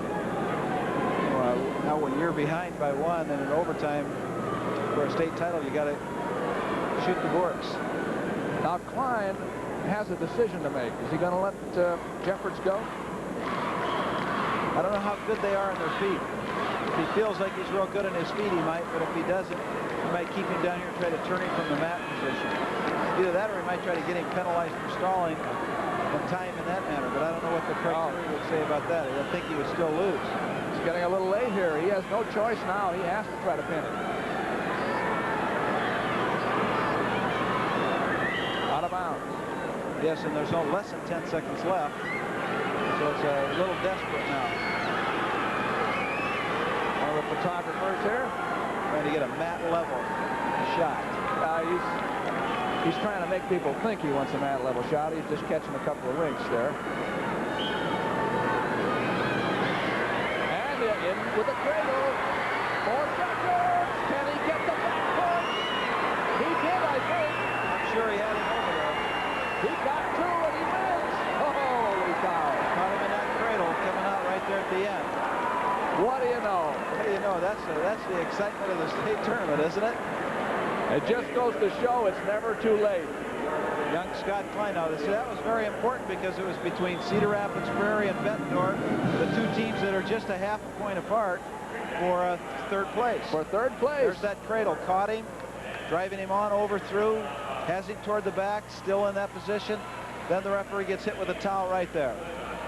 Well, now when you're behind by 1 and in overtime for a state title, you got to shoot the works. Now Klein has a decision to make. Is he going to let Jeffords go? I don't know how good they are on their feet. If he feels like he's real good on his feet, he might, but if he doesn't, he might keep him down here and try to turn him from the mat position. Either that, or he might try to get him penalized for stalling and tie him in that manner, but I don't know what the criteria would say about that. I think he would still lose. He's getting a little late here. He has no choice now. He has to try to pin him. Out of bounds. Yes, and there's no less than 10 seconds left, so it's a little desperate now. One of the photographers here trying to get a mat level shot. He's trying to make people think he wants a mat level shot. He's just catching a couple of winks there. And in with a cradle for Jeffords. Can he get the back point? He did, I think. I'm sure he had him over there. He got 2 and he wins. Holy cow. Caught him in that cradle coming out right there at the end. What do you know? What do you know? That's the excitement of the state tournament, isn't it? It just goes to show it's never too late. Young Scott Klein. Now, that was very important because it was between Cedar Rapids Prairie and Bettendorf, the 2 teams that are just a half a point apart for third place. For third place. There's that cradle. Caught him, driving him on over through, has him toward the back, still in that position. Then the referee gets hit with a towel right there.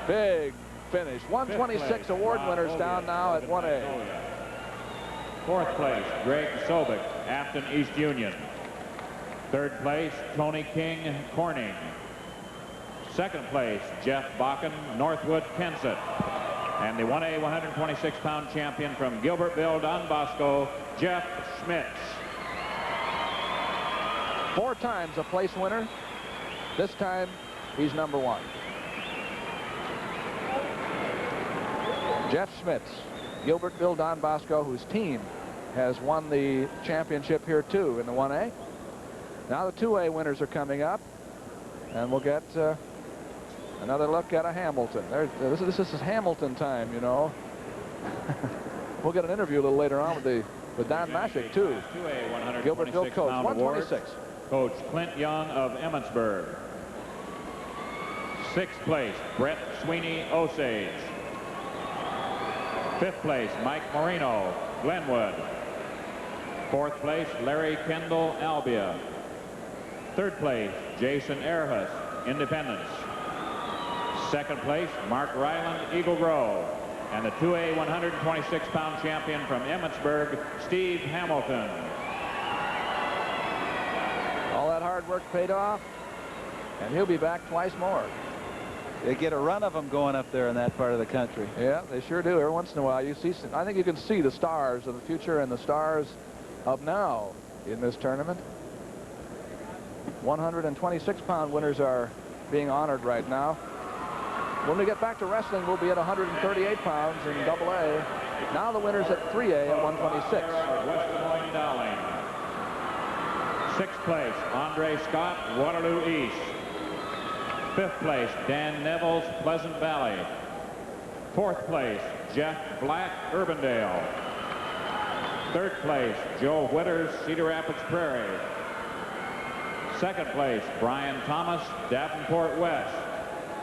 Big finish. 126 award winners down now at 1A. Fourth place, Greg Sobek, Afton East Union. Third place, Tony King, Corning. Second place, Jeff Bakken, Northwood, Kensett. And the 1A 126-pound champion from Gilbertville, Don Bosco, Jeff Schmitz. 4 times a place winner. This time, he's number 1. Jeff Schmitz, Gilbertville, Don Bosco, whose team has won the championship here, too, in the 1A. Now the 2A winners are coming up, and we'll get another look at a Hamilton. This is Hamilton time, you know. We'll get an interview a little later on with Don Mashik, too. 2A 126 Gilbertville coach, 126. Coach Clint Young of Emmitsburg. 6th place, Brett Sweeney, Osage. 5th place, Mike Marino, Glenwood. 4th place, Larry Kendall, Albia. 3rd place, Jason Ehrhus, Independence. 2nd place, Mark Ryland, Eagle Grove. And the 2A 126-pound champion from Emmitsburg, Steve Hamilton. All that hard work paid off, and he'll be back twice more. They get a run of them going up there in that part of the country. Yeah, they sure do. Every once in a while, you see some, I think you can see the stars of the future and the stars of now in this tournament. 126-pound winners are being honored right now. When we get back to wrestling, we'll be at 138 pounds in AA. Now the winners at 3A at 126. West Des Moines Dowling. 6th place, Andre Scott, Waterloo East. 5th place, Dan Neville's, Pleasant Valley. 4th place, Jeff Black, Urbandale. 3rd place, Joe Whitters, Cedar Rapids Prairie. 2nd place, Brian Thomas, Davenport West.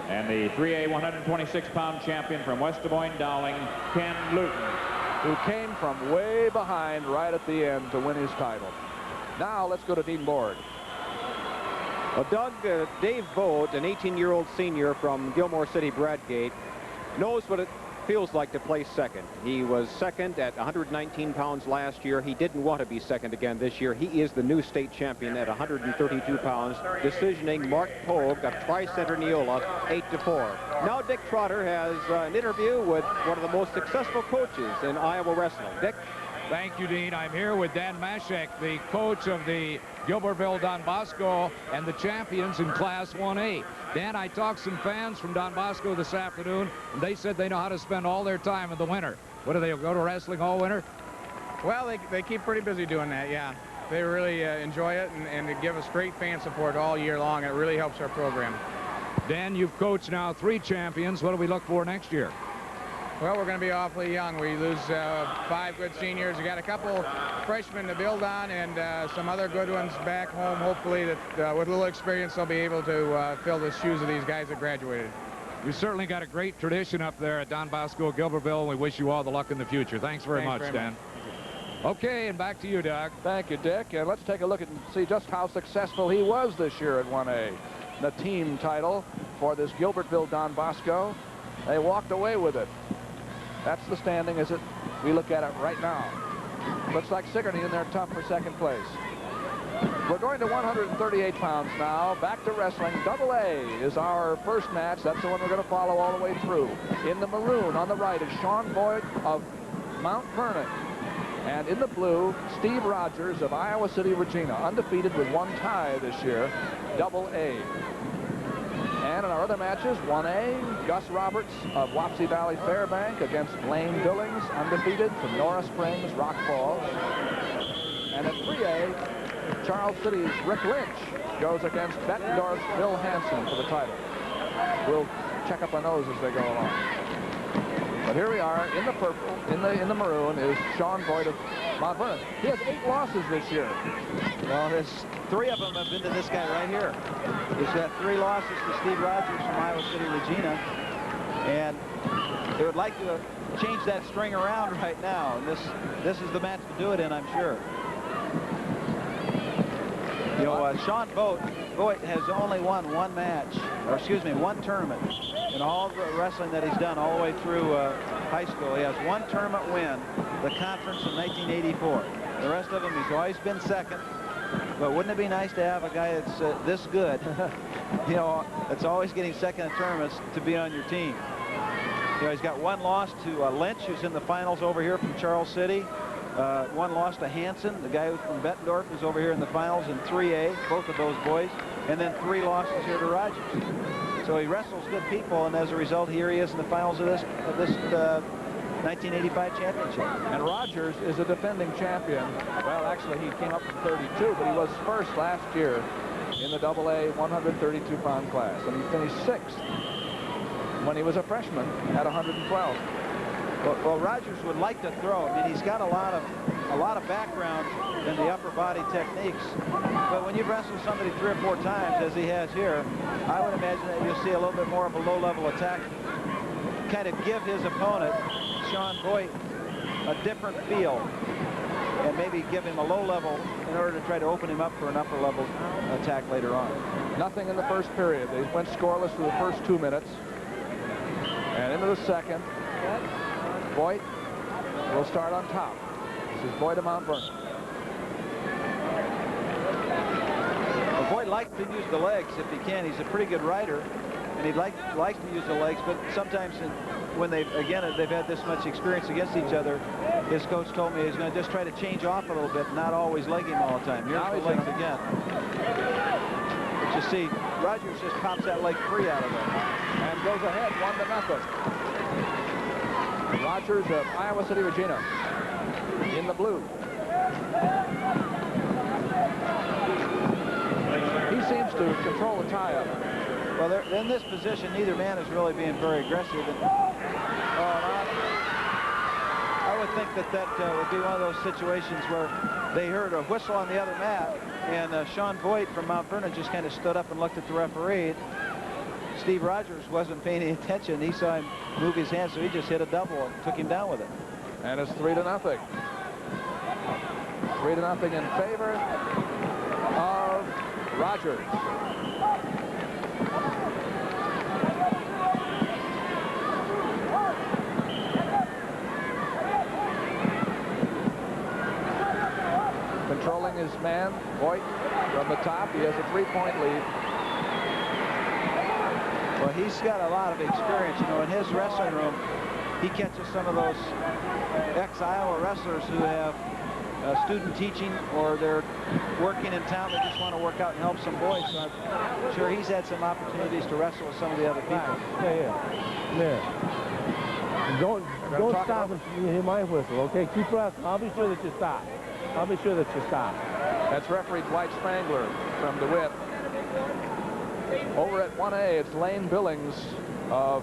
And the 3A 126-pound champion from West Des Moines Dowling, Ken Luton, who came from way behind right at the end to win his title. Now let's go to Dean Borg. Well, Doug, Dave Vogt, an 18-year-old senior from Gilmore City, Bradgate, knows what it feels like to place second. He was second at 119 pounds last year. He didn't want to be second again this year. He is the new state champion at 132 pounds, decisioning Mark Pogue of Tri-Center Neola 8-4. Now Dick Trotter has an interview with one of the most successful coaches in Iowa wrestling. Dick? Thank you, Dean. I'm here with Dan Mashik, the coach of the Gilbertville Don Bosco and the champions in Class 1A. Dan, I talked to some fans from Don Bosco this afternoon, and they said they know how to spend all their time in the winter. What do they go to wrestling all winter? Well, they keep pretty busy doing that, yeah. They really enjoy it, and they give us great fan support all year long. It really helps our program. Dan, you've coached now 3 champions. What do we look for next year? Well, we're going to be awfully young. We lose 5 good seniors. We got a couple freshmen to build on, and some other good ones back home. Hopefully, that with a little experience, they'll be able to fill the shoes of these guys that graduated. You certainly got a great tradition up there at Don Bosco, Gilbertville, and we wish you all the luck in the future. Thanks very much, Dan. Okay, and back to you, Doug. Thank you, Dick. And let's take a look and see just how successful he was this year at 1A. The team title for this Gilbertville Don Bosco. They walked away with it. That's the standing as we look at it right now. Looks like Sigourney in there tough for second place. We're going to 138 pounds now. Back to wrestling. AA is our first match. That's the one we're going to follow all the way through. In the maroon on the right is Sean Boyd of Mount Vernon. And in the blue, Steve Rogers of Iowa City, Regina, undefeated with 1 tie this year, AA. And in our other matches, 1A, Gus Roberts of Wapsie Valley Fairbank against Blaine Billings, undefeated from Nora Springs, Rock Falls. And at 3A, Charles City's Rick Lynch goes against Bettendorf's Bill Hansen for the title. We'll check up our nose as they go along. But here we are in the purple, in the maroon is Sean Boyd of Mount Vernon. He has 8 losses this year. Well, there's 3 of them have been to this guy right here. He's got 3 losses to Steve Rogers from Iowa City, Regina, and they would like to change that string around right now. And this is the match to do it in, I'm sure. You know, Sean Boyd has only won 1 match, or excuse me, 1 tournament in all the wrestling that he's done all the way through high school. He has 1 tournament win, the conference in 1984. The rest of them, he's always been second. But wouldn't it be nice to have a guy that's this good, you know, that's always getting second in tournaments to be on your team? You know, he's got one loss to Lynch, who's in the finals over here from Charles City. One loss to Hansen, the guy who's from Bettendorf, who's over here in the finals in 3A, both of those boys. And then 3 losses here to Rogers. So he wrestles good people, and as a result, here he is in the finals of this 1985 championship. And Rogers is a defending champion. Well, actually, he came up from 32, but he was first last year in the AA 132-pound class, and he finished 6th when he was a freshman at 112. Well, Rogers would like to throw. I mean, he's got a lot of background in the upper body techniques. But when you wrestle somebody 3 or 4 times, as he has here, I would imagine that you'll see a little bit more of a low-level attack. Kind of give his opponent, Sean Voigt, a different feel, and maybe give him a low level in order to try to open him up for an upper level attack later on. Nothing in the first period. They went scoreless for the first 2 minutes. And into the second, Voigt will start on top. This is Voigt of Mount Vernon. Well, Voigt likes to use the legs if he can. He's a pretty good rider, and he likes to use the legs, but sometimes when they've had this much experience against each other, his coach told me he's going to just try to change off a little bit, not always leg him all the time. Here's the legs again. But you see, Rogers just pops that leg free out of there. And goes ahead 1-0. Rogers of Iowa City, Regina, in the blue. He seems to control the tie-up. Well, in this position, neither man is really being very aggressive. And, I would think that would be one of those situations where they heard a whistle on the other mat, and Sean Voigt from Mount Vernon just kind of stood up and looked at the referee. Steve Rogers wasn't paying any attention. He saw him move his hand, so he just hit a double and took him down with it. And it's 3-0. 3-0 in favor of Rogers. Controlling his man, Voigt, from the top. He has a 3-point lead. Well, he's got a lot of experience. You know, in his wrestling room, he catches some of those ex-Iowa wrestlers who have student teaching, or they're working in town. They just want to work out and help some boys. So I'm sure he's had some opportunities to wrestle with some of the other people. Yeah. Don't stop until you hear my whistle, okay? Keep wrestling. I'll be sure that you stop. I'll be sure that you stop. That's referee Dwight Spangler from DeWitt. Over at 1A, it's Lane Billings of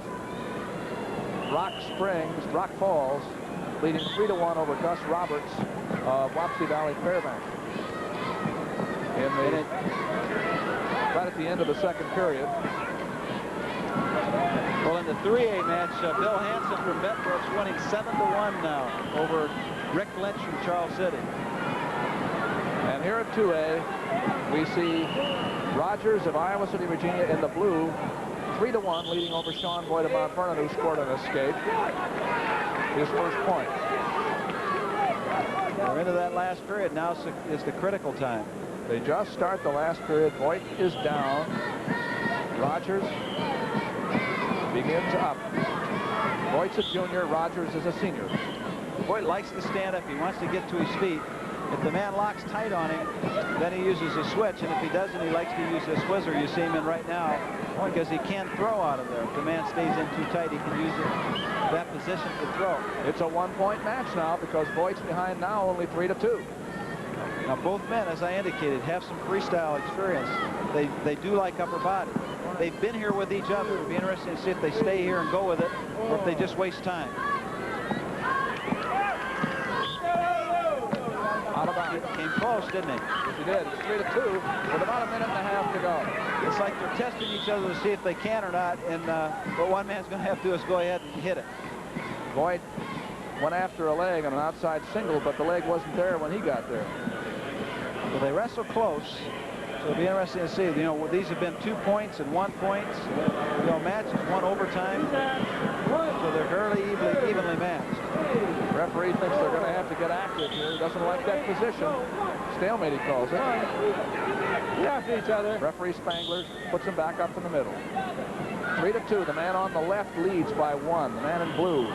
Rock Falls, leading 3-1 over Gus Roberts of Wapsie Valley Fairbanks. Right at the end of the second period. Well, in the 3A match, Bill Hansen from Bettendorf's winning 7-1 now over Rick Lynch from Charles City. And here at 2A, we see Rogers of Iowa City, Virginia in the blue, 3-1, leading over Sean Voigt of Mount Vernon, who scored an escape. His first point. We're into that last period. Now is the critical time. They just start the last period. Voigt is down. Rogers begins up. Voigt's a junior. Rogers is a senior. Voigt likes to stand up. He wants to get to his feet. If the man locks tight on him, then he uses a switch, and if he doesn't, he likes to use this whizzer you see him in right now, because he can throw out of there. If the man stays in too tight, he can use that position to throw. It's a 1-point match now, because Voigt's behind now only 3-2. Now both men, as I indicated, have some freestyle experience. They do like upper body. They've been here with each other. It'll be interesting to see if they stay here and go with it, or if they just waste time. Came close, didn't he? Yes, he did. It's 3-2 with about a minute and a half to go. It's like they're testing each other to see if they can or not, and what one man's going to have to do is go ahead and hit it. Voigt went after a leg on an outside single, but the leg wasn't there when he got there. Well, they wrestle close, so it'll be interesting to see. You know, these have been 2 points and 1 point. You know, matches, 1 overtime, so they're fairly evenly matched. The referee thinks they're going to have to get active here. He doesn't like that position. Stalemate, he calls it. After each other. Referee Spangler puts him back up in the middle. 3-2. The man on the left leads by 1. The man in blue,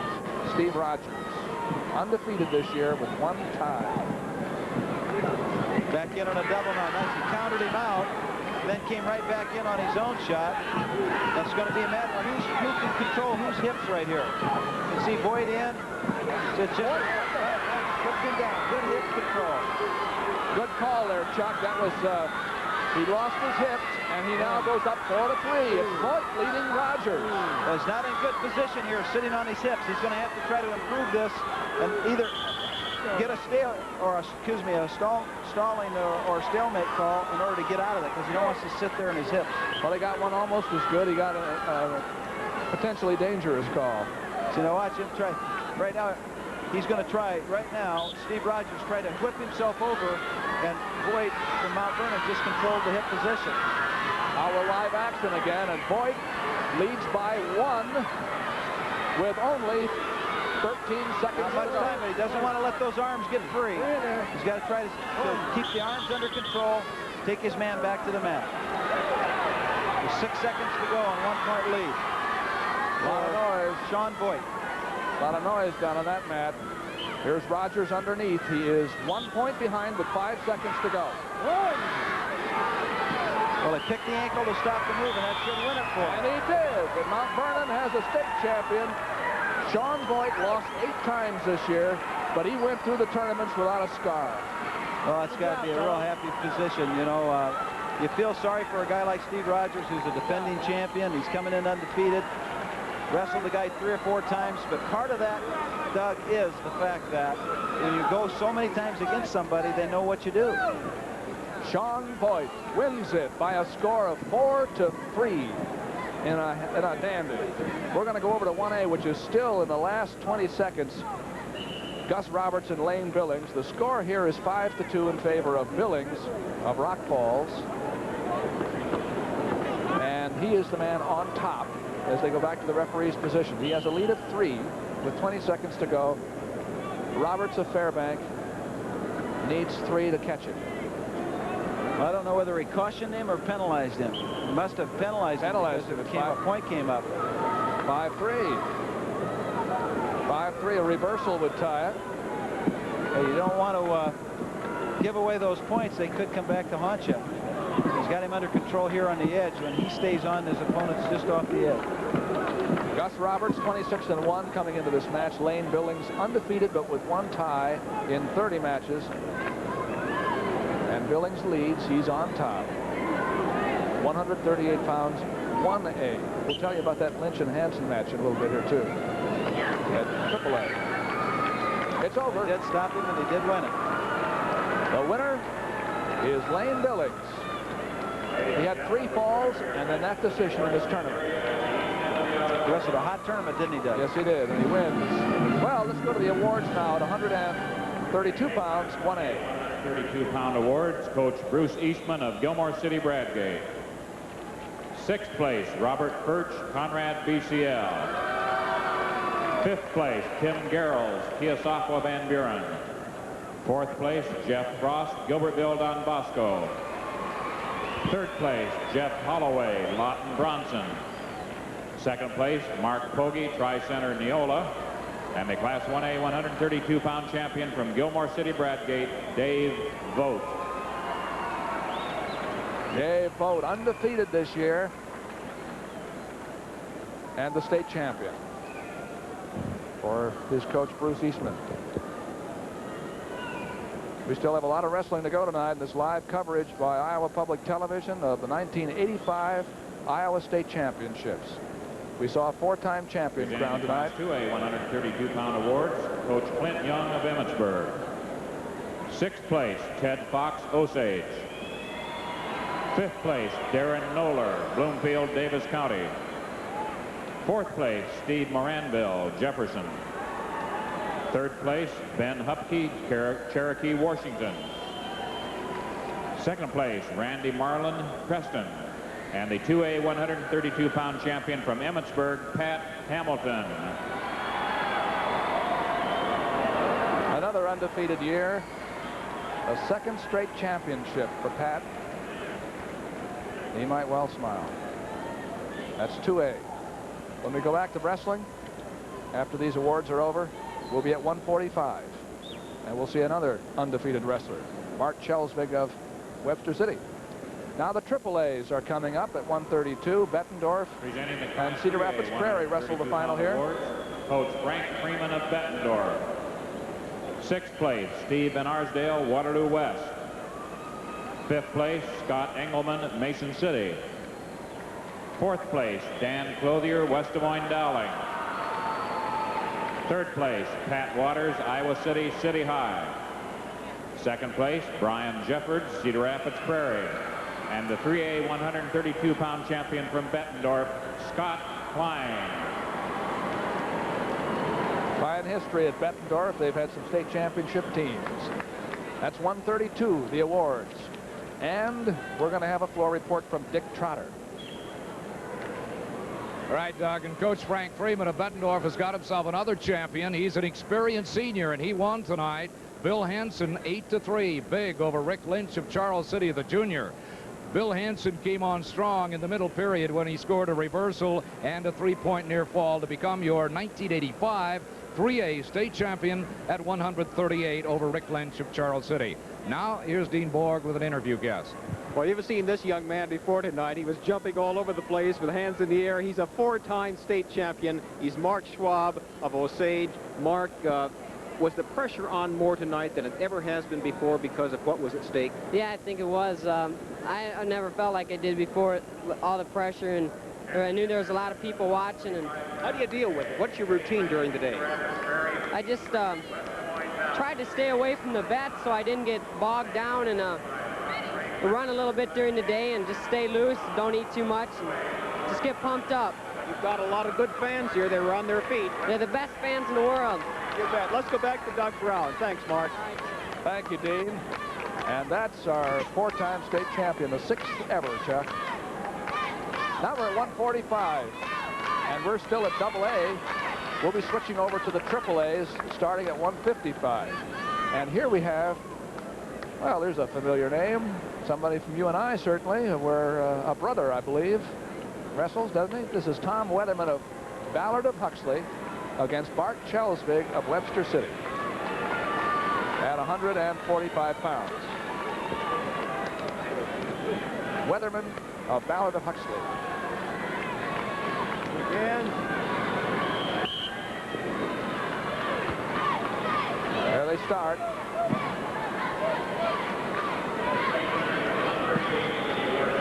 Steve Rogers, undefeated this year with 1 tie. Back in on a double now. Nice. He countered him out, then came right back in on his own shot. That's going to be a matter of who can control whose hips right here. You can see Boyd in. Puts him down. Good hip control. Good call there, Chuck. That was, he lost his hips, and he now goes up 4-3. It's Boyd leading Rogers. Well, he's not in good position here, sitting on his hips. He's going to have to try to improve this and either get a stalling or stalemate call in order to get out of it, because he don't wants to sit there in his hips. Well, he got one almost as good. He got a potentially dangerous call. So now watch him try. Right now, he's going to try. Right now, Steve Rogers tried to whip himself over, and Boyd from Mount Vernon just controlled the hip position. Now we're live action again, and Boyd leads by 1 with only 13 seconds. Not much time, but he doesn't want to let those arms get free. He's got to try to keep the arms under control, take his man back to the mat. With 6 seconds to go on 1-point lead. A lot of noise. Sean Boyd. A lot of noise down on that mat. Here's Rogers underneath. He is 1 point behind with 5 seconds to go. Well, he picked the ankle to stop the move, and that should win it for him. And he did. And Mount Vernon has a state champion. Sean Boyd lost 8 times this year, but he went through the tournaments without a scar. Well, it's got to be a real happy position. You know, you feel sorry for a guy like Steve Rogers, who's a defending champion. He's coming in undefeated. Wrestled the guy 3 or 4 times, but part of that, Doug, is the fact that when you go so many times against somebody, they know what you do. Sean Boyd wins it by a score of 4-3 in a dandy. We're going to go over to 1A, which is still in the last 20 seconds. Gus Roberts and Lane Billings. The score here is 5-2 in favor of Billings of Rock Falls. And he is the man on top as they go back to the referee's position. He has a lead of 3 with 20 seconds to go. Roberts of Fairbank needs 3 to catch him. I don't know whether he cautioned him or penalized him. He must have penalized him. A point came up. 5-3. 5-3. A reversal would tie it. Hey, you don't want to give away those points. They could come back to haunt you. He's got him under control here on the edge. When he stays on, his opponent's just off the edge. Gus Roberts, 26-1 coming into this match. Lane Billings, undefeated, but with 1 tie in 30 matches. And Billings leads. He's on top. 138 pounds, 1A. We'll tell you about that Lynch and Hansen match in a little bit here, too. At AAA. It's over. He did stop him, and he did win it. The winner is Lane Billings. He had 3 falls and then that decision in this tournament. The rest of a hot tournament, didn't he, Doug? Yes, he did, and he wins. Well, let's go to the awards now at 132 pounds, 1A. 32-pound awards, Coach Bruce Eastman of Gilmore City Bradgate. 6th place, Robert Birch, Conrad BCL. 5th place, Tim Garrels, Keosauqua Van Buren. 4th place, Jeff Frost, Gilbertville Don Bosco. 3rd place, Jeff Holloway, Lawton Bronson. 2nd place, Mark Pogge, Tri-Center Neola. And the Class 1A 132-pound champion from Gilmore City Bradgate, Dave Vogt. Dave Vogt, undefeated this year, and the state champion for his coach, Bruce Eastman. We still have a lot of wrestling to go tonight in this live coverage by Iowa Public Television of the 1985 Iowa State Championships. We saw a 4-time champion crowned tonight. 2A 132-pound awards, Coach Clint Young of Emmitsburg. 6th place, Ted Fox, Osage. 5th place, Darren Noller, Bloomfield, Davis County. 4th place, Steve Moranville, Jefferson. 3rd place, Ben Hupke, Cherokee, Washington. 2nd place, Randy Marlin, Preston. And the 2A 132-pound champion from Emmitsburg, Pat Hamilton. Another undefeated undefeated year. A second straight championship for Pat. He might well smile. That's 2A. When we go back to wrestling, after these awards are over, we'll be at 145. And we'll see another undefeated wrestler, Bart Chelsvig of Webster City. Now the AAAs are coming up at 132. Bettendorf and Cedar Rapids Prairie wrestle the final here. Awards, Coach Frank Freeman of Bettendorf. 6th place, Steve Van Arsdale, Waterloo West. 5th place, Scott Engelman, Mason City. 4th place, Dan Clothier, West Des Moines Dowling. 3rd place, Pat Waters, Iowa City, City High. 2nd place, Brian Jeffords, Cedar Rapids Prairie. And the 3A 132-pound champion from Bettendorf, Scott Klein. Fine history at Bettendorf. They've had some state championship teams. That's 132, the awards. And we're going to have a floor report from Dick Trotter. All right, Doug, and Coach Frank Freeman of Bettendorf has got himself another champion. He's an experienced senior, and he won tonight. Bill Hansen, 8-3, big over Rick Lynch of Charles City, the junior. Bill Hansen came on strong in the middle period when he scored a reversal and a three-point near fall to become your 1985 3A state champion at 138 over Rick Lynch of Charles City. Now, here's Dean Borg with an interview guest. Well, you've seen this young man before tonight. He was jumping all over the place with hands in the air. He's a 4-time state champion. He's Mark Schwab of Osage. Mark, was the pressure on more tonight than it ever has been before because of what was at stake? Yeah, I think it was. I never felt like I did before, all the pressure, and I knew there was a lot of people watching. And how do you deal with it? What's your routine during the day? I just tried to stay away from the vets so I didn't get bogged down, and run a little bit during the day and just stay loose, don't eat too much, and just get pumped up. You've got a lot of good fans here. They were on their feet. They're the best fans in the world. You bet. Let's go back to Doug Brown. Thanks, Mark. Thank you, Dean. And that's our 4-time state champion, the 6th ever, Chuck. Now we're at 145, and we're still at AA. We'll be switching over to the AAAs starting at 155. And here we have, well, there's a familiar name. Somebody from you and I, certainly. We're a brother, I believe. Wrestles, doesn't he? This is Tom Weatherman of Ballard of Huxley against Bart Chelsvig of Webster City at 145 pounds. Weatherman of Ballard of Huxley. Again. There they start.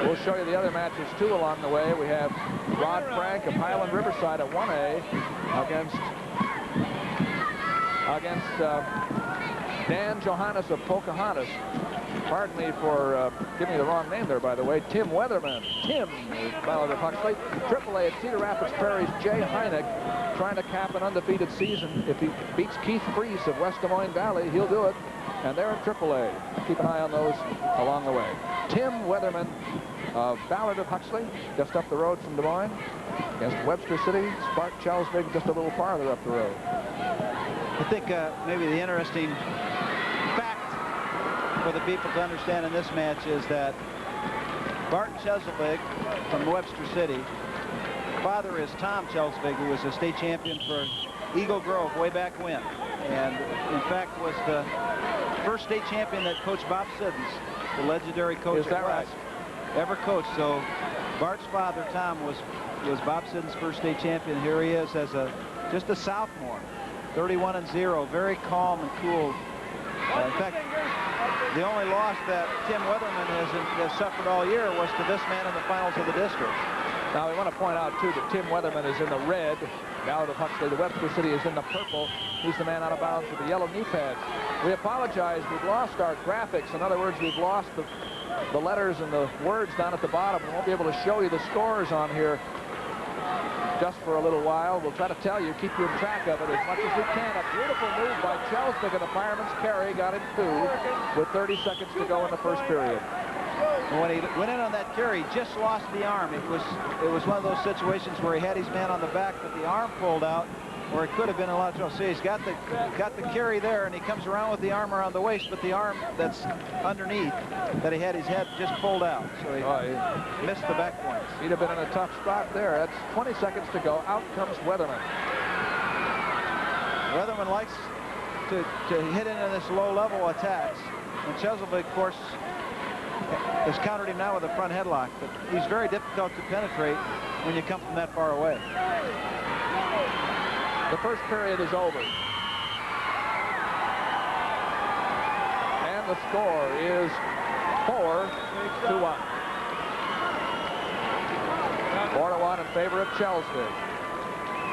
We'll show you the other matches, too, along the way. We have Rod Frank of Highland Riverside at 1A against Dan Johannes of Pocahontas. Pardon me for giving you the wrong name there, by the way. Tim Weatherman. Tim is Ballard of Huxley. AAA at Cedar Rapids Prairie's Jay Heineck trying to cap an undefeated season. If he beats Keith Freese of West Des Moines Valley, he'll do it. And they're in AAA. Keep an eye on those along the way. Tim Weatherman of Ballard of Huxley, just up the road from Des Moines, against Webster City. Bart Chelsvig just a little farther up the road. I think maybe the interesting fact for the people to understand in this match is that Bart Chelsvig from Webster City, father is Tom Chelsvig, who was a state champion for Eagle Grove way back when, and in fact was the first state champion that Coach Bob Siddons, the legendary coach, is that right? Ever coached. So Bart's father, Tom, was Bob Siddons' first state champion. Here he is as just a sophomore, 31-0, very calm and cool. In fact, the only loss that Tim Weatherman has suffered all year was to this man in the finals of the district. Now, we want to point out, too, that Tim Weatherman is in the red. Ballard of Huxley, the Webster City, is in the purple. He's the man out of bounds with the yellow knee pads. We apologize. We've lost our graphics. In other words, we've lost the letters and the words down at the bottom. We won't be able to show you the scores on here just for a little while. We'll try to tell you, keep you in track of it as much as we can. A beautiful move by Chelsvig, and the fireman's carry got him through with 30 seconds to go in the first period. When he went in on that carry, he just lost the arm. It was one of those situations where he had his man on the back, but the arm pulled out, or it could have been a lot of trouble. See, he's got the carry there, and he comes around with the arm around the waist, but the arm that's underneath that he had his head just pulled out, so he missed the back points. He'd have been in a tough spot there. That's 20 seconds to go. Out comes Weatherman. Weatherman likes to hit into this low-level attacks, and Cheselvig, of course, has countered him now with a front headlock, but he's very difficult to penetrate when you come from that far away. The first period is over. And the score is 4-1. 4-1 in favor of Chelsvig.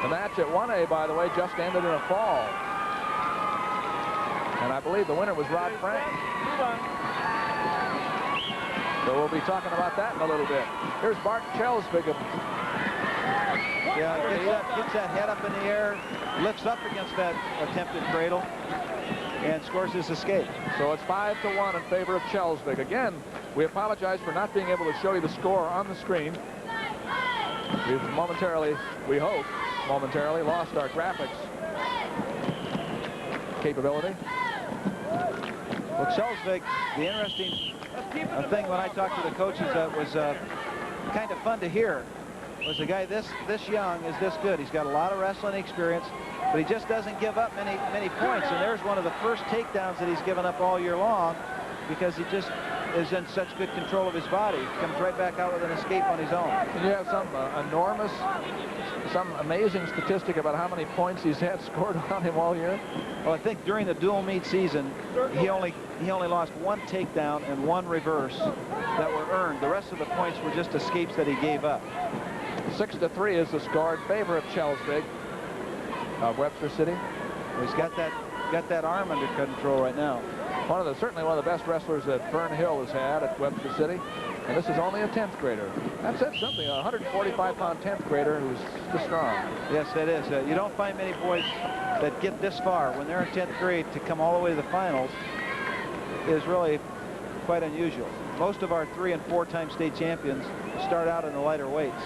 The match at 1A, by the way, just ended in a fall. And I believe the winner was Rod Frank. So we'll be talking about that in a little bit. Here's Bart Chelsvig. Yeah, gets that head up in the air, lifts up against that attempted cradle, and scores his escape. So it's 5-1 in favor of Chelsvig. Again, we apologize for not being able to show you the score on the screen. We've momentarily, we hope, momentarily lost our graphics capability. Well, Chelsvig, the interesting thing when I talked to the coaches that was kind of fun to hear was a guy this young is this good. He's got a lot of wrestling experience, but he just doesn't give up many points. And there's one of the first takedowns that he's given up all year long because he just is in such good control of his body. He comes right back out with an escape on his own. And you have some amazing statistic about how many points he's had scored on him all year? Well, I think during the dual meet season, he only lost one takedown and one reverse that were earned. The rest of the points were just escapes that he gave up. 6-3 is the score in favor of Chelsvig of Webster City. Well, he's got that arm under control right now. Certainly one of the best wrestlers that Fern Hill has had at Webster City. And this is only a 10th grader. That said something, a 145-pound 10th grader who's this strong. Yes, that is. You don't find many boys that get this far when they're in 10th grade to come all the way to the finals is really quite unusual. Most of our 3- and 4-time state champions start out in the lighter weights.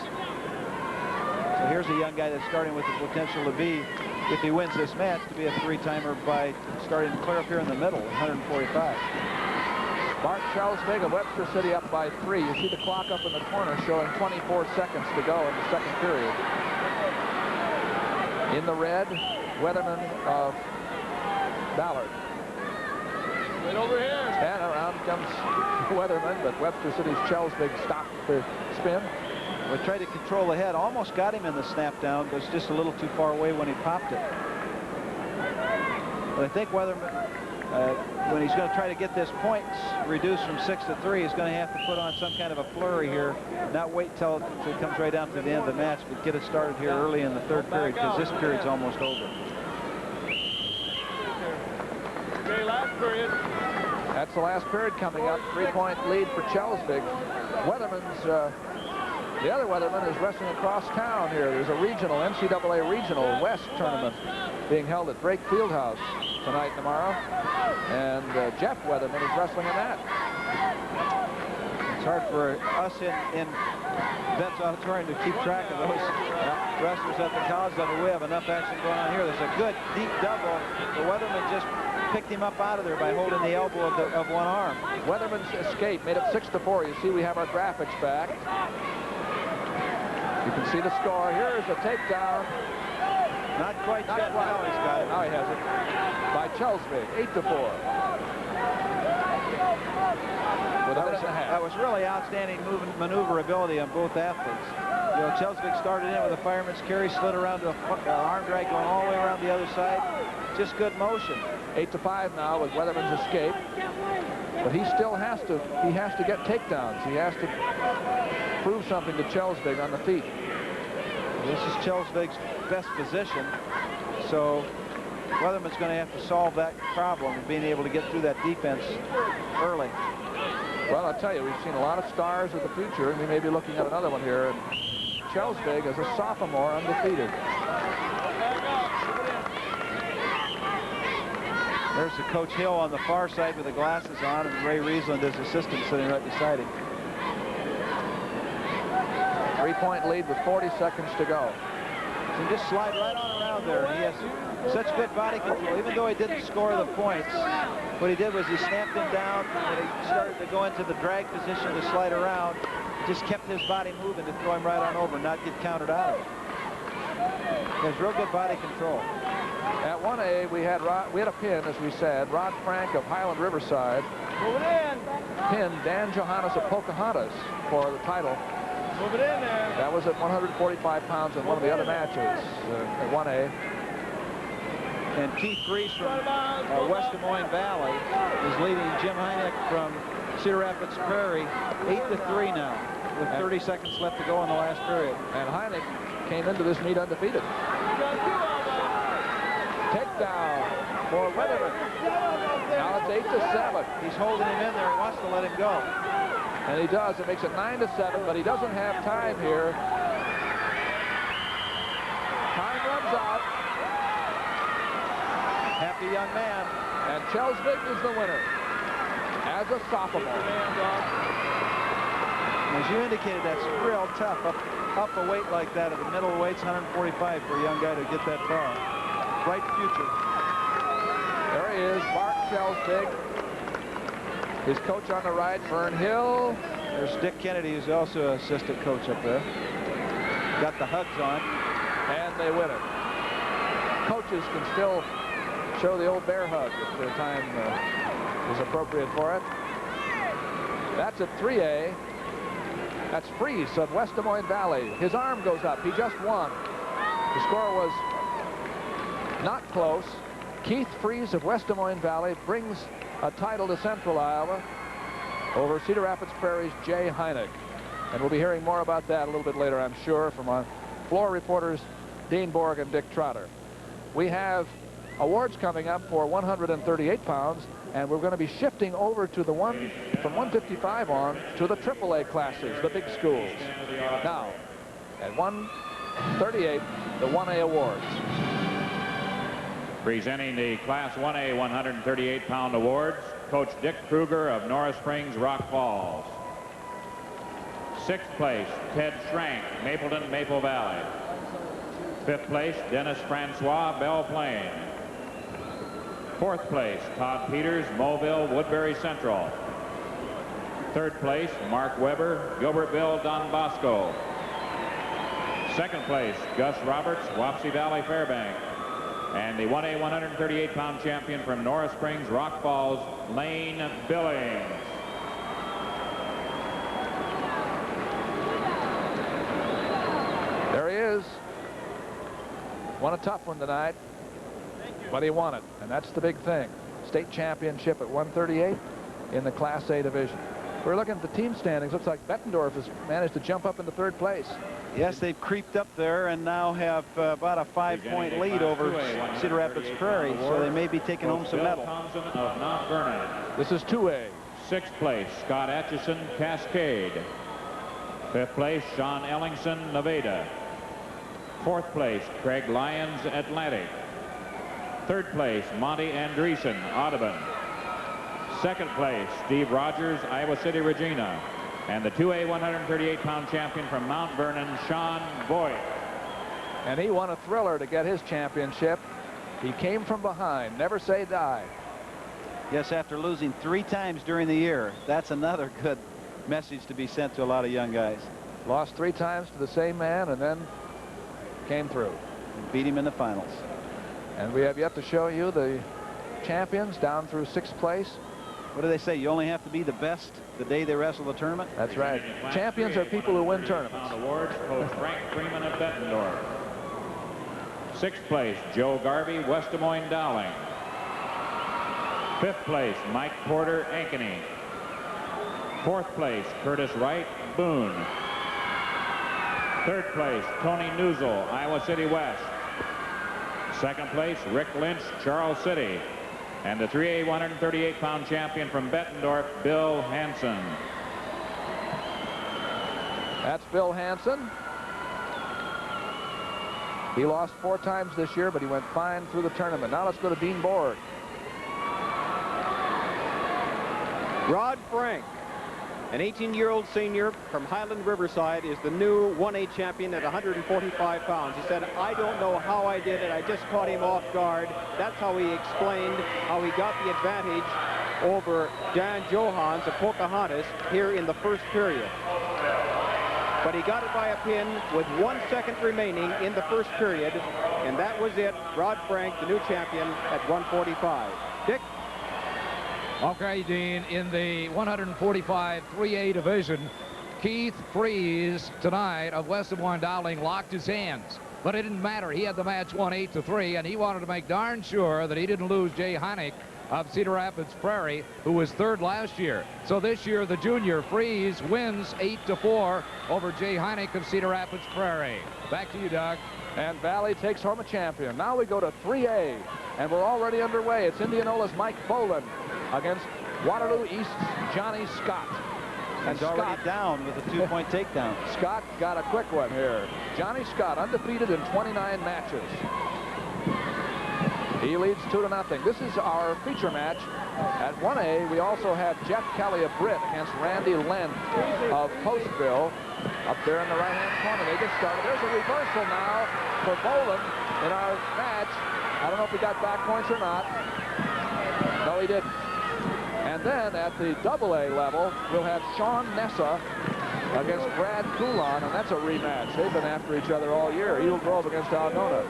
So here's a young guy that's starting with the potential to be, if he wins this match, to be a 3-timer by starting clear up here in the middle, 145. Bart Chelsvig of Webster City up by 3. You see the clock up in the corner showing 24 seconds to go in the second period. In the red, Weatherman of Ballard. Right over here. And around comes Weatherman, but Webster City's Chelsvig stopped the spin. We tried to control the head, almost got him in the snap down, but it's just a little too far away when he popped it. But I think Weatherman, when he's going to try to get this points reduced from 6-3, he's going to have to put on some kind of a flurry here, not wait till it comes right down to the end of the match, but get it started here early in the third period, because this period's almost over. Okay, last period. That's the last period coming up. 3-point lead for Chelsvig. Weatherman's, the other Weatherman is wrestling across town here. There's a regional, NCAA Regional West tournament being held at Drake Fieldhouse tonight and tomorrow. And Jeff Weatherman is wrestling in that. It's hard for us in Vets Auditorium to keep track of those wrestlers at the college level. We have enough action going on here. There's a good deep double. The Weatherman just picked him up out of there by holding the elbow of one arm. Weatherman's escape made it 6-4. You see we have our graphics back. You can see the score. Here is a takedown. Not quite yet. Now he's got it. Now he has it. By Chelsvig, 8-4. That was really outstanding maneuverability on both athletes. You know, Chelsvig started in with a fireman's carry, slid around to an arm drag going all the way around the other side. Just good motion. 8-5 now with Weatherman's escape. But he still has to get takedowns. He has to prove something to Chelsvig on the feet. This is Chelsvig's best position. So Weatherman's going to have to solve that problem of being able to get through that defense early. Well, I'll tell you, we've seen a lot of stars of the future, and we may be looking at another one here. And Chelsvig is a sophomore undefeated. There's the Coach Hill on the far side with the glasses on, and Ray Riesland, his assistant, sitting right beside him. 3-point lead with 40 seconds to go. So just slide right on around around there. He has such good body control. Even though he didn't score the points, what he did was he snapped him down, and he started to go into the drag position to slide around. Just kept his body moving to throw him right on over and not get countered out. He has real good body control. At 1A, we had a pin, as we said. Rod Frank of Highland Riverside pinned Dan Johannes of Pocahontas for the title. Move it in there. That was at 145 pounds in one of the other matches at 1A. And Keith Freese from West Des Moines Valley is leading Jim Heineck from Cedar Rapids Prairie 8-3 now, with 30 seconds left to go in the last period. And Heineck came into this meet undefeated. Takedown for Weatherman. Now it's 8-7. He's holding him in there. He wants to let him go. And he does. It makes it 9-7, but he doesn't have time here. Time runs out. Happy young man. And Chelsvig is the winner as a sophomore. As you indicated, that's real tough up a weight like that at the middle weights, 145 for a young guy to get that far. Bright future. There he is, Bart Chelsvig. His coach on the right, Vern Hill. There's Dick Kennedy, who's also an assistant coach up there. Got the hugs on. And they win it. Coaches can still show the old bear hug if their time is appropriate for it. That's at 3A. That's Freese of West Des Moines Valley. His arm goes up. He just won. The score was not close. Keith Freese of West Des Moines Valley brings a title to Central Iowa over Cedar Rapids Prairie's Jay Heineck. And we'll be hearing more about that a little bit later, I'm sure, from our floor reporters Dean Borg and Dick Trotter. We have awards coming up for 138 pounds, and we're going to be shifting over to the one from 155 on to the AAA classes, the big schools. Now, at 138, the 1A awards. Presenting the Class 1A 138-pound awards, Coach Dick Kruger of Norris Springs, Rock Falls. 6th place, Ted Schrank, Mapleton, Maple Valley. 5th place, Dennis Francois, Belle Plaine. 4th place, Todd Peters, Mobile, Woodbury Central. 3rd place, Mark Weber, Gilbertville, Don Bosco. 2nd place, Gus Roberts, Wapsie Valley, Fairbank. And the 1A 138-pound champion from Norris Springs, Rock Falls, Lane Billings. There he is. Won a tough one tonight, but he won it, and that's the big thing. State championship at 138 in the Class A division. We're looking at the team standings. Looks like Bettendorf has managed to jump up into 3rd place. Yes, they've creeped up there and now have about a 5-point lead over Cedar Rapids Prairie, so they may be taking home some medal. Of Mount Vernon. This is 2A. 6th place, Scott Atchison, Cascade. 5th place, Sean Ellingson, Nevada. 4th place, Craig Lyons, Atlantic. 3rd place, Monty Andreessen, Audubon. 2nd place, Steve Rogers, Iowa City, Regina. And the 2A 138-pound champion from Mount Vernon, Sean Voigt. And he won a thriller to get his championship. He came from behind. Never say die. Yes, after losing 3 times during the year. That's another good message to be sent to a lot of young guys. Lost 3 times to the same man and then came through. And beat him in the finals. And we have yet to show you the champions down through 6th place. What do they say? You only have to be the best the day they wrestle the tournament? That's right. Champions are people who win tournaments. Awards, Coach Frank Freeman of Bettendorf. 6th place, Joe Garvey, West Des Moines Dowling. 5th place, Mike Porter, Ankeny. 4th place, Curtis Wright, Boone. 3rd place, Tony Newsel, Iowa City West. 2nd place, Rick Lynch, Charles City. And the 3A 138-pound champion from Bettendorf, Bill Hansen. That's Bill Hansen. He lost 4 times this year, but he went fine through the tournament. Now let's go to Dean Borg. Rod Frank An 18-year-old senior from Highland Riverside is the new 1A champion at 145 pounds. He said, I don't know how I did it. I just caught him off guard. That's how he explained how he got the advantage over Dan Johans of Pocahontas here in the first period. But he got it by a pin with 1 second remaining in the first period, and that was it. Rod Frank, the new champion, at 145. Dick? Okay, Dean, in the 145 3A division, Keith Freeze tonight of West Des Moines Dowling locked his hands. But it didn't matter. He had the match won 8-3, and he wanted to make darn sure that he didn't lose Jay Heineck of Cedar Rapids Prairie, who was third last year. So this year, the junior Freeze wins 8-4 over Jay Heineck of Cedar Rapids Prairie. Back to you, Doug. And Valley takes home a champion. Now we go to 3A, and we're already underway. It's Indianola's Mike Boland against Waterloo East's Johnny Scott. And already down with a 2-point takedown. Scott got a quick one here. Johnny Scott undefeated in 29 matches. He leads 2-0. This is our feature match. At 1A, we also have Jeff Kelly of Britt against Randy Lent of Postville up there in the right-hand corner. They just started. There's a reversal now for Boland in our match. I don't know if he got back points or not. No, he didn't. And then at the AA level, we'll have Sean Nessa against Brad Coulon, and that's a rematch. They've been after each other all year. Eagle Grove against Algona.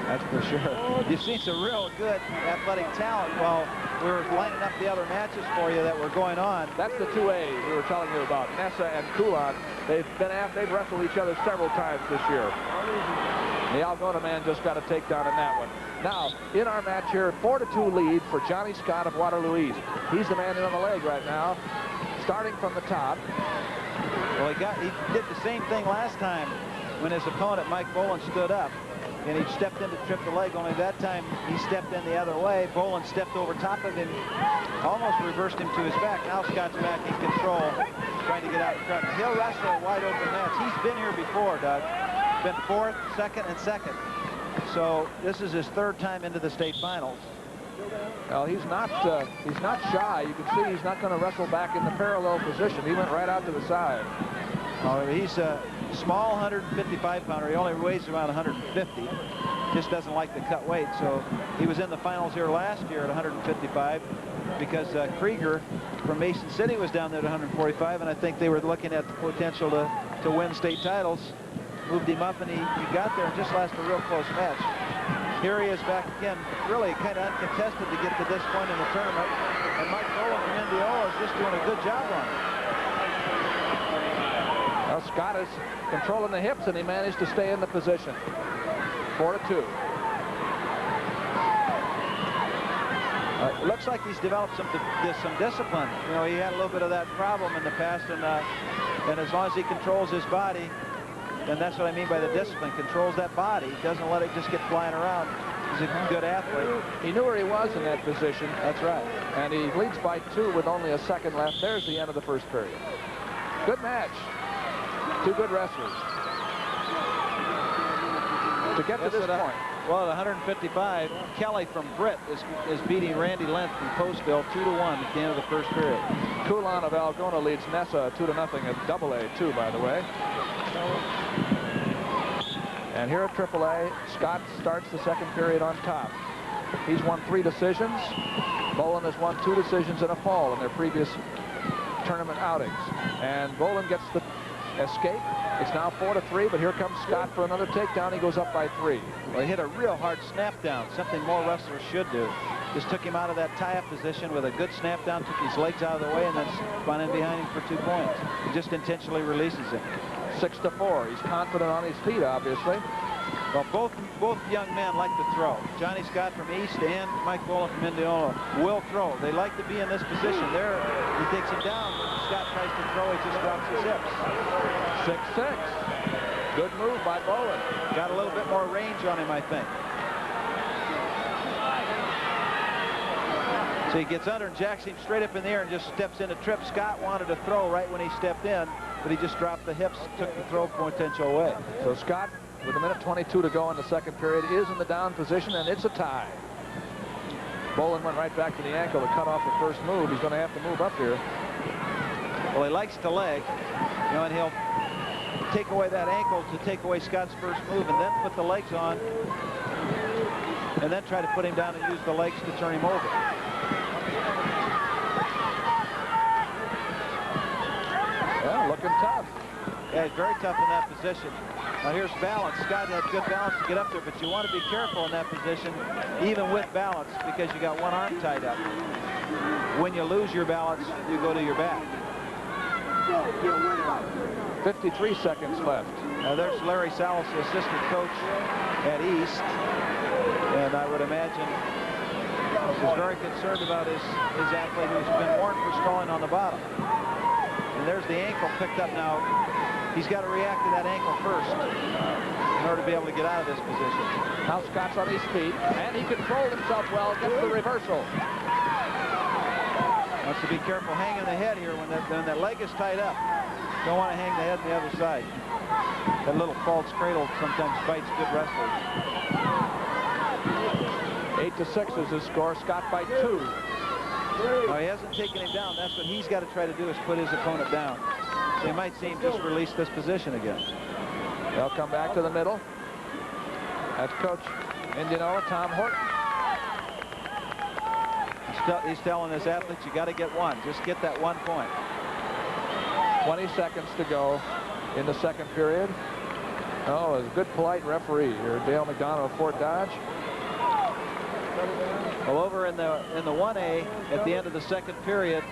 That's for sure. You've seen some real good athletic talent while we were lining up the other matches for you that were going on. That's the 2A we were telling you about. Nessa and Coulon. They've wrestled each other several times this year. The Algona man just got a takedown in that one. Now, in our match here, 4-2 lead for Johnny Scott of Waterloo East. He's the man in on the leg right now, starting from the top. Well, he did the same thing last time when his opponent, Mike Boland, stood up. And he stepped in to trip the leg, only that time he stepped in the other way. Boland stepped over top of him, almost reversed him to his back. Now Scott's back in control, trying to get out in front. He'll wrestle a wide open match. He's been here before, Doug. Been fourth, second, and second. So this is his third time into the state finals. Well, he's not shy. You can see he's not going to wrestle back in the parallel position. He went right out to the side. Oh, he's a small 155-pounder. He only weighs around 150. Just doesn't like to cut weight. So he was in the finals here last year at 155 because Krieger from Mason City was down there at 145, and I think they were looking at the potential to win state titles. Moved him up, and he got there and just lost a real close match. Here he is back again, really kind of uncontested to get to this point in the tournament. And Mike Boland from Indiana is just doing a good job on it. Well, Scott is controlling the hips, and he managed to stay in the position. 4-2. It looks like he's developed some discipline. You know, he had a little bit of that problem in the past, and as long as he controls his body, and that's what I mean by the discipline, controls that body, doesn't let it just get flying around. He's a good athlete. He knew where he was in that position. That's right. And he leads by 2 with only a second left. There's the end of the first period. Good match. Two good wrestlers. To get to this point. Well, at 155, Kelly from Britt is beating Randy Lent from Postville 2-1 at the end of the first period. Coulon of Algona leads Nessa 2-0 at AA, too, by the way. And here at AAA, Scott starts the second period on top. He's won 3 decisions. Boland has won 2 decisions and a fall in their previous tournament outings. And Boland gets the escape. It's now 4-3, but here comes Scott for another takedown. He goes up by 3. Well, he hit a real hard snap down, something more wrestlers should do. Just took him out of that tie-up position with a good snap down, took his legs out of the way, and then spun in behind him for 2 points. He just intentionally releases him. 6-4. He's confident on his feet, obviously. Well, both young men like to throw. Johnny Scott from East and Mike Boland from Indiana will throw. They like to be in this position. There, he takes him down. When Scott tries to throw, he just drops his hips. 6-6. Good move by Boland. Got a little bit more range on him, I think. So he gets under and jacks him straight up in the air and just steps in a trip. Scott wanted to throw right when he stepped in, but he just dropped the hips, took the throw potential away. So Scott, with 1:22 to go in the second period, is in the down position, and it's a tie. Boland went right back to the ankle to cut off the first move. He's going to have to move up here. Well, he likes to leg, you know, and he'll take away that ankle to take away Scott's first move and then put the legs on and then try to put him down and use the legs to turn him over. Yeah, looking tough. Yeah, he's very tough in that position. Now here's balance. Scott had good balance to get up there, but you want to be careful in that position, even with balance, because you got one arm tied up. When you lose your balance, you go to your back. 53 seconds left. Now there's Larry Salas, the assistant coach at East, and I would imagine he's very concerned about his athlete who's been warned for stalling on the bottom. And there's the ankle picked up now. He's got to react to that ankle first in order to be able to get out of this position. Now Scott's on his feet, and he controlled himself well, gets the reversal. Wants to be careful hanging the head here when that leg is tied up. Don't want to hang the head on the other side. That little false cradle sometimes bites good wrestlers. 8-6 is his score. Scott by 2. No, he hasn't taken him down. That's what he's got to try to do, is put his opponent down. So you might see him just release this position again. They'll come back to the middle. That's Coach Indianola, Tom Horton. He's telling his athletes, you got to get one. Just get that 1 point. 20 seconds to go in the second period. Oh, a good, polite referee here, Dale McDonough of Fort Dodge. Well, over in the 1A at the end of the second period,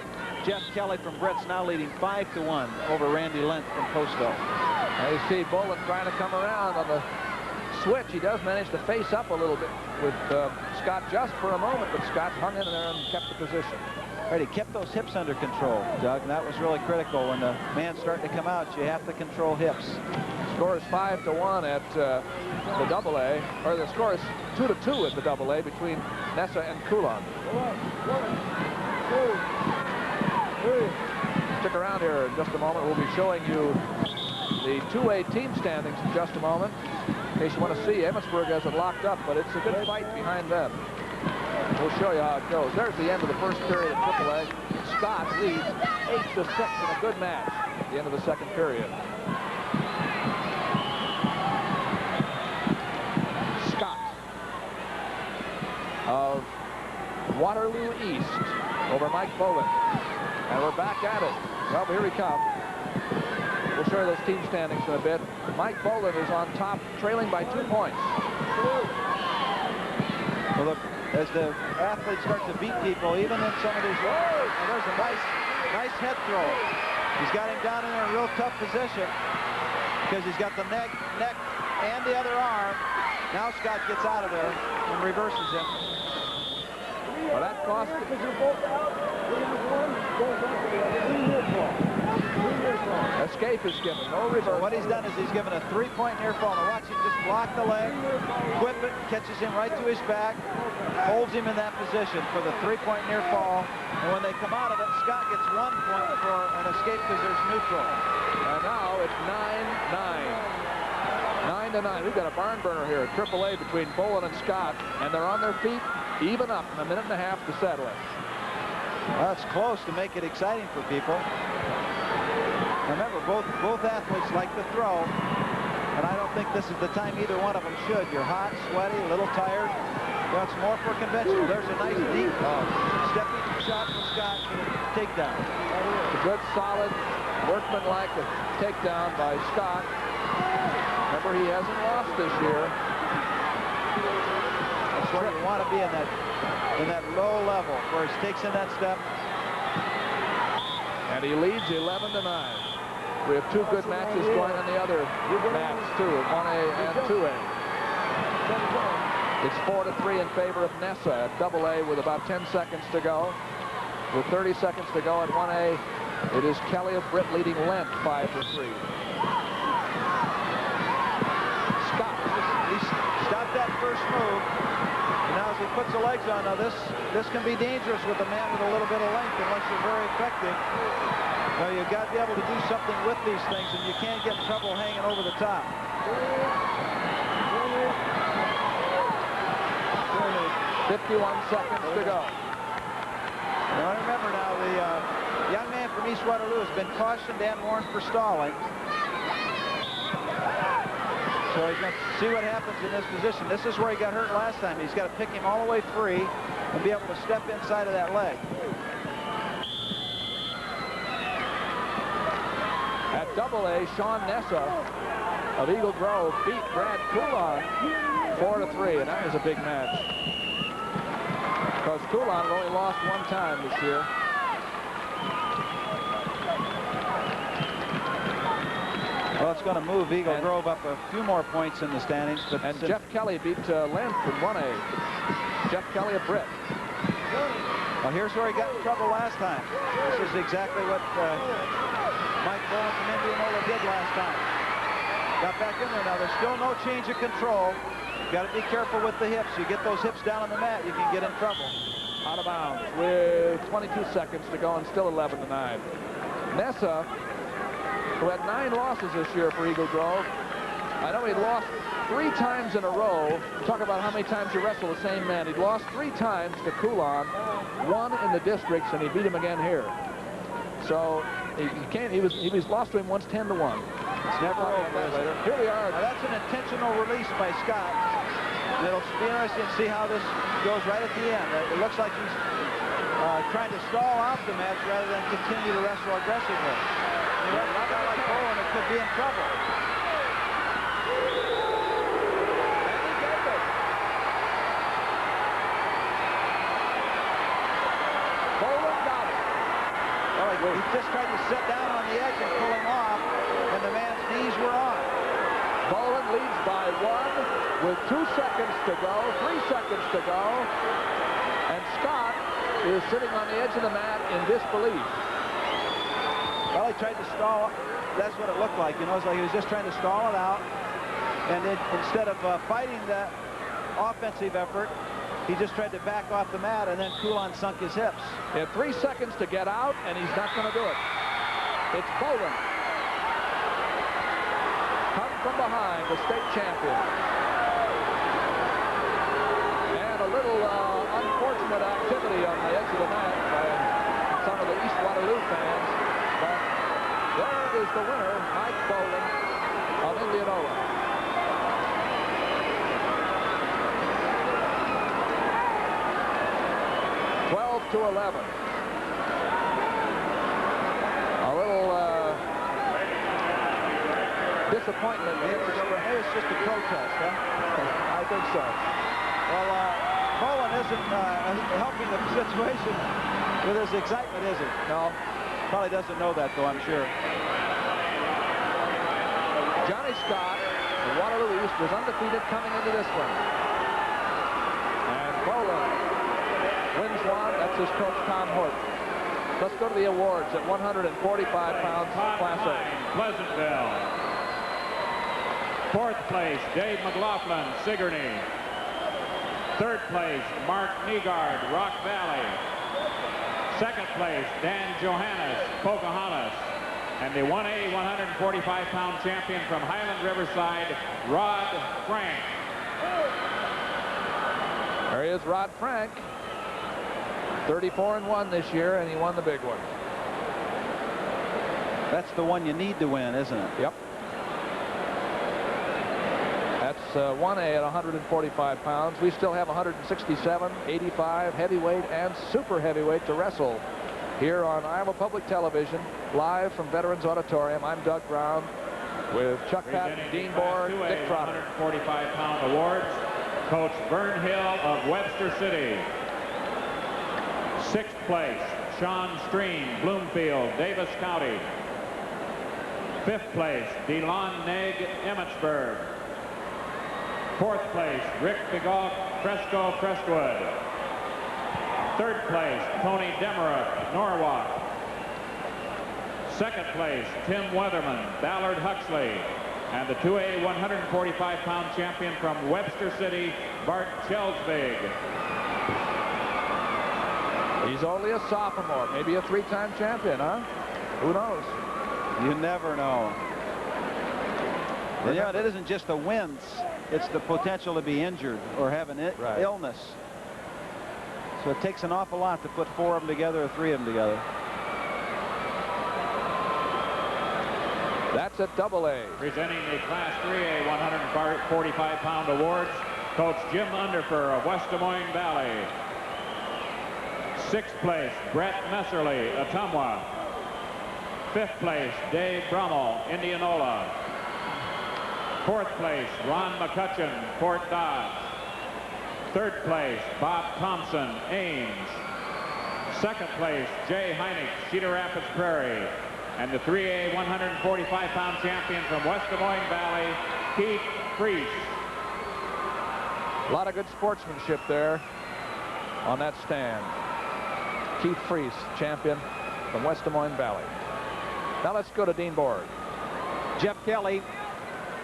Jeff Kelly from Brett's now leading 5-1 over Randy Lent from Postville. Now you see Bolin trying to come around on the switch. He does manage to face up a little bit with Scott just for a moment, but Scott hung in there and kept the position. Right, he kept those hips under control, Doug, and that was really critical. When the man's starting to come out, you have to control hips. Score is 5-1 at the AA, or the score is 2-2 at the AA between Nessa and Coulon. Stick around here in just a moment. We'll be showing you the 2A team standings in just a moment. In case you want to see, Emmitsburg has it locked up, but it's a good fight behind them. We'll show you how it goes. There's the end of the first period at AAA. Scott leads 8-6 in a good match at the end of the second period. Scott of Waterloo East over Mike Bolin. And we're back at it. Well, here we come. We'll show you those team standings in a bit. Mike Bolin is on top, trailing by 2 points. Well, look, as the athletes start to beat people, even in some of these, there's a nice head throw. He's got him down in a real tough position because he's got the neck and the other arm. Now Scott gets out of there and reverses him. Well, that cost. Escape is given, no reverse. So what he's done is he's given a 3-point near fall. Now watch him just block the leg, whip it, catches him right to his back, holds him in that position for the 3-point near fall. And when they come out of it, Scott gets 1 point for an escape because there's neutral. And now it's 9-9. 9-9. We've got a barn burner here at AAA between Bolin and Scott, and they're on their feet, even up in a minute and a half to settle it. Well, it's close to make it exciting for people. Remember, both athletes like to throw, and I don't think this is the time either one of them should. You're hot, sweaty, a little tired. Well, it's more for conventional. There's a nice deep stepping shot from Scott for the takedown. A good, solid, workmanlike takedown by Scott. Remember, he hasn't lost this year. That's where you want to be in that low level, where he takes in that step. And he leads 11-9. We have two good matches going on the other mats, too, 1A and 2A. It's 4-3 in favor of Nessa at AA with about 10 seconds to go. With 30 seconds to go at 1A, it is Kelly of Britt leading Lent 5-3. Scott, he stopped that first move. And now as he puts the legs on, now this can be dangerous with a man with a little bit of length unless you're very effective. Now you've got to be able to do something with these things, and you can't get in trouble hanging over the top. 51 seconds to go. Now remember now, young man from East Waterloo has been cautioned and warned for stalling. So he's going to see what happens in this position. This is where he got hurt last time. He's got to pick him all the way free and be able to step inside of that leg. At AA, Sean Nessa of Eagle Grove beat Brad Coulon 4-3, and that was a big match. Because Coulon only lost one time this year. Well, it's going to move Eagle Grove up a few more points in the standings. But and Jeff Kelly beat Lent in 1A. Jeff Kelly of Britt. Well, here's where he got in trouble last time. This is exactly what Mike Bowen from Indianola did last time. Got back in there now. There's still no change of control. Got to be careful with the hips. You get those hips down on the mat, you can get in trouble. Out of bounds with 22 seconds to go and still 11-9. Nessa, who had 9 losses this year for Eagle Grove. I know he'd lost 3 times in a row. Talk about how many times you wrestle the same man. He'd lost 3 times to Coulon, 1 in the districts, and he beat him again here. So he was lost to him once 10-1. It's never over. Here we are. Now that's an intentional release by Scott. And it'll be interesting to see how this goes right at the end. It looks like he's trying to stall out the match rather than continue to wrestle aggressively. A guy like Bowen, it could be in trouble. Bowen got it. Well, he just tried to sit down on the edge and pull him off, and the man's knees were on. Bowen leads by 1 with 2 seconds to go, 3 seconds to go, and Scott is sitting on the edge of the mat in disbelief. Well, he tried to stall. That's what it looked like. You know, it's like he was just trying to stall it out. And then instead of fighting that offensive effort, he just tried to back off the mat, and then Coulon sunk his hips. He had 3 seconds to get out, and he's not going to do it. It's Bowen. Come from behind, the state champion. And a little unfortunate activity on the edge of the mat by some of the East Waterloo fans. But there is the winner, Mike Bowen of Indianola. To 11. A little disappointment. Maybe it's just a protest, huh? I think so. Well, Bowen isn't helping the situation with his excitement, is he? No. Probably doesn't know that, though, I'm sure. Johnny Scott, the Waterloo East, was undefeated coming into this one. And Bowen wins one. That's his coach, Tom Horton. Let's go to the awards at 145 pounds, Class A. Pleasantville. 4th place, Dave McLaughlin, Sigourney. 3rd place, Mark Nygaard, Rock Valley. 2nd place, Dan Johannes, Pocahontas. And the 1A 145-pound champion from Highland Riverside, Rod Frank. There he is, Rod Frank. 34-1 this year, and he won the big one. That's the one you need to win, isn't it? Yep. That's 1A at 145 pounds. We still have 167, 85, heavyweight, and super heavyweight to wrestle here on Iowa Public Television, live from Veterans Auditorium. I'm Doug Brown with Chuck Patton, Dean Borg, Dick Trotter. 145-pound awards, Coach Vern Hill of Webster City. 6th place, Sean Stream, Bloomfield, Davis County. 5th place, DeLon Negg, Emmetsburg. 4th place, Rick DeGault, Fresco, Crestwood. 3rd place, Tony Demerock, Norwalk. 2nd place, Tim Weatherman, Ballard Huxley. And the 2A 145-pound champion from Webster City, Bart Chelsvig. He's only a sophomore, maybe a 3-time champion, huh? Who knows? You never know. And, you know, it isn't just the wins. It's the potential to be injured or have an illness. So it takes an awful lot to put 4 of them together or 3 of them together. That's at AA. Presenting the Class 3A 145-pound awards, Coach Jim Underfer of West Des Moines Valley. 6th place, Brett Messerly, Ottumwa. 5th place, Dave Brummel, Indianola. 4th place, Ron McCutcheon, Fort Dodge. 3rd place, Bob Thompson, Ames. 2nd place, Jay Heineck, Cedar Rapids Prairie. And the 3A 145-pound champion from West Des Moines Valley, Keith Freese. A lot of good sportsmanship there on that stand. Keith Freese, champion from West Des Moines Valley. Now let's go to Dean Borg. Jeff Kelly,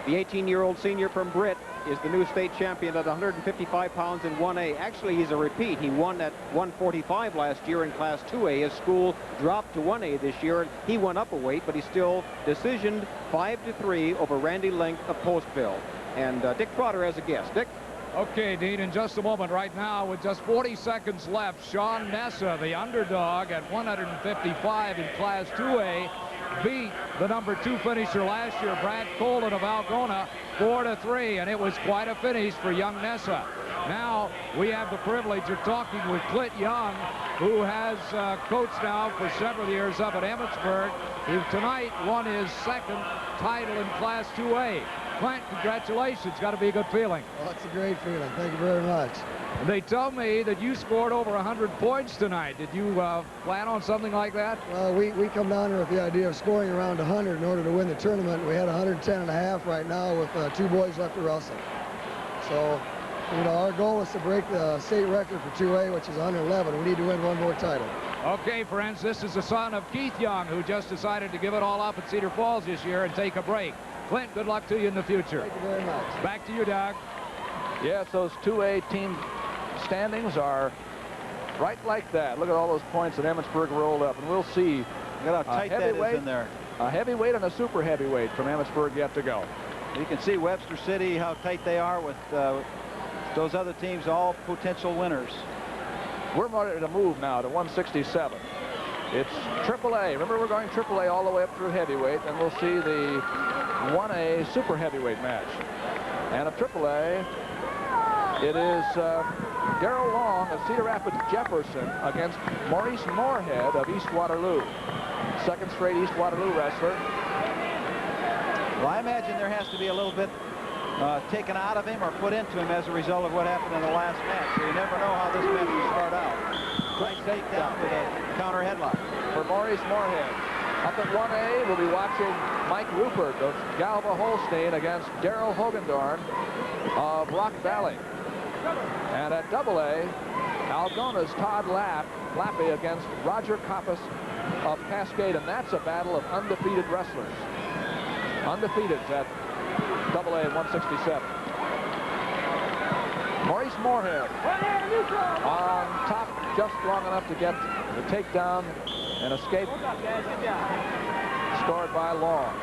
the 18-year-old senior from Britt, is the new state champion at 155 pounds in 1A. Actually, he's a repeat. He won at 145 last year in Class 2A. His school dropped to 1A this year, and he went up a weight, but he still decisioned 5-3 over Randy Link of Postville. And Dick Trotter has a guest. Dick? Okay, Dean, in just a moment. Right now, with just 40 seconds left, Sean Nessa, the underdog at 155 in Class 2A, beat the #2 finisher last year, Brad Colden of Algona, 4-3, and it was quite a finish for young Nessa. Now we have the privilege of talking with Clint Young, who has coached now for several years up at Emmitsburg. He tonight won his 2nd title in Class 2A. Clint, congratulations. Got to be a good feeling. Well, it's a great feeling. Thank you very much. They tell me that you scored over 100 points tonight. Did you plan on something like that? Well, we come down here with the idea of scoring around 100 in order to win the tournament. We had 110.5 right now with 2 boys left to wrestle. So, you know, our goal is to break the state record for 2A, which is 111. We need to win 1 more title. Okay, friends, this is the son of Keith Young, who just decided to give it all up at Cedar Falls this year and take a break. Clint, good luck to you in the future. Thank you very much. Back to you, Doug. Yes, those 2A team standings are right like that. Look at all those points that Emmitsburg rolled up, and we'll see. Look how tight that is in there. A heavyweight and a super heavyweight from Emmitsburg yet to go. You can see Webster City, how tight they are with those other teams, all potential winners. We're ready to move now to 167. It's AAA. Remember, we're going AAA all the way up through heavyweight, and we'll see the 1A super heavyweight match. And of AAA, it is Darrell Long of Cedar Rapids Jefferson against Maurice Moorhead of East Waterloo. 2nd straight East Waterloo wrestler. Well, I imagine there has to be a little bit taken out of him or put into him as a result of what happened in the last match. So you never know how this match will start out. Nice takedown with a counter headlock. For Maurice Moorhead. Up at 1A, we'll be watching Mike Rupert of Galva Holstein against Daryl Hogendorn of Rock Valley. And at AA, Algona's Todd Lappy against Roger Coppas of Cascade, and that's a battle of undefeated wrestlers. Undefeateds at AA 167. Maurice Moorhead on top just long enough to get the takedown and escape. Scored by Long.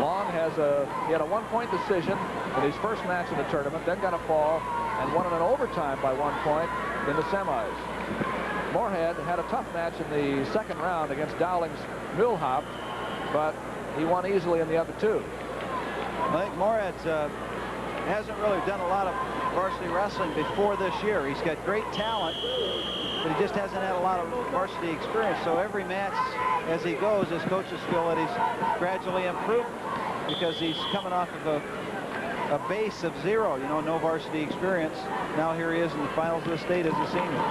Long he had a 1-point decision in his first match in the tournament, then got a fall and won in an overtime by 1 point in the semis. Moorhead had a tough match in the 2nd round against Dowling's Millhop, but he won easily in the other 2. I think Moorhead hasn't really done a lot of varsity wrestling before this year. He's got great talent, but he just hasn't had a lot of varsity experience. So every match as he goes, his coaches feel that he's gradually improved because he's coming off of a base of 0, you know, no varsity experience. Now here he is in the finals of the state as a senior.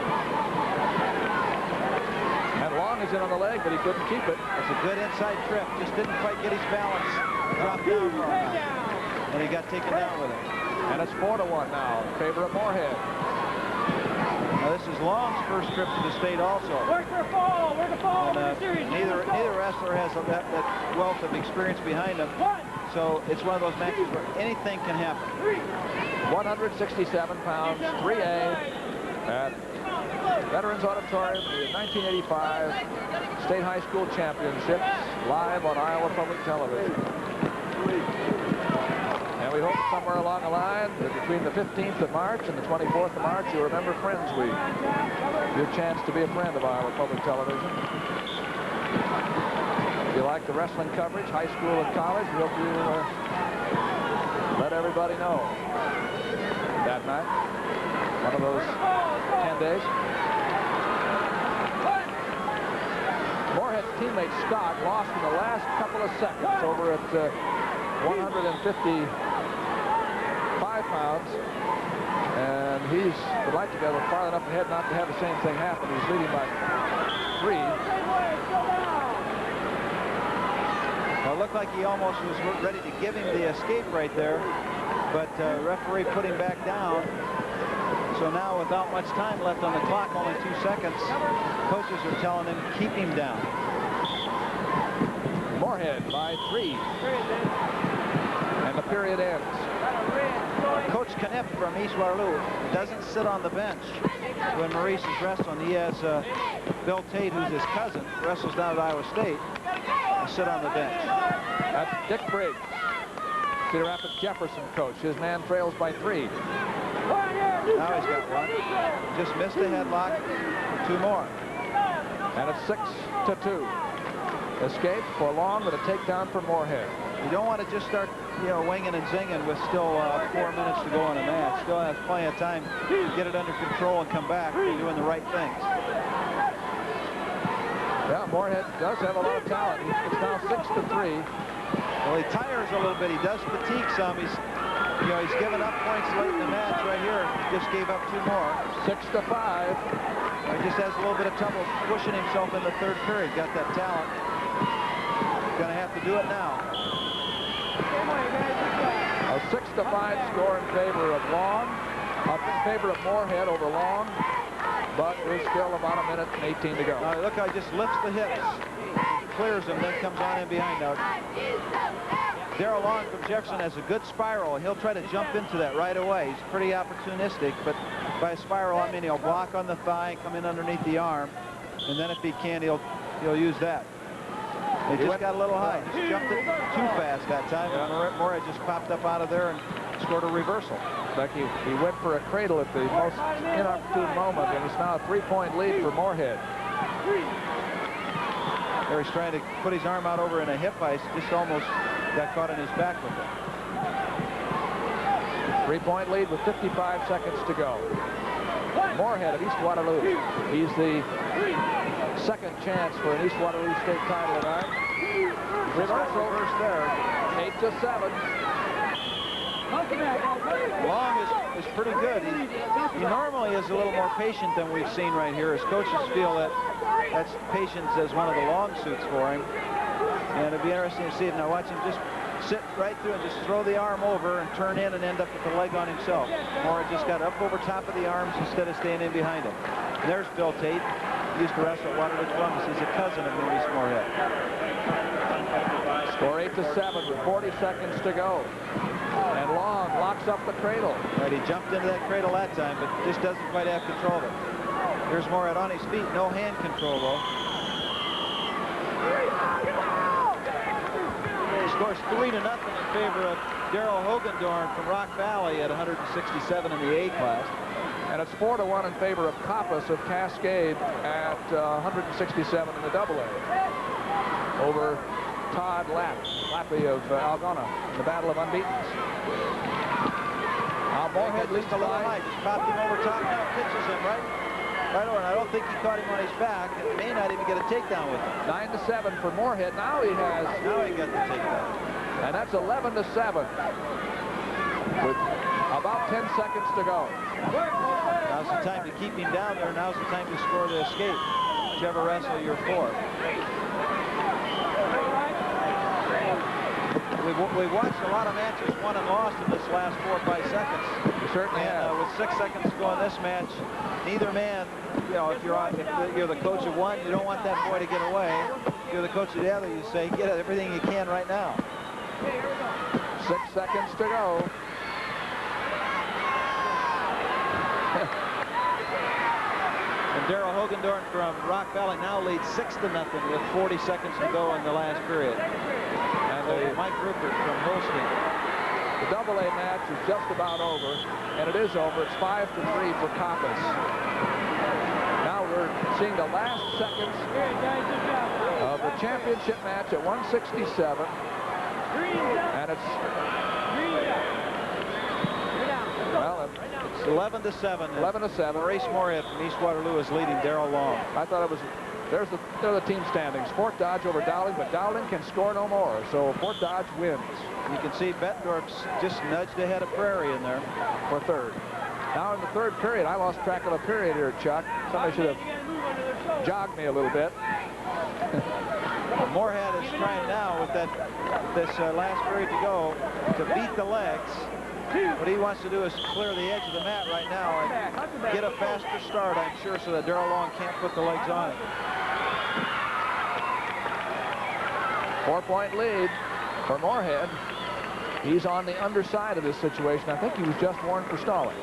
And Long is in on the leg, but he couldn't keep it. It's a good inside trip. Just didn't quite get his balance. Dropped down for him. And he got taken down with it. And it's 4-1 now in favor of Moorhead. Now this is Long's first trip to the state also. Work for fall. Work for fall. And, neither wrestler has that wealth of experience behind them. So it's one of those matches where anything can happen. 167 pounds, 3A at Veterans Auditorium, the 1985 State High School Championships, live on Iowa Public Television. And we hope somewhere along the line, between the 15th of March and the 24th of March, you'll remember Friends Week. Your chance to be a friend of Iowa Public Television. If you like the wrestling coverage, high school and college, we hope you let everybody know that night. One of those 10 days. Moorhead's teammate Scott lost in the last couple of seconds over at 155 pounds. And he would like to go far enough ahead not to have the same thing happen. He's leading by 3. Well, it looked like he almost was ready to give him the escape right there, but referee put him back down. So now, without much time left on the clock, only 2 seconds, coaches are telling him, keep him down. Moorhead by 3. And the period ends. Coach Knipp from East Waterloo doesn't sit on the bench when Maurice is wrestling. He has Bill Tate, who's his cousin, wrestles down at Iowa State, and sit on the bench. That's Dick Briggs, Cedar Rapids Jefferson coach. His man trails by 3. Now he's got 1. Just missed a headlock. 2 more. And it's 6-2. Escape for Long with a takedown for Moorhead. You don't want to just start, you know, winging and zinging with still 4 minutes to go in a match. Still has plenty of time to get it under control and come back to doing the right things. Yeah, Moorhead does have a lot of talent. It's now 6-3. Well, he tires a little bit. He does fatigue some. He's given up points late in the match right here. Just gave up 2 more. 6-5. He just has a little bit of trouble pushing himself in the 3rd period. Got that talent. Going to have to do it now. A 6-5 score in favor of Long. In favor of Moorhead over Long. But there's still about a minute and 18 to go. Look how he just lifts the hips. Clears them, then comes on in behind now. Darrell Long from Jefferson has a good spiral. He'll try to jump into that right away. He's pretty opportunistic, but by a spiral, I mean he'll block on the thigh and come in underneath the arm, and then if he can, he'll use that. He just got a little high. Just jumped it too fast that time, and Moorhead just popped up out of there and scored a reversal. Like he went for a cradle at the most inopportune moment, and it's now a 3-point lead for Moorhead. There he's trying to put his arm out over in a hip ice, just almost got caught in his back with it. 3-point lead with 55 seconds to go. Moorhead of East Waterloo. He's the second chance for an East Waterloo state title tonight. Reversal there. 8-7. Long is pretty good. He normally is a little more patient than we've seen right here. His coaches feel that that's patience as one of the long suits for him. And it'd be interesting to see it. Now watch him just sit right through and just throw the arm over and turn in and end up with the leg on himself. Moorhead just got up over top of the arms instead of staying in behind him. And there's Bill Tate. He used to wrestle at Waterloo Columbus. He's a cousin of Maurice Moorhead. Score 8-7 with 40 seconds to go. And Long locks up the cradle. Right, he jumped into that cradle that time, but just doesn't quite have control of it. Here's Moorhead on his feet. No hand control, though. He scores 3-0 in favor of Darrell Hogendorn from Rock Valley at 167 in the A class. And it's 4-1 in favor of Coppice of Cascade at 167 in the AA. Over Todd Lappy of Algona in the Battle of Unbeatens. Now Moorhead leads the line. Just popped him over top now, pitches him right over. I don't think he caught him on his back, and may not even get a takedown with him. 9-7 for Moorhead. Now he got the takedown. And that's 11-7 with about 10 seconds to go. Now's the time to keep him down there. Now's the time to score the escape, whichever wrestle you're for. We've watched a lot of matches won and lost in this last 4 or 5 seconds. We certainly have. With 6 seconds to go in this match, neither man, you know, if you're the coach of one, you don't want that boy to get away. If you're the coach of the other, you say, get everything you can right now. 6 seconds to go. And Darrell Hogendorn from Rock Valley now leads 6-0 with 40 seconds to go in the last period. And Mike Rupert from Holstein. The The AA match is just about over, and it is over. It's 5-3 for Coppice. Now we're seeing the last seconds of the championship match at 167. And it's, well, it's 11-7. 11-7. Maurice Moorhead from East Waterloo is leading Darrell Long. I thought it was, there are the team standings. Fort Dodge over Dowling, but Dowling can score no more, so Fort Dodge wins. You can see Bettendorf's just nudged ahead of Prairie in there for third. Now in the third period, I lost track of a period here, Chuck. Somebody should have jogged me a little bit. Moorhead is trying now with this last period to go to beat the legs. What he wants to do is clear the edge of the mat right now and get a faster start, I'm sure, so that Darrell Long can't put the legs on it. 4-point lead for Moorhead. He's on the underside of this situation. I think he was just warned for stalling.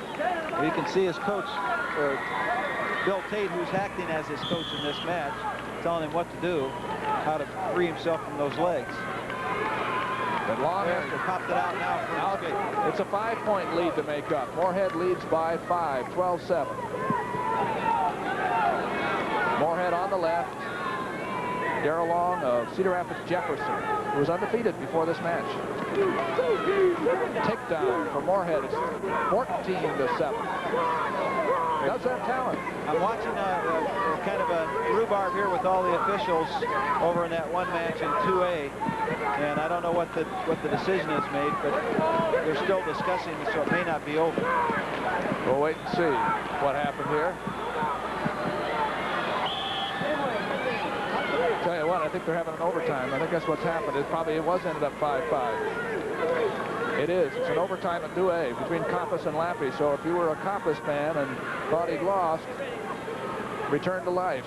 You can see his coach, Bill Tate, who's acting as his coach in this match, telling him what to do, how to free himself from those legs. But Long has to popped it out now for escape. It's a 5-point lead to make up. Moorhead leads by 5, 12-7. Moorhead on the left. Darrell Long of Cedar Rapids Jefferson, who was undefeated before this match. Takedown for Moorhead. It's 14-7. Does have talent. I'm watching kind of a rhubarb here with all the officials over in that one match in 2A, and I don't know what the decision is made, but they're still discussing it, so it may not be over. We'll wait and see what happened here. Tell you what, I think they're having an overtime. I think that's what's happened. It was ended up 5-5. It is. It's an overtime at 2A between Coppice and Laffey. So if you were a Coppice fan and thought he'd lost, return to life.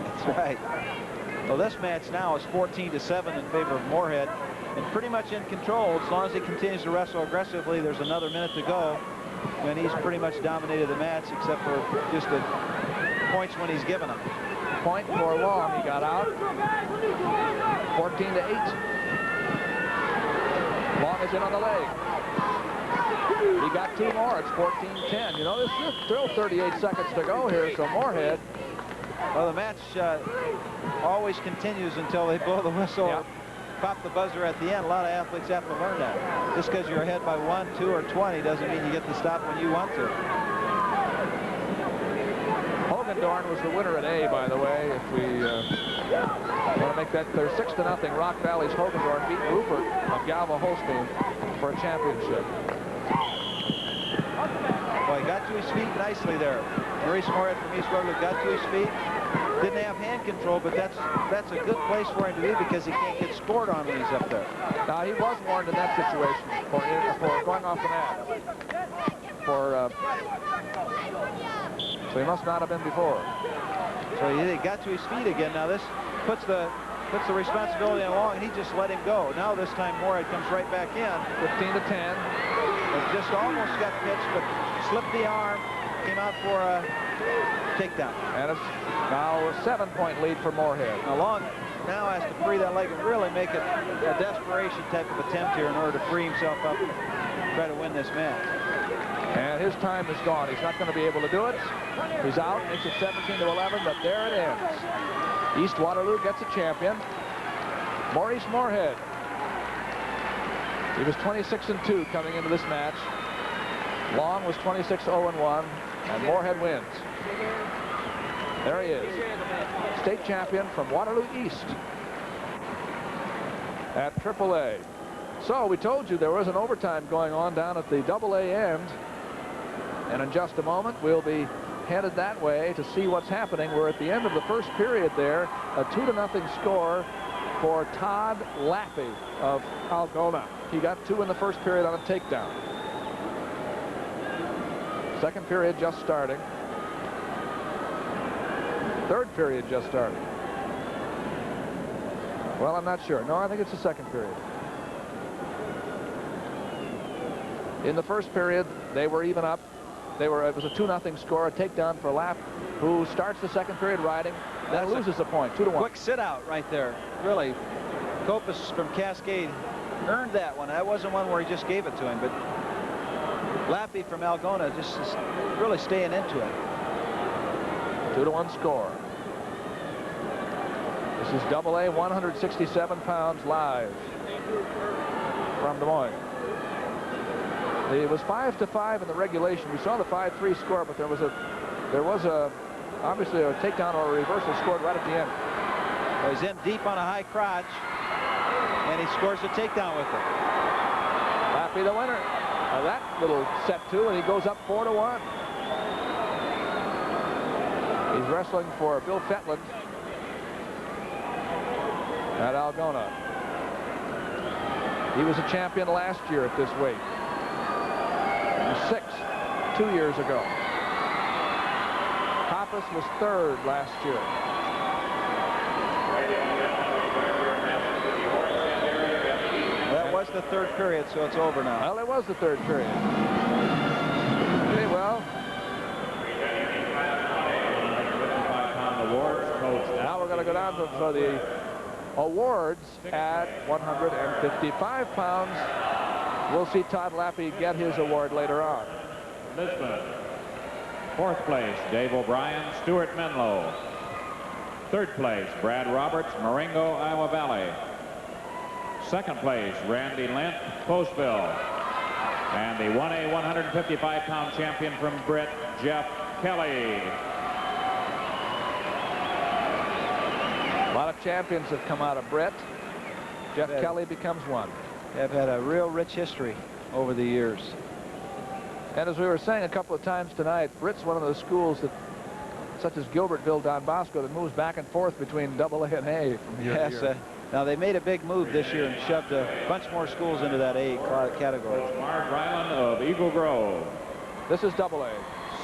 That's right. Well, this match now is 14-7 in favor of Moorhead, and pretty much in control. As long as he continues to wrestle aggressively, there's another minute to go, and he's pretty much dominated the match except for just the points when he's given them. Point for Long. He got out. 14-8. Long is in on the leg. He got 2 more. It's 14-10. You know, there's still 38 seconds to go here, so Moorhead. Well, the match always continues until they blow the whistle, or pop the buzzer at the end. A lot of athletes have to learn that. Just because you're ahead by 1, 2, or 20 doesn't mean you get to stop when you want to. Hogendorn was the winner at A, by the way. If we want to make that clear, 6-0. Rock Valley's Hogendorn beat Rupert of Galva Holstein for a championship. Well, he got to his feet nicely there. Maurice Moorhead from East Waterloo got to his feet. Didn't have hand control, but that's a good place for him to be because he can't get scored on when he's up there. Now, he was warned in that situation for going off the mat. So he must not have been before. So he got to his feet again. Now this puts the responsibility on Long, and he just let him go. Now this time Moorhead comes right back in. 15-10. It just almost got pitched, but slipped the arm, came out for a takedown. And it's now a 7-point lead for Moorhead. Now Long now has to free that leg and really make it a desperation type of attempt here in order to free himself up and try to win this match. And his time is gone. He's not going to be able to do it. He's out. Makes it 17-11, but there it ends. East Waterloo gets a champion. Maurice Moorhead. He was 26-2 coming into this match. Long was 26-0-1, and Moorhead wins. There he is. State champion from Waterloo East at AAA. So we told you there was an overtime going on down at the AA end. And in just a moment, we'll be headed that way to see what's happening. We're at the end of the first period there. A 2-0 score for Todd Laffey of Algona. He got 2 in the first period on a takedown. Second period just starting. Third period just starting. Well, I'm not sure. No, I think it's the second period. In the first period, they were even up. It was a 2-0 score, a takedown for Laff, who starts the second period riding, then loses a point, 2-1. Quick sit out right there. Really, Copus from Cascade earned that one. That wasn't one where he just gave it to him, but Lappy from Algona just is really staying into it. 2-1 score. This is AA, 167 pounds live from Des Moines. It was 5-5 in the regulation. We saw the 5-3 score, but there was obviously a takedown or a reversal scored right at the end. Well, he's in deep on a high crotch, and he scores a takedown with it. Lappy the winner of that little set 2, and he goes up 4-1. He's wrestling for Bill Fetland at Algona. He was a champion last year at this weight. He was 6 2 years ago. Pappas was 3rd last year. That was the 3rd period, so it's over now. Well, it was the 3rd period. Okay, well. Now we're going to go down for the awards at 155 pounds. We'll see Todd Lappy get his award later on. Lisbon. 4th place, Dave O'Brien, Stuart Menlo. 3rd place, Brad Roberts, Marengo, Iowa Valley. 2nd place, Randy Lent, Postville. And the 1A 155-pound champion from Britt, Jeff Kelly. A lot of champions have come out of Brett. Jeff Kelly becomes one. They've had a real rich history over the years. And as we were saying a couple of times tonight, Britt's one of those schools that, such as Gilbertville, Don Bosco, that moves back and forth between AA and A from year to year. Now they made a big move this year and shoved a bunch more schools into that A category. Mark Ryland of Eagle Grove. This is AA.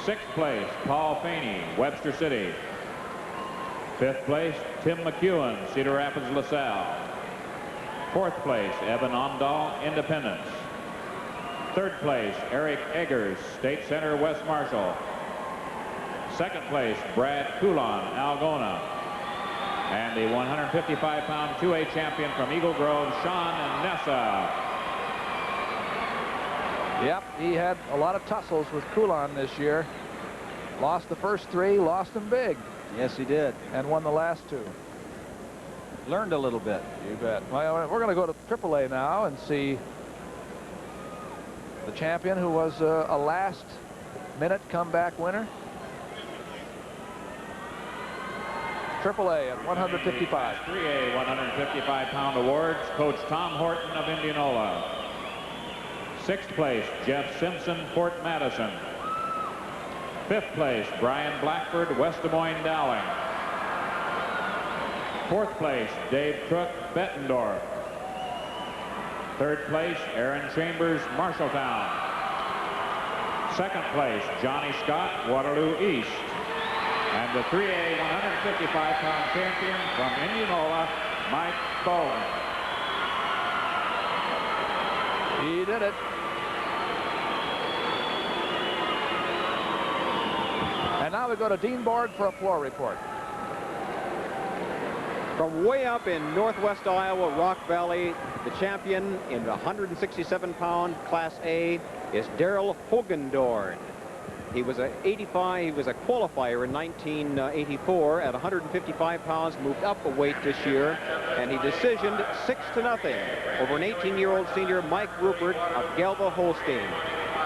6th place, Paul Faney, Webster City. 5th place, Tim McEwen, Cedar Rapids, LaSalle. 4th place, Evan Omdahl, Independence. 3rd place, Eric Eggers, State Center, West Marshall. 2nd place, Brad Coulon, Algona. And the 155-pound 2A champion from Eagle Grove, Sean Nessa. Yep, he had a lot of tussles with Coulon this year. Lost the first 3, lost them big. Yes, he did. And won the last 2. Learned a little bit. You bet. Well, we're going to go to AAA now and see the champion who was a last-minute comeback winner. AAA at 155. 3A 155-pound awards, Coach Tom Horton of Indianola. 6th place, Jeff Simpson, Fort Madison. 5th place, Brian Blackford, West Des Moines Dowling. 4th place, Dave Crook, Bettendorf. 3rd place, Aaron Chambers, Marshalltown. 2nd place, Johnny Scott, Waterloo East. And the 3A 155-pound champion from Indianola, Mike Bowen. He did it. And now we go to Dean Borg for a floor report. From way up in northwest Iowa, Rock Valley, the champion in the 167-pound Class A is Daryl Hogendorn. He was a qualifier in 1984 at 155 pounds, moved up a weight this year, and he decisioned 6-0 over an 18-year-old senior, Mike Rupert of Galva Holstein.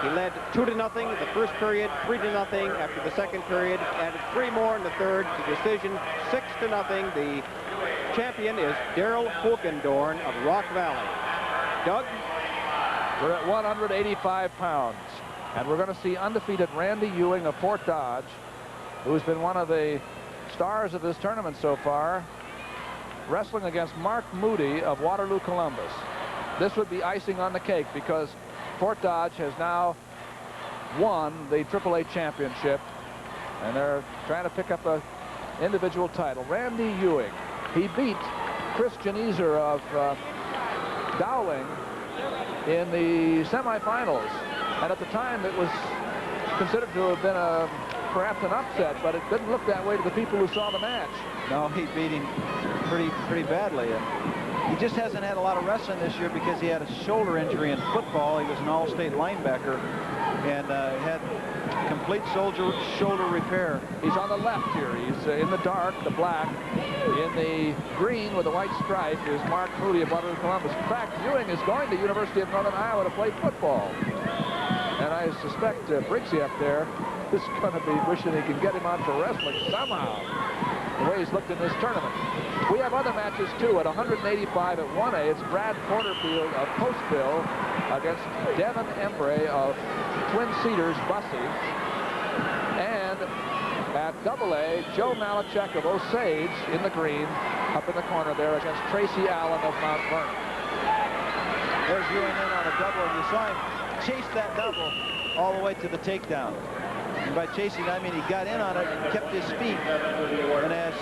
He led 2-0 in the first period, 3-0 after the second period, added 3 more in the third to decision 6-0. The champion is Daryl Hogendorn of Rock Valley. Doug? We're at 185 pounds. And we're going to see undefeated Randy Ewing of Fort Dodge, who's been one of the stars of this tournament so far, wrestling against Mark Moody of Waterloo, Columbus. This would be icing on the cake because Fort Dodge has now won the AAA championship, and they're trying to pick up an individual title. Randy Ewing, he beat Chris Geneser of Dowling in the semifinals. And at the time, it was considered to have been perhaps an upset, but it didn't look that way to the people who saw the match. No, he beat him pretty badly. And He just hasn't had a lot of wrestling this year because he had a shoulder injury in football. He was an all-state linebacker and had complete shoulder repair. He's on the left here. He's in the dark, the black. In the green with the white stripe is Mark Moody of Waterloo, Columbus. In fact, Ewing is going to University of Northern Iowa to play football. And I suspect Briggsy up there is going to be wishing he can get him on for wrestling somehow, the way he's looked in this tournament. We have other matches, too, at 185 at 1A. It's Brad Porterfield of Postville against Devin Embray of Twin Cedars, Bussy. And at AA, Joe Malachek of Osage in the green, up in the corner there against Tracy Allen of Mount Vernon. There's Ewing in on a double, and you saw him chase that double all the way to the takedown. And by chasing, I mean he got in on it, kept his feet, and as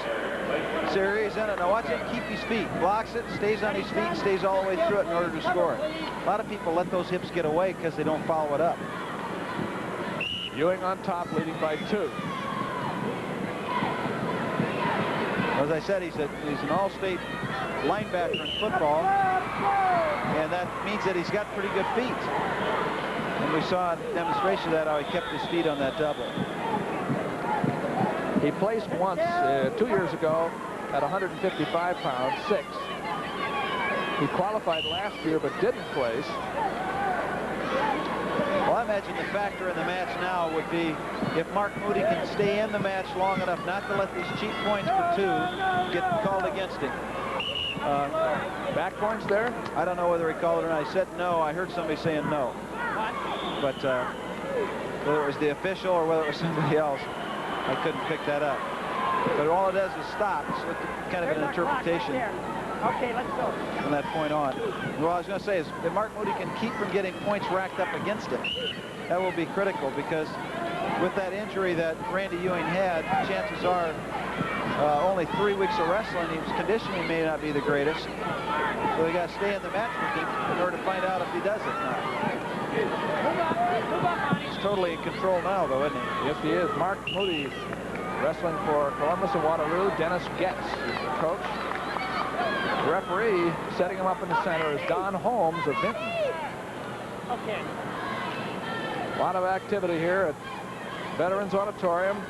Series in it, now watch him keep his feet, blocks it, stays on his feet, stays all the way through it in order to score it. A lot of people let those hips get away because they don't follow it up. Ewing on top, leading by 2. As I said, he's an all-state linebacker in football, and that means that he's got pretty good feet. And we saw a demonstration of that, how he kept his feet on that double. He placed once 2 years ago at 155 pounds, 6th. He qualified last year but didn't place. Well, I imagine the factor in the match now would be if Mark Moody can stay in the match long enough not to let these cheap points for 2 get called against him. Back points there? I don't know whether he called it or not. I said no. I heard somebody saying no. But whether it was the official or whether it was somebody else, I couldn't pick that up. But all it does is stop. So it's kind of an interpretation. Okay, let's go. From that point on. What I was going to say is if Mark Moody can keep from getting points racked up against him, that will be critical because with that injury that Randy Ewing had, chances are only 3 weeks of wrestling, his conditioning may not be the greatest. So they got to stay in the match with him in order to find out if he does it now. He's totally in control now, though, isn't he? Yes, he is. Mark Moody wrestling for Columbus and Waterloo. Dennis Getz is the coach. The referee setting him up in the center is Don Holmes of Vinton. Okay. A lot of activity here at Veterans Auditorium.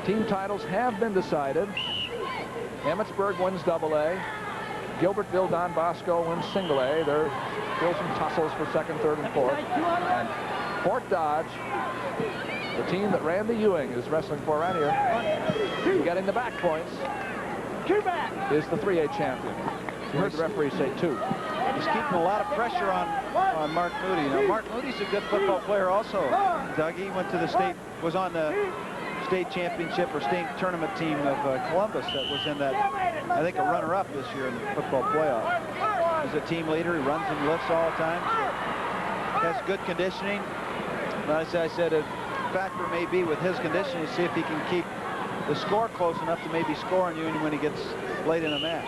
Team titles have been decided. Emmetsburg wins AA. Gilbertville Don Bosco wins single A. There are still some tussles for 2nd, 3rd, and 4th. And Fort Dodge, the team that Randy Ewing is wrestling for around here, getting the back points, is the 3A champion. You heard the referee say 2. He's keeping a lot of pressure on Mark Moody. Now, Mark Moody's a good football player also. Doug, he went to the state, was on the state championship or state tournament team of Columbus that was in that, I think, a runner-up this year in the football playoff. He's a team leader. He runs and lifts all the time. Has good conditioning. As I said, a factor may be with his conditioning to see if he can keep the score close enough to maybe score on Ewing when he gets late in the match.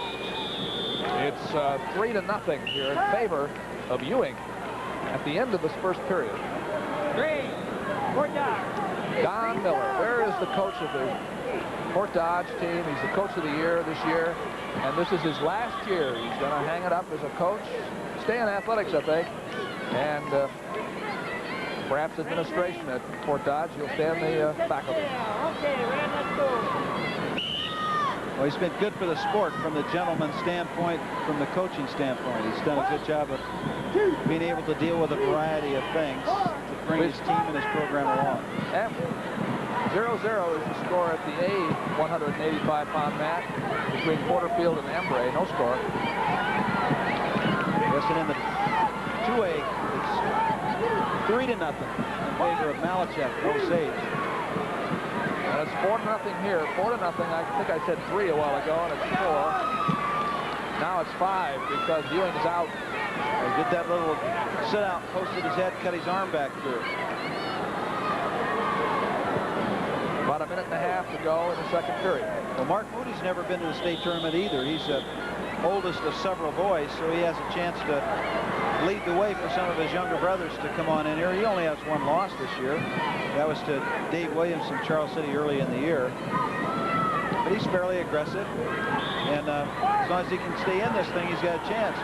It's 3-0 here in favor of Ewing at the end of this first period. Don Miller, there is the coach of the Fort Dodge team. He's the coach of the year this year, and this is his last year. He's going to hang it up as a coach, stay in athletics, I think, and perhaps administration at Fort Dodge. He'll stay in the faculty. Okay, Red, let's go. Well, he's been good for the sport from the gentleman's standpoint, from the coaching standpoint. He's done a good job of being able to deal with a variety of things to bring his team and his program along. 0-0 is the score at the A 185-pound match between Porterfield and Embray. No score. Yes, and in the 2A, it's 3-0 in favor of Malachek, Osage. And it's 4-0 here. 4-0. I think I said 3 a while ago, and it's 4. Now it's 5 because Ewing's out. He did that little sit-out, posted his head, cut his arm back through. About a minute and a half to go in the 2nd period. Well, Mark Moody's never been to the state tournament either. He's the oldest of several boys, so he has a chance to lead the way for some of his younger brothers to come on in here. He only has 1 loss this year. That was to Dave Williams from Charles City early in the year. But he's fairly aggressive, And as long as he can stay in this thing, he's got a chance.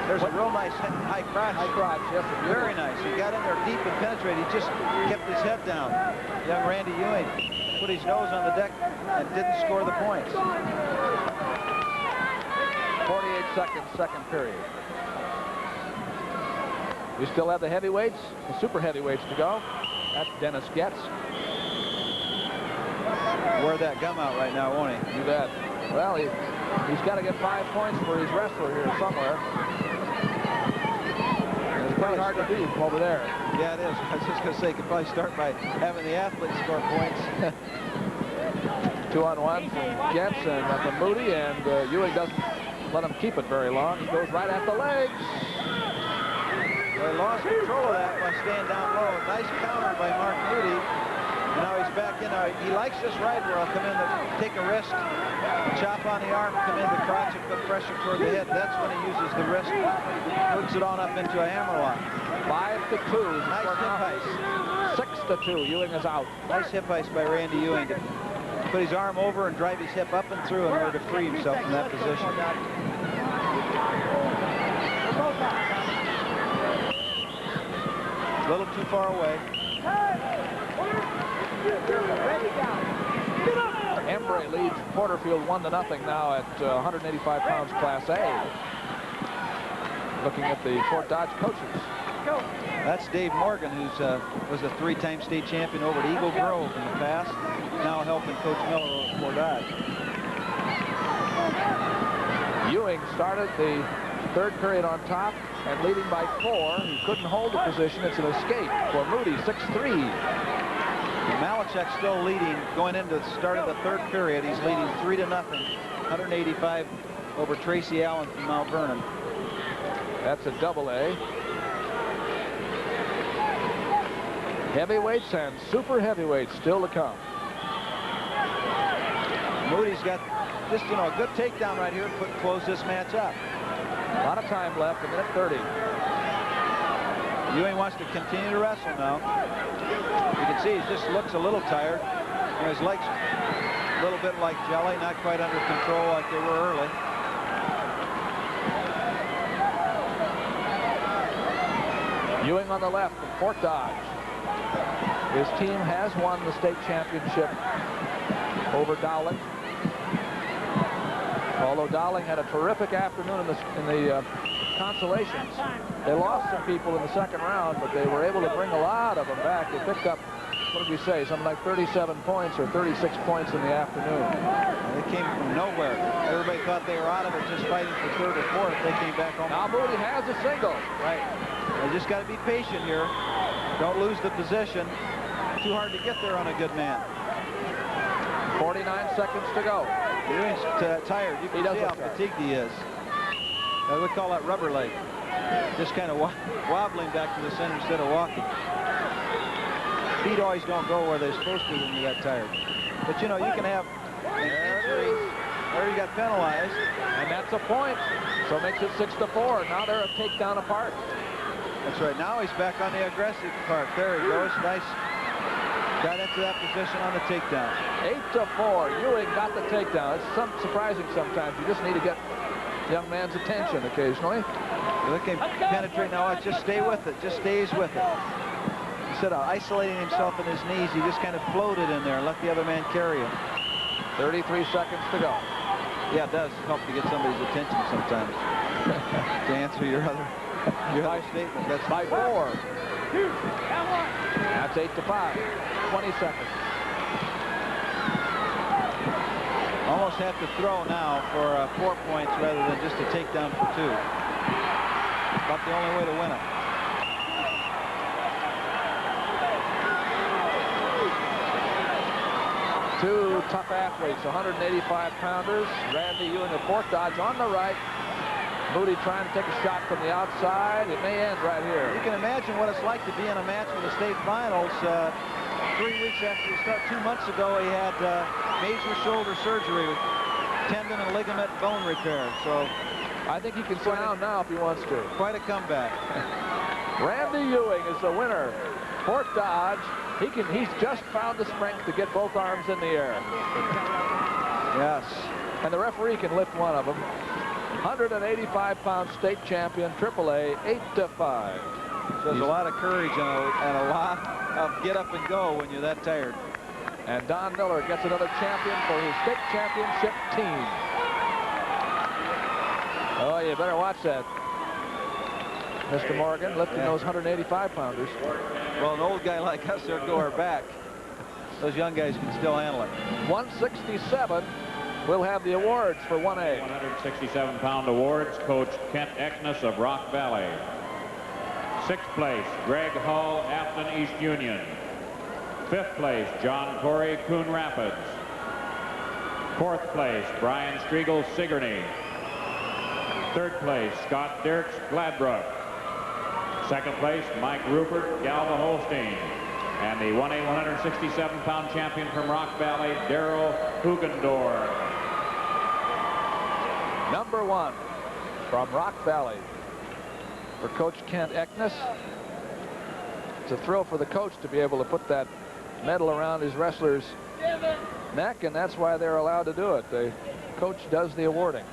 There's a real nice high crotch. High crotch, yes. Very nice. He got in there deep and penetrated. He just kept his head down. Young Randy Ewing put his nose on the deck and didn't score the points. 48 seconds, second period. We still have the heavyweights, the super heavyweights to go. That's Dennis Getz. Wear that gum out right now, won't he? You bet. Well, he's got to get 5 points for his wrestler here somewhere. And it's pretty hard to beat over there. Yeah, it is. I was just going to say, could probably start by having the athlete score points. 2-on-1 from Getz and from Moody, and Ewing doesn't let him keep it very long. He goes right at the legs. They lost control of that by staying down low. Nice counter by Mark Moody. And now he's back in. He likes this ride where he'll come in to take a risk, chop on the arm, come in the crotch and put pressure toward the head. That's when he uses the wrist, hooks it on up into a hammerlock. 5-2. Nice hip heist. 6-2. Ewing is out. Nice hip heist by Randy Ewing to put his arm over and drive his hip up and through in order to free himself from that position. A little too far away. Embry leads Porterfield 1-0 now at 185 pounds Class A. Looking at the Fort Dodge coaches. That's Dave Morgan, who's was a 3-time state champion over at Eagle Grove in the past, now helping Coach Miller at Fort Dodge. Ewing started the third period on top and leading by 4. He couldn't hold the position. It's an escape for Moody, 6-3. Malachek still leading going into the start of the third period. He's leading 3-0, 185 over Tracy Allen from Mount Vernon. That's a double A. Heavyweights and super heavyweights still to come. Moody's got just, a good takedown right here to close this match up. A lot of time left, 1:30. Ewing wants to continue to wrestle now. You can see he just looks a little tired. His legs a little bit like jelly, not quite under control like they were early. Ewing on the left from Fort Dodge. His team has won the state championship over Dowling. Although Dowling had a terrific afternoon in the consolations. They lost some people in the second round, but they were able to bring a lot of them back. They picked up, what did we say, something like 37 points or 36 points in the afternoon. They came from nowhere. Everybody thought they were out of it just fighting for third or fourth. They came back home. Now Moody has a single. Right. They just got to be patient here. Don't lose the position. Too hard to get there on a good man. 49 seconds to go. Ewing's tired. You can see how fatigued he is. We call that rubber leg. Just kind of wobbling back to the center instead of walking. Feet always don't go where they're supposed to when you get tired. But you can have injuries. There he got penalized. And that's a point. So it makes it 6-4. Now they're a takedown apart. That's right. Now he's back on the aggressive part. There he goes. Nice. Got into that position on the takedown. 8-4. Ewing got the takedown. It's surprising sometimes. You just need to get the young man's attention occasionally. Look at him penetrate now. Just stay with it. Just stays with it. Instead of isolating himself in his knees, he just kind of floated in there and let the other man carry him. 33 seconds to go. Yeah, it does help to get somebody's attention sometimes. To answer your other statement. That's by 4. That's 8-5. 20 seconds. Almost have to throw now for 4 points rather than just a takedown for 2. About the only way to win it. Two tough athletes, 185-pounders. Randy Ewing of Fort Dodge on the right. Moody trying to take a shot from the outside. It may end right here. You can imagine what it's like to be in a match for the state finals. 3 weeks after he started, 2 months ago, he had major shoulder surgery with tendon and ligament bone repair. So I think he can sit down now if he wants to. Quite a comeback. Randy Ewing is the winner. Fort Dodge. He's just found the strength to get both arms in the air. Yes. And the referee can lift one of them. 185-pound state champion, AAA, 8-5. Shows a lot of courage and a lot of get up and go when you're that tired. And Don Miller gets another champion for his state championship team. Oh, you better watch that, Mr. Morgan, lifting those 185-pounders. Well, an old guy like us, they'll go our back. Those young guys can still handle it. 167 will have the awards for 1A. 167-pound awards, Coach Kent Ekness of Rock Valley. 6th place, Greg Hull, Afton East Union. 5th place, John Corey, Coon Rapids. 4th place, Brian Striegel, Sigourney. 3rd place, Scott Dirks, Gladbrook. 2nd place, Mike Rupert, Galva Holstein. And the 1A 167-pound champion from Rock Valley, Darrell Hugendorf. Number 1 from Rock Valley for Coach Kent Ekness. It's a thrill for the coach to be able to put that medal around his wrestler's neck, and that's why they're allowed to do it. The coach does the awarding.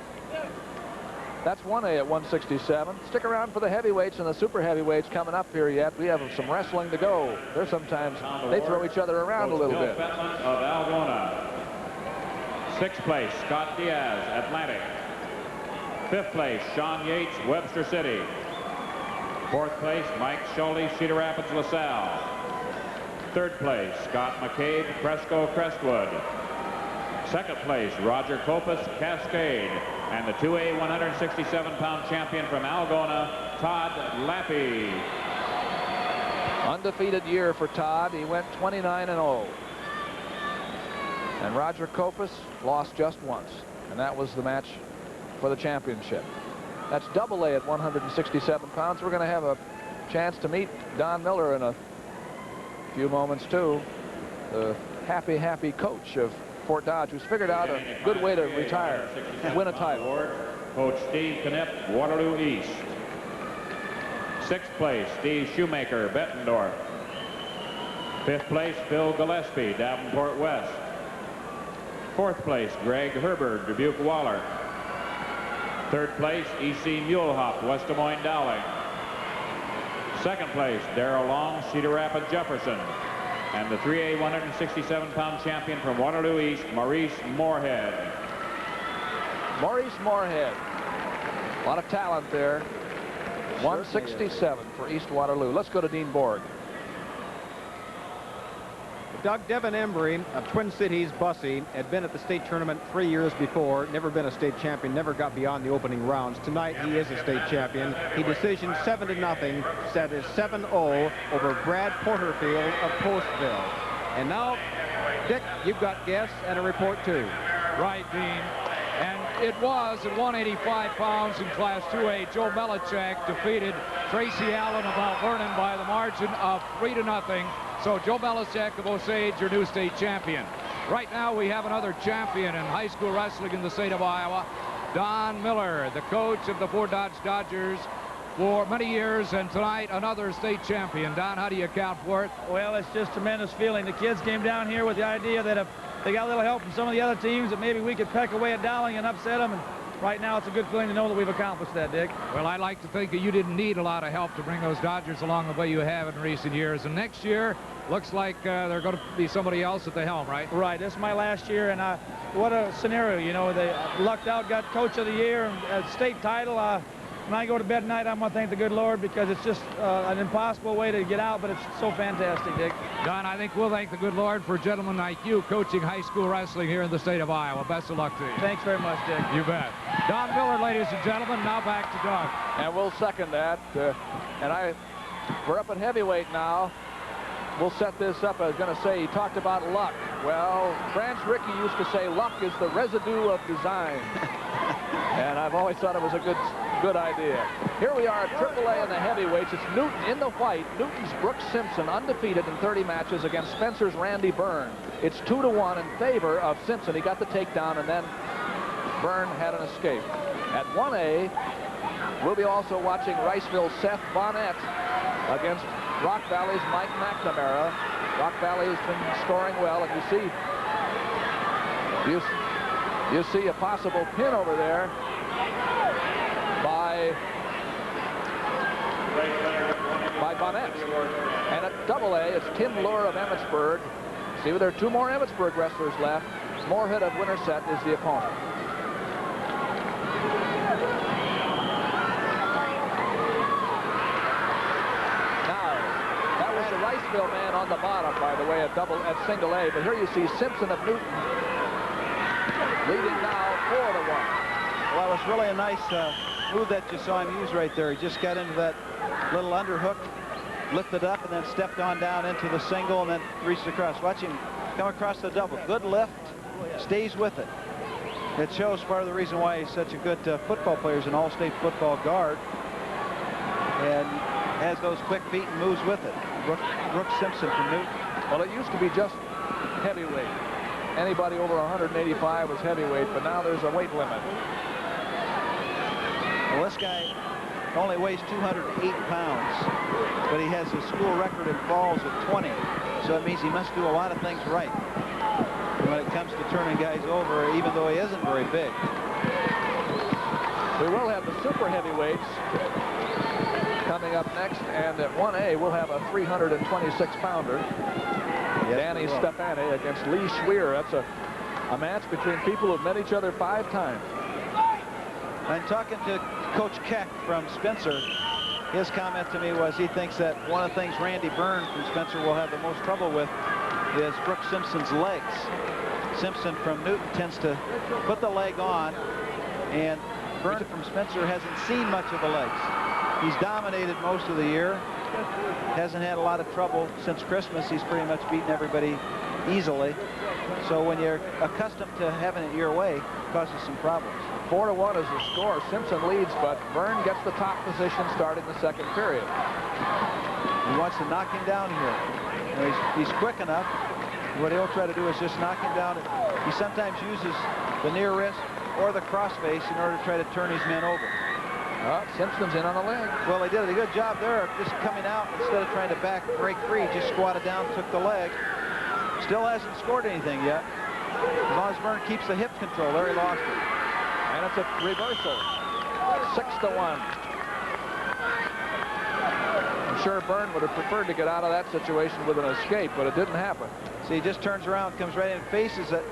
That's 1A at 167. Stick around for the heavyweights and the super heavyweights coming up here yet. We have some wrestling to go. There's sometimes they throw each other around a little bit. Fetman of Algona. 6th place, Scott Diaz, Atlantic. 5th place, Sean Yates, Webster City. 4th place, Mike Schulte, Cedar Rapids, LaSalle. 3rd place, Scott McCabe, Fresco, Crestwood. 2nd place, Roger Kopus, Cascade. And the 2A 167-pound champion from Algona, Todd Lappy. Undefeated year for Todd. He went 29-0. And Roger Kopus lost just once. And that was the match for the championship. That's AA at 167 pounds. We're going to have a chance to meet Don Miller in a few moments, too. The happy coach of Fort Dodge, who's figured out a good way to retire, win a title. Coach Steve Knipp, Waterloo East. 6th place, Steve Shoemaker, Bettendorf. 5th place, Phil Gillespie, Davenport West. 4th place, Greg Herbert, Dubuque Waller. 3rd place, E.C. Mulehop, West Des Moines Dowling. 2nd place, Darrell Long, Cedar Rapids Jefferson. And the 3A 167-pound champion from Waterloo East, Maurice Moorhead. Maurice Moorhead. A lot of talent there. 167 for East Waterloo. Let's go to Dean Borg. Doug, Devin Embry of Twin Cities Bussy had been at the state tournament 3 years before, never been a state champion, never got beyond the opening rounds. Tonight he is a state champion. He decisioned 7-0, set is 7-0 over Brad Porterfield of Postville. And now, Dick, you've got guests and a report too. Right, Dean. And it was at 185 pounds in Class 2A. Joe Belichick defeated Tracy Allen of Mount Vernon by the margin of 3-0. So Joe Belichick of Osage, your new state champion. Right now we have another champion in high school wrestling in the state of Iowa, Don Miller, the coach of the Fort Dodge Dodgers for many years, and tonight another state champion. Don, how do you account for it? Well, it's just a tremendous feeling. The kids came down here with the idea that if they got a little help from some of the other teams, that maybe we could peck away at Dowling and upset them. And right now, it's a good feeling to know that we've accomplished that, Dick. Well, I'd like to think that you didn't need a lot of help to bring those Dodgers along the way you have in recent years. And next year, looks like they're going to be somebody else at the helm, right? Right. This is my last year, and what a scenario. You know, they lucked out, got Coach of the Year, and state title. When I go to bed at night, I'm going to thank the good Lord, because it's just an impossible way to get out, but it's so fantastic, Dick. Don, I think we'll thank the good Lord for a gentleman like you coaching high school wrestling here in the state of Iowa. Best of luck to you. Thanks very much, Dick. You bet. Don Miller, ladies and gentlemen. Now back to Doug. And we'll second that. We're up at heavyweight now. We'll set this up. I was going to say, he talked about luck. Well, France Rickey used to say luck is the residue of design. And I've always thought it was a good idea. Here we are at AAA in the heavyweights. It's Newton in the white. Newton's Brooks Simpson, undefeated in 30 matches against Spencer's Randy Byrne. It's 2-1 in favor of Simpson. He got the takedown, and then Byrne had an escape. At 1A, we'll be also watching Riceville's Seth Bonnet against Rock Valley's Mike McNamara. Rock Valley has been scoring well, and you see You see a possible pin over there by Bonnet. And at double A, it's Tim Lure of Emmitsburg. See, there are 2 more Emmitsburg wrestlers left. Moorhead of Winterset is the opponent. Now, that was the Riceville man on the bottom, by the way, at single A. But here you see Simpson of Newton leading now 4-1. Well, that was really a nice move that you saw him use right there. He just got into that little underhook, lifted up, and then stepped on down into the single, and then reached across. Watch him come across the double. Good lift, stays with it. It shows part of the reason why he's such a good football player. He's an all-state football guard, and has those quick feet and moves with it. Brooks Simpson from Newton. Well, it used to be just heavyweight. Anybody over 185 was heavyweight, but now there's a weight limit. Well, this guy only weighs 208 pounds, but he has a school record in falls at 20, so it means he must do a lot of things right when it comes to turning guys over, even though he isn't very big. We will have the super heavyweights coming up next, and at 1A we'll have a 326-pounder. Yes, Danny Stefani against Lee Schweer. That's a match between people who've met each other 5 times. I'm talking to Coach Keck from Spencer. His comment to me was he thinks that one of the things Randy Byrne from Spencer will have the most trouble with is Brooks Simpson's legs. Simpson from Newton tends to put the leg on, and Byrne from Spencer hasn't seen much of the legs. He's dominated most of the year. Hasn't had a lot of trouble since Christmas. He's pretty much beaten everybody easily. So when you're accustomed to having it your way, it causes some problems. 4-1 is the score. Simpson leads, but Byrne gets the top position starting the second period. He wants to knock him down here. You know, he's quick enough. What he'll try to do is just knock him down. He sometimes uses the near wrist or the crossface in order to try to turn his men over. Simpson's in on the leg. Well, he did a good job there of just coming out instead of trying to break free. Just squatted down, took the leg. Still hasn't scored anything yet. As long as Byrne keeps the hip control, there he lost it. And it's a reversal. 6-1. I'm sure Byrne would have preferred to get out of that situation with an escape, but it didn't happen. See, he just turns around, comes right in, faces it,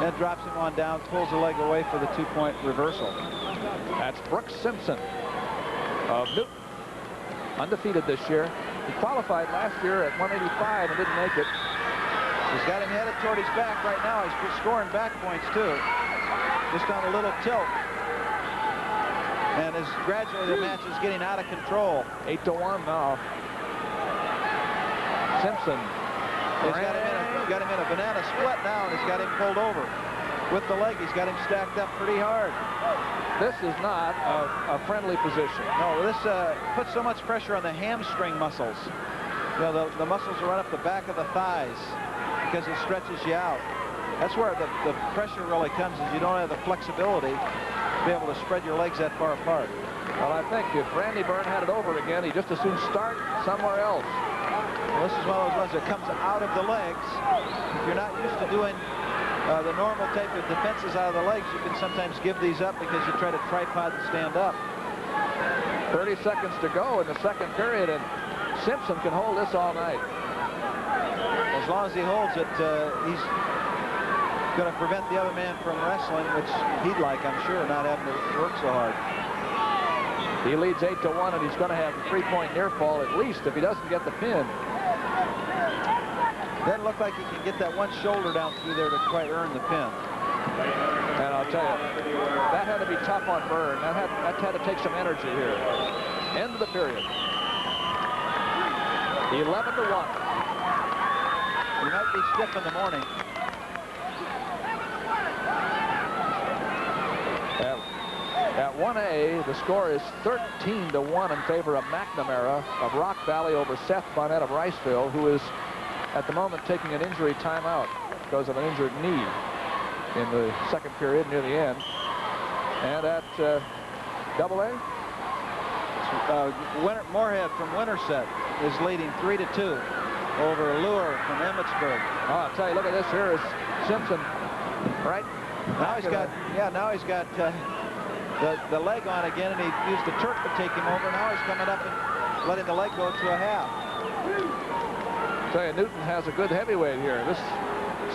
then drops him on down, pulls the leg away for the 2-point reversal. That's Brooks Simpson of Newton. Undefeated this year. He qualified last year at 185 and didn't make it. He's got him headed toward his back right now. He's scoring back points, too. Just on a little tilt. And as gradually the match is getting out of control. 8-1 now. Simpson. He's got him in a banana split now, and he's got him pulled over. With the leg, he's got him stacked up pretty hard. This is not a friendly position. No, this puts so much pressure on the hamstring muscles. You know, the muscles are right up the back of the thighs because it stretches you out. That's where the pressure really comes, is you don't have the flexibility to be able to spread your legs that far apart. Well, I think if Randy Byrne had it over again, he'd just as soon start somewhere else. Well, this is one of those ones that comes out of the legs. If you're not used to doing the normal type of defenses out of the legs, you can sometimes give these up because you try to tripod and stand up. 30 seconds to go in the second period, and Simpson can hold this all night. As long as he holds it, he's going to prevent the other man from wrestling, which he'd like, I'm sure, not having to work so hard. He leads 8-1, and he's going to have a 3-point near fall at least if he doesn't get the pin. Doesn't look like he can get that one shoulder down through there to quite earn the pin. And I'll tell you, that had to be tough on Byrne. That had to take some energy here. End of the period. 11-1. He might be stiff in the morning. At 1A, the score is 13-1 in favor of McNamara of Rock Valley over Seth Bonnet of Riceville, who is at the moment taking an injury timeout because of an injured knee in the second period near the end. And at double A, Moorhead from Winterset is leading 3-2 over Lure from Emmitsburg. Oh, I'll tell you, look at this here is Simpson right Now he's got, now he's got the leg on again, and he used the Turk to take him over. Now he's coming up and letting the leg go to a half. I tell you, Newton has a good heavyweight here. This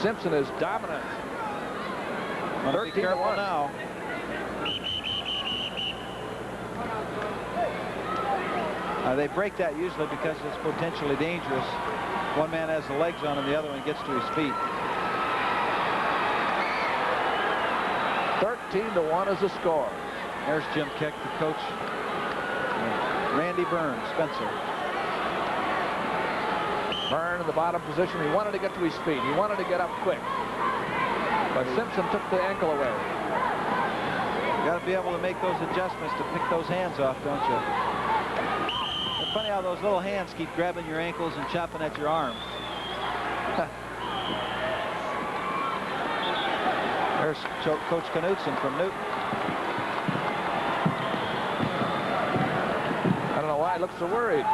Simpson is dominant. 13 be careful now. They break that usually because it's potentially dangerous. One man has the legs on him, the other one gets to his feet. 13-1 is the score. There's Jim Keck, the coach. Randy Byrne, Spencer. Byrne in the bottom position. He wanted to get to his feet. He wanted to get up quick. But Simpson took the ankle away. You got to be able to make those adjustments to pick those hands off, don't you? It's funny how those little hands keep grabbing your ankles and chopping at your arms. There's Coach Knudsen from Newton. I don't know why he looks so worried.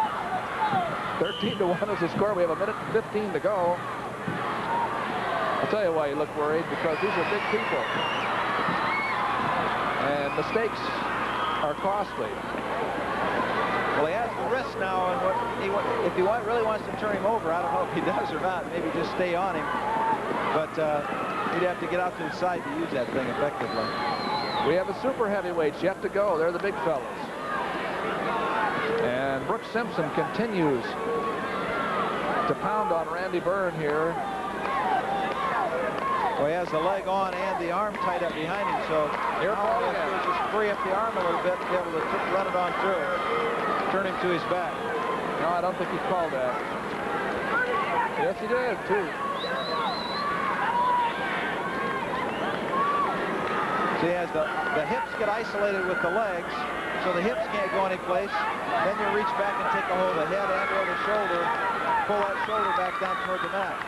13-1 is the score. We have 1:15 to go. I'll tell you why you look worried, because these are big people. And mistakes are costly. Well, he has the wrist now, and if he really wants to turn him over, I don't know if he does or not. Maybe just stay on him. But he'd have to get out to the side to use that thing effectively. We have the super heavyweights yet to go. They're the big fellas. And Brooks Simpson continues to pound on Randy Byrne here. Well, he has the leg on and the arm tied up behind him, so here all he has to do is just free up the arm a little bit to be able to run it on through. Turn him to his back. No, I don't think he called that. Yes, he did, too. So he has the hips get isolated with the legs, so the hips can't go anyplace. Then you reach back and take a hold of the head and or the shoulder, pull that shoulder back down toward the mat.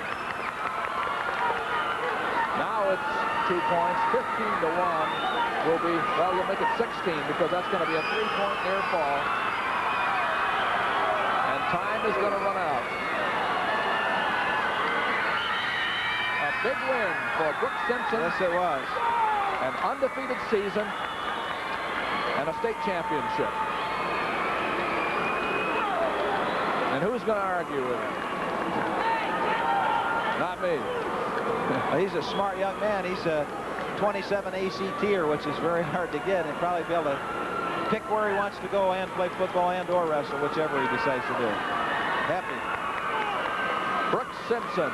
Now it's 2 points. 15-1 will be, well, you'll make it 16 because that's going to be a 3-point near fall. And time is going to run out. A big win for Brooks Simpson. Yes, it was. An undefeated season and a state championship. And who's going to argue with him? Not me. He's a smart young man. He's a 27 ACTer, which is very hard to get, and probably be able to pick where he wants to go and play football and or wrestle, whichever he decides to do. Happy. Brooks Simpson,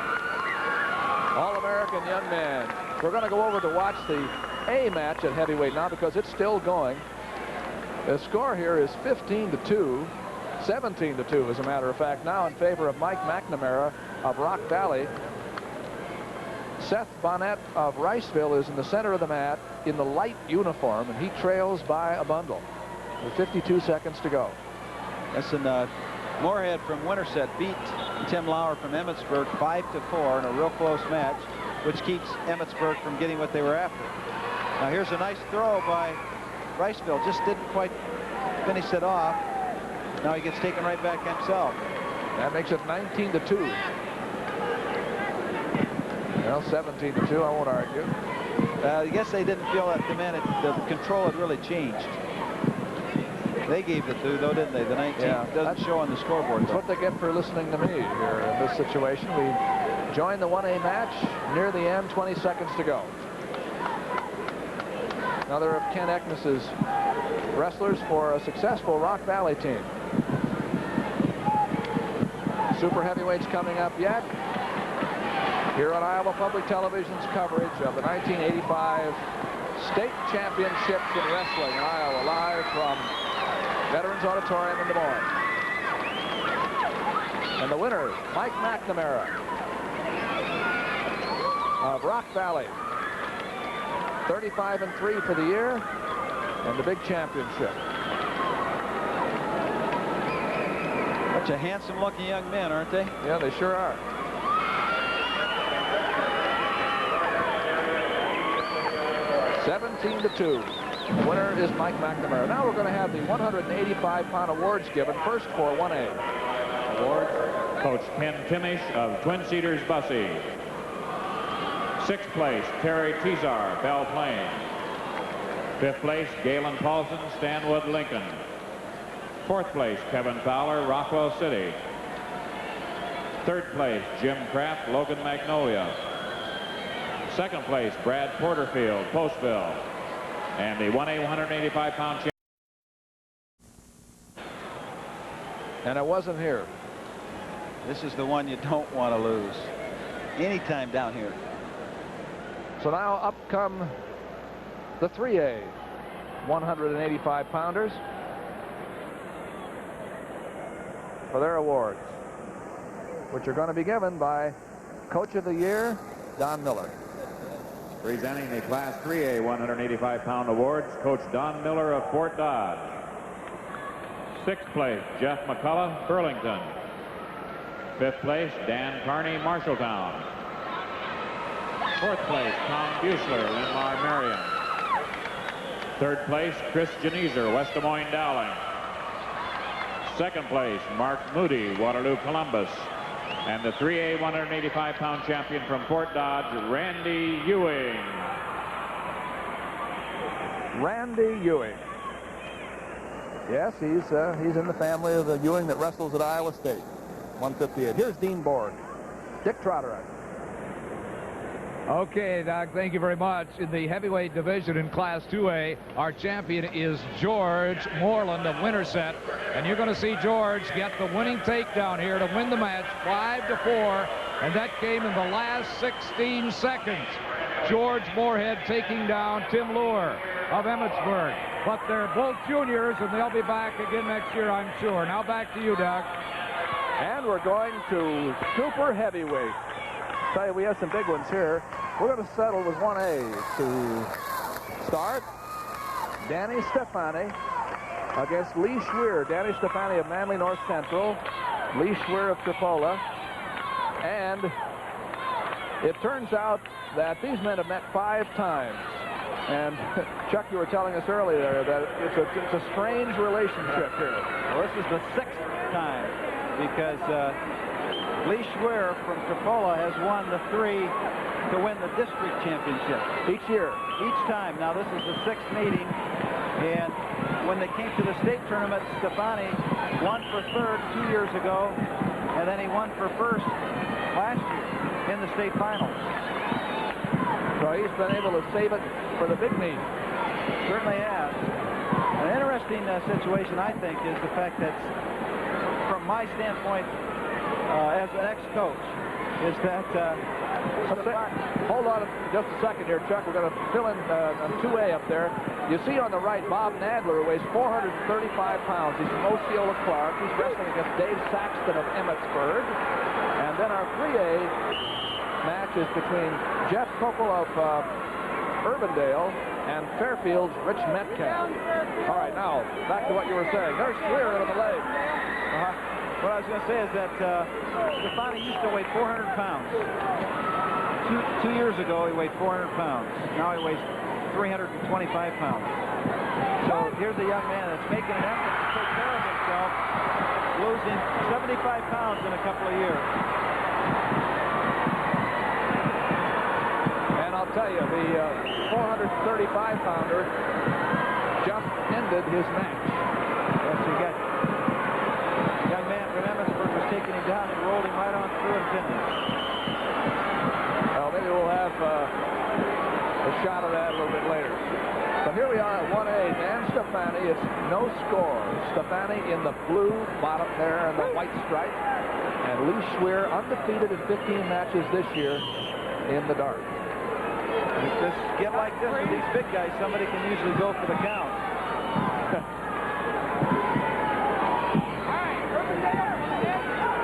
All-American young man. We're going to go over to watch the A match at heavyweight now because it's still going. The score here is 15-2, 17-2 as a matter of fact, now in favor of Mike McNamara of Rock Valley. Seth Bonnet of Riceville is in the center of the mat in the light uniform, and he trails by a bundle with 52 seconds to go. Listen, Moorhead from Winterset beat Tim Lauer from Emmitsburg 5-4 in a real close match, which keeps Emmitsburg from getting what they were after. Now here's a nice throw by Riceville, just didn't quite finish it off. Now he gets taken right back himself. That makes it 19-2. Well, 17-2, I won't argue. I guess they didn't feel that the control had really changed. They gave the 2, though, didn't they? The 19 doesn't show on the scoreboard. That's what they get for listening to me here in this situation. We join the 1A match near the end, 20 seconds to go. Another of Ken Eknes's wrestlers for a successful Rock Valley team. Super heavyweights coming up yet. Here on Iowa Public Television's coverage of the 1985 State Championships in Wrestling in Iowa, live from Veterans Auditorium in Des Moines. And the winner, Mike McNamara of Rock Valley. 35-3 for the year and the big championship. Bunch of handsome-looking young men, aren't they? Yeah, they sure are. (17-2). The winner is Mike McNamara. Now we're going to have the 185-pound awards given. First for 1A. Award, Coach Ken Kimmich of Twin Cedars Bussy. Sixth place, Terry Tizar, Belle Plaine. Fifth place, Galen Paulson, Stanwood, Lincoln. Fourth place, Kevin Fowler, Rockwell City. Third place, Jim Kraft, Logan Magnolia. Second place, Brad Porterfield, Postville. And the 1A 185-pound champion. And it wasn't here. This is the one you don't want to lose anytime down here. So now up come the 3A 185-pounders for their awards, which are going to be given by Coach of the Year, Don Miller. Presenting the Class 3A 185-pound awards, Coach Don Miller of Fort Dodge. Sixth place, Jeff McCullough, Burlington. Fifth place, Dan Carney, Marshalltown. Fourth place, Tom Buechler, Linmar, Marion. Third place, Chris Geneser, West Des Moines, Dowling. Second place, Mark Moody, Waterloo, Columbus. And the 3A 185-pound champion from Fort Dodge, Randy Ewing. Randy Ewing. Yes, he's in the family of the Ewing that wrestles at Iowa State. 158. Here's Dean Borg. Dick Trotter. Okay, Doc, thank you very much. In the heavyweight division in Class 2A, our champion is George Moreland of Winterset. And you're going to see George get the winning takedown here to win the match 5-4. And that came in the last 16 seconds. George Moorhead taking down Tim Lure of Emmitsburg. But they're both juniors, and they'll be back again next year, I'm sure. Now back to you, Doc. And we're going to super heavyweight. Tell you, we have some big ones here. We're going to settle with 1A to start. Danny Stefani against Lee Schweer. Danny Stefani of Manly North Central. Lee Schweer of Tripoli. And it turns out that these men have met 5 times. And Chuck, you were telling us earlier that it's a strange relationship here. Well, this is the 6th time because Lee Schweer from Tripoli has won the 3 to win the district championship each year. Each time. Now this is the 6th meeting, and when they came to the state tournament, Stefani won for 3rd 2 years ago, and then he won for 1st last year in the state finals. So he's been able to save it for the big meet. Certainly has. An interesting situation, I think, is the fact that, from my standpoint, as an ex-coach, is that... Hold on just a second here, Chuck. We're going to fill in on 2A up there. You see on the right, Bob Nadler, who weighs 435 pounds. He's from Osceola Clark. He's wrestling against Dave Saxton of Emmitsburg. And then our 3A match is between Jeff Koppel of Urbandale and Fairfield's Rich Metcalf. All right, now, back to what you were saying. There's Schweer on the leg. What I was going to say is that Stefani used to weigh 400 pounds. Two years ago, he weighed 400 pounds. Now he weighs 325 pounds. So here's a young man that's making an effort to take care of himself, losing 75 pounds in a couple of years. And I'll tell you, the 435-pounder just ended his match. Yes, he got a young man from Emmitsburg was taking him down and rolled him right on through and pinned him. Well, maybe we'll have a shot of that a little bit later. But here we are at 1A. Dan Stefani, it's no score. Stefani in the blue bottom there and the white stripe. And Lee Schweer undefeated in 15 matches this year in the dark. Just get like this with these big guys, somebody can usually go for the count.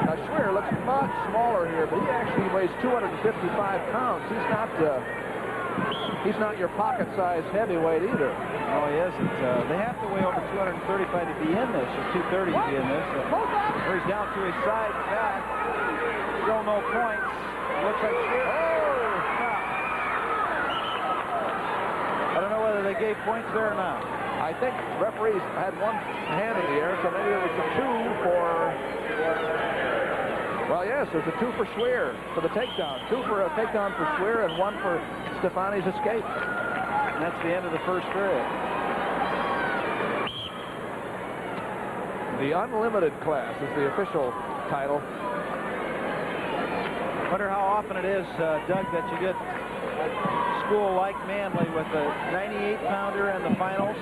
Now Schweer looks much smaller here, but he actually weighs 255 pounds. He's not your pocket-sized heavyweight either. No, he isn't. They have to weigh over 235 to be in this, or 230 to be in this. He's down to his side back. Still no points. Looks like Schweer. I don't know whether they gave points there or not. I think referees had one hand in the air, so maybe it was a 2 for Well, yes, there's a 2 for Schwer for the takedown. 2 for a takedown for Schwer and 1 for Stefani's escape. And that's the end of the first period. The unlimited class is the official title. Wonder how often it is, Doug, that you get a school like Manly with a 98-pounder in the finals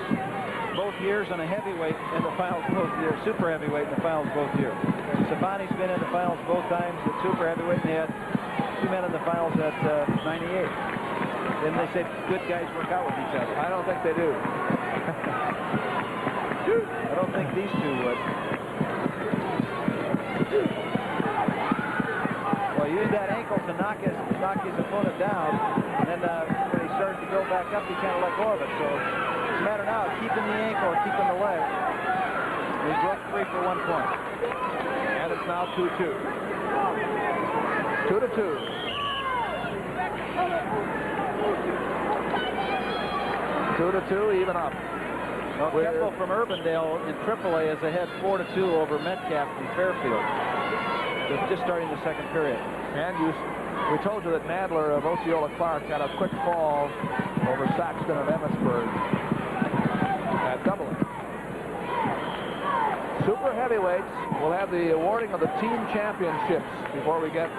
both years and a heavyweight in the finals both years, super heavyweight in the finals both years. Stefani's been in the finals both times at super heavyweight, and they had 2 men in the finals at 98. Then they say good guys work out with each other. I don't think they do. I don't think these two would. Well, he used that ankle to knock his opponent down, and then when he started to go back up, he kind of let go of it. So it's a matter now of keeping the ankle or keeping the leg. He broke free for 1 point. And it's now 2-2. 2-2. Two to two, even up. Well, Kemble from Urbandale in AAA is ahead 4-2 over Metcalf from Fairfield. They're just starting the second period. And we told you that Nadler of Osceola Clark had a quick fall over Saxton of Emmitsburg at Dublin. Super heavyweights will have the awarding of the team championships before we get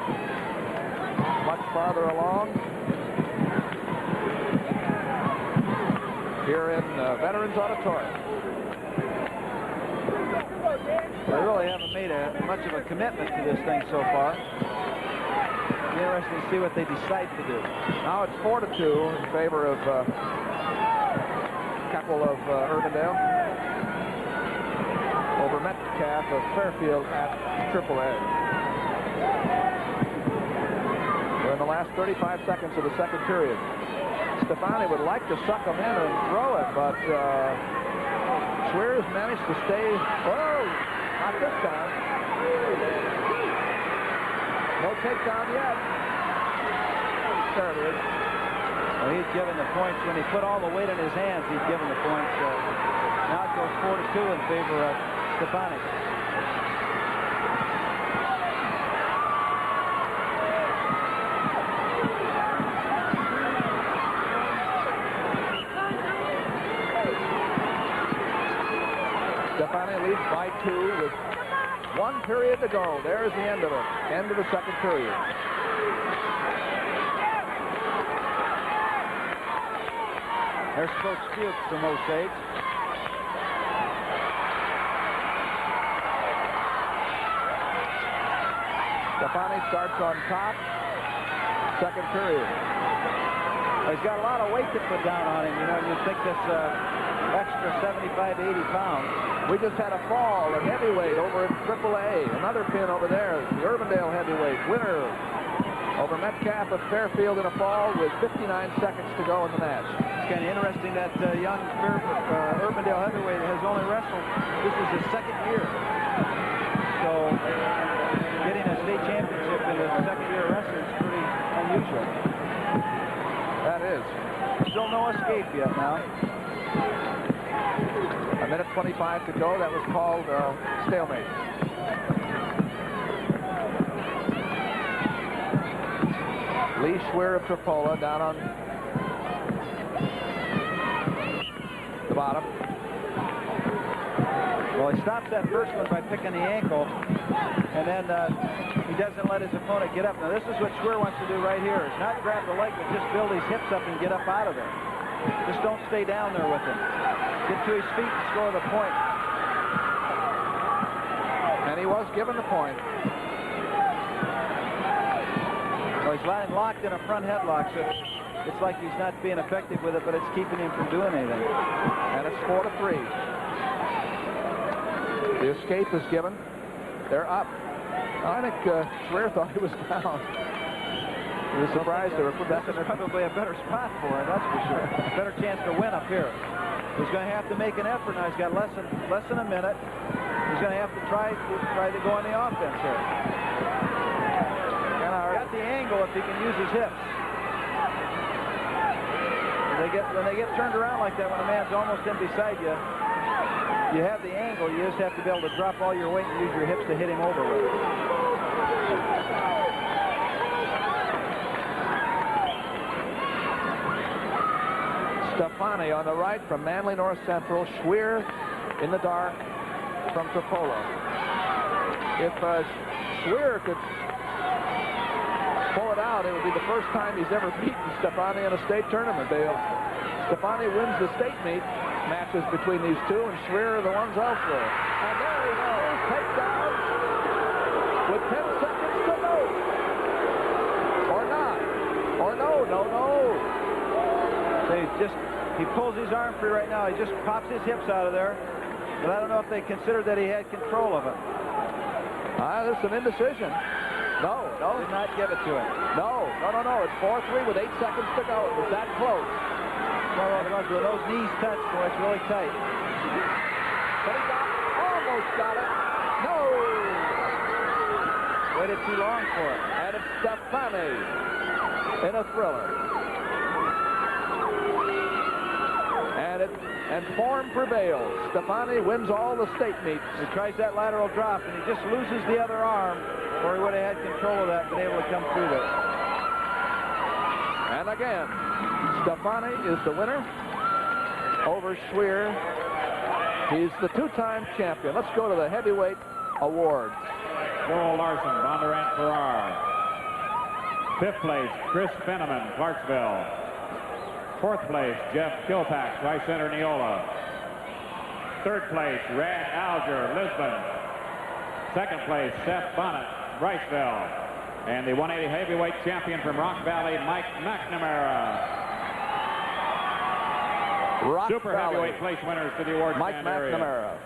much farther along. Here in Veterans Auditorium. They really haven't made much of a commitment to this thing so far. It'll be interesting to see what they decide to do. Now it's 4-2 in favor of Keppel of Urbandale over Metcalf of Fairfield at AAA. We're in the last 35 seconds of the second period. Stefani would like to suck him in and throw it, but Schwer's managed to stay. Whoa, not this time. No takedown yet. There it is. Well, he's given the points. When he put all the weight in his hands, he's given the points. Now it goes 4-2 in favor of Stefani. Stefani leads by 2 with 1 period to go. There's the end of it. End of the second period. There's Coach Fuchs from Osage. Stefani starts on top. Second period. He's got a lot of weight to put down on him. You know, you think this extra 75 to 80 pounds. We just had a fall at heavyweight over in AAA. Another pin over there. The Urbandale heavyweight winner over Metcalf of Fairfield in a fall with 59 seconds to go in the match. It's kind of interesting that young Urbandale heavyweight has only wrestled. This is his second year. So getting a state championship in his second year of wrestling is pretty unusual. That is. Still no escape yet now. A minute 25 to go. That was called stalemate. Lee Schwer of Tripoli down on the bottom. Well, he stops that first one by picking the ankle, and then he doesn't let his opponent get up. Now, this is what Schwer wants to do right here, is not grab the leg, but just build his hips up and get up out of there. Just don't stay down there with him. Get to his feet and score the point. And he was given the point. Well, he's lying locked in a front headlock, so it's like he's not being effective with it, but it's keeping him from doing anything. And it's 4-3. The escape is given. They're up. I think Schwer thought he was down. He was surprised they were put that in. Probably a better spot for him, that's for sure. Better chance to win up here. He's going to have to make an effort now. He's got less than a minute. He's going to have to try to go on the offense here. Got the angle if he can use his hips. When they get turned around like that, when a man's almost in beside you, you have the angle. You just have to be able to drop all your weight and use your hips to hit him over with. Stefani on the right from Manly North Central. Schweer in the dark from Tripolo. If Schweer could pull it out, it would be the first time he's ever beaten Stefani in a state tournament. Stefani wins the state meet matches between these two, and Schweer are the ones elsewhere. And there he goes, takedown with 10 seconds to go. Or not. Or no. He pulls his arm free right now. He just pops his hips out of there. But I don't know if they considered that he had control of it. There's some indecision. No. Did not give it to him. No. It's 4-3 with 8 seconds to go. It was that close. Well, when those knees touch, boy, it's really tight. But he almost got it. No. Waited too long for it. And it's Stefani in a thriller. And form prevails. Stefani wins all the state meets. He tries that lateral drop, and he just loses the other arm, or he would have had control of that and been able to come through there. And again, Stefani is the winner over Schweer. He's the two-time champion. Let's go to the heavyweight awards. Joel Larson, Bondurant Farrar. 5th place, Chris Fenneman, Clarksville. 4th place, Jeff Kilpax, Rice Center, Neola. 3rd place, Rad Alger, Lisbon. 2nd place, Seth Bonnet, Riceville. And the 180 heavyweight champion from Rock Valley, Mike McNamara. Super heavyweight place winners to the award Mike stand McNamara.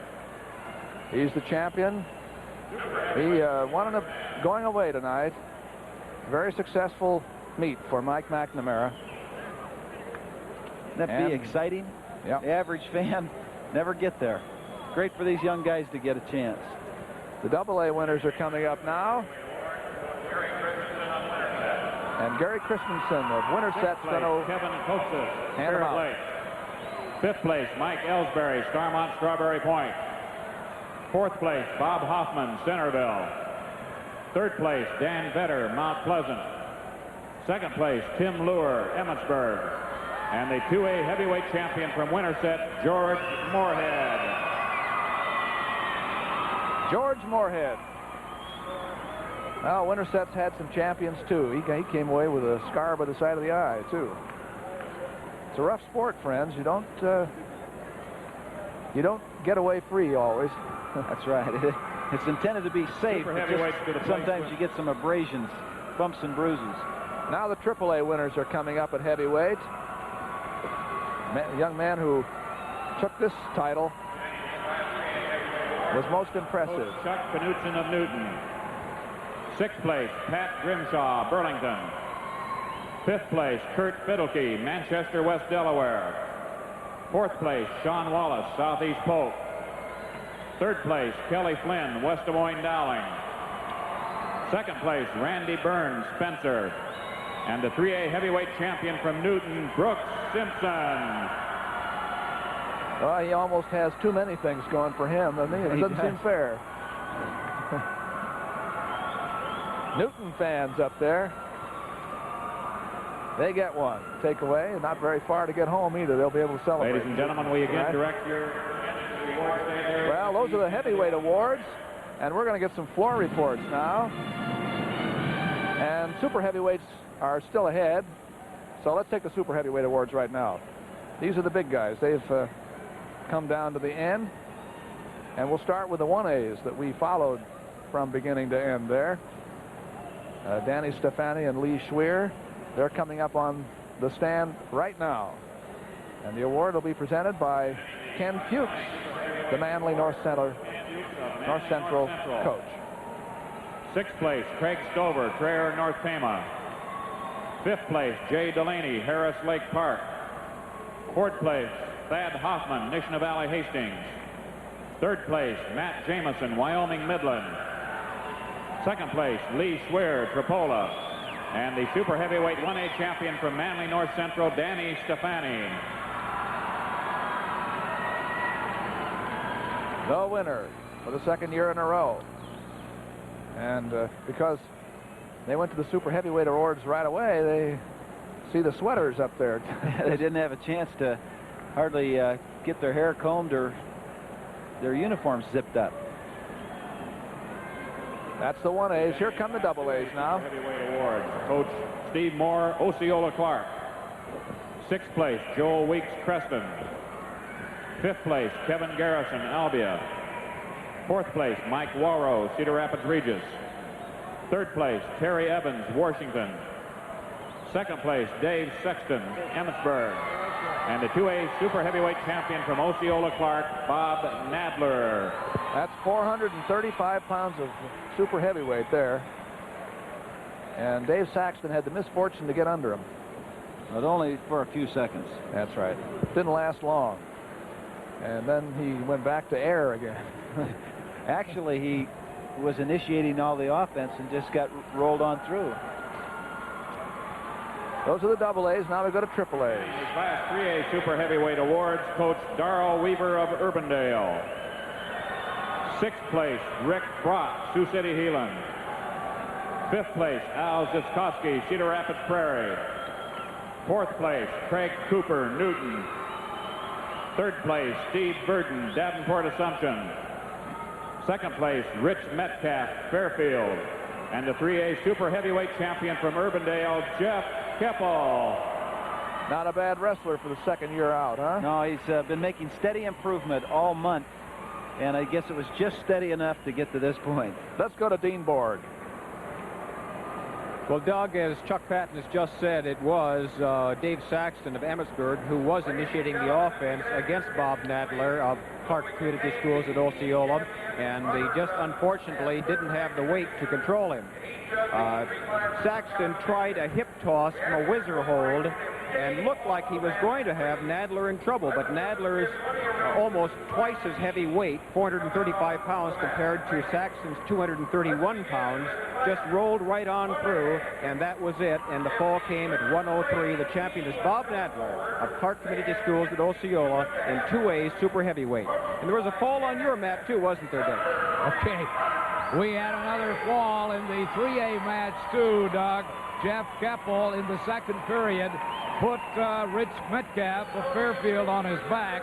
He's the champion. He won going away tonight. Very successful meet for Mike McNamara. Wouldn't that be exciting? Yep. The average fan never get there. Great for these young guys to get a chance. The AA winners are coming up now. And Gary Christensen of Winterset Center. Kevin Costas, hand him out. 5th place, Mike Ellsbury, Starmont Strawberry Point. 4th place, Bob Hoffman, Centerville. 3rd place, Dan Vetter, Mount Pleasant. 2nd place, Tim Lure, Emmitsburg. And the 2A heavyweight champion from Winterset, George Moorhead. George Moorhead. Well, Winterset's had some champions, too. He came away with a scar by the side of the eye, too. It's a rough sport, friends. You don't get away free always. That's right. It's intended to be safe, but sometimes you get some abrasions, bumps and bruises. Now the AAA winners are coming up at heavyweight. A young man who took this title was most impressive. Coach Chuck Knutson of Newton. 6th place, Pat Grimshaw, Burlington. 5th place, Kurt Fiddlekey, Manchester, West Delaware. 4th place, Sean Wallace, Southeast Polk. 3rd place, Kelly Flynn, West Des Moines Dowling. 2nd place, Randy Burns, Spencer. And the 3A heavyweight champion from Newton, Brooks Simpson. Well, he almost has too many things going for him. I mean, it doesn't seem fair. Newton fans up there. They get one. Takeaway. Not very far to get home either. They'll be able to celebrate. Ladies and gentlemen, we again direct your award stand there. Well, those are the heavyweight awards. And we're going to get some floor reports now. And super heavyweights are still ahead. So let's take the super heavyweight awards right now. These are the big guys. They've come down to the end. And we'll start with the 1As that we followed from beginning to end there. Danny Stefani and Lee Schweer. They're coming up on the stand right now. And the award will be presented by Ken Fuchs, the Manly North Central coach. 6th place, Craig Stover, Traer, North Pama. 5th place, Jay Delaney, Harris Lake Park. 4th place, Thad Hoffman, Nishna Valley Hastings. 3rd place, Matt Jameson, Wyoming Midland. 2nd place, Lee Schweer, Tripola. And the super heavyweight 1A champion from Manly North Central, Danny Stefani. The winner for the 2nd year in a row. And because they went to the super heavyweight awards right away, they See the sweaters up there. They didn't have a chance to hardly get their hair combed or their uniforms zipped up. That's the 1As. Here come the double A's now. Heavyweight awards. Coach Steve Moore, Osceola Clark. 6th place, Joel Weeks, Creston. 5th place, Kevin Garrison, Albia. 4th place, Mike Warrow, Cedar Rapids Regis. 3rd place, Terry Evans, Washington. 2nd place, Dave Sexton, Emmitsburg. And the 2A super heavyweight champion from Osceola Clark, Bob Nadler. That's 435 pounds of super heavyweight there. And Dave Saxton had the misfortune to get under him. But only for a few seconds. That's right. Didn't last long. And then he went back to air again. Actually, he was initiating all the offense and just got rolled on through. Those are the double A's. Now we go to triple A's. His Class 3A Super Heavyweight Awards, Coach Darrell Weaver of Urbandale. 6th place, Rick Brock, Sioux City, Heelan. 5th place, Al Ziskowski, Cedar Rapids Prairie. 4th place, Craig Cooper, Newton. 3rd place, Steve Burden, Davenport Assumption. 2nd place, Rich Metcalf, Fairfield. And the 3A Super Heavyweight Champion from Urbandale, Jeff Keppel. Not a bad wrestler for the 2nd year out, huh? No, he's been making steady improvement all month, and I guess it was just steady enough to get to this point. Let's go to Dean Borg. Well, Doug, as Chuck Patton has just said, it was Dave Saxton of Emmitsburg who was initiating the offense against Bob Nadler of Clark Community Schools at Osceola, and they just unfortunately didn't have the weight to control him. Saxton tried a hip toss from a whizzer hold and looked like he was going to have Nadler in trouble, but Nadler's almost twice as heavy weight, 435 pounds compared to Saxton's 231 pounds, just rolled right on through, and that was it, and the fall came at 103. The champion is Bob Nadler of Clark Community Schools at Osceola in 2A super heavyweight. And there was a fall on your mat too, wasn't there, Dave? Okay. We had another fall in the 3A match too, Doug. Jeff Keppel in the 2nd period put Rich Metcalf of Fairfield on his back.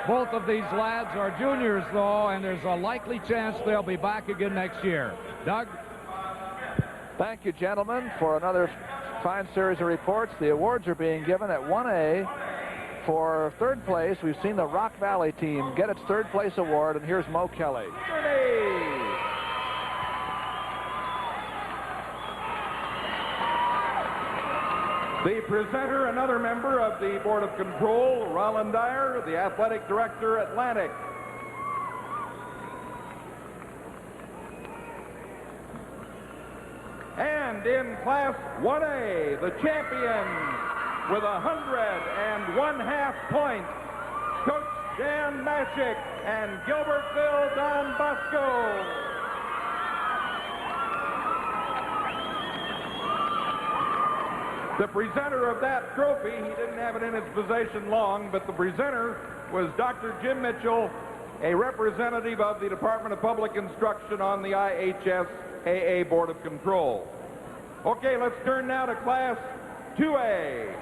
Both of these lads are juniors, though, and there's a likely chance they'll be back again next year. Doug? Thank you, gentlemen, for another fine series of reports. The awards are being given at 1A. For 3rd place, we've seen the Rock Valley team get its 3rd place award, and here's Mo Kelly. The presenter, another member of the Board of Control, Roland Dyer, the Athletic Director, Atlantic. And in Class 1A, the champion with 101.5 points, Coach Dan Mashik and Gilbertville Don Bosco. The presenter of that trophy, he didn't have it in his possession long, but the presenter was Dr. Jim Mitchell, a representative of the Department of Public Instruction on the IHS-AA Board of Control. Okay, let's turn now to Class 2A.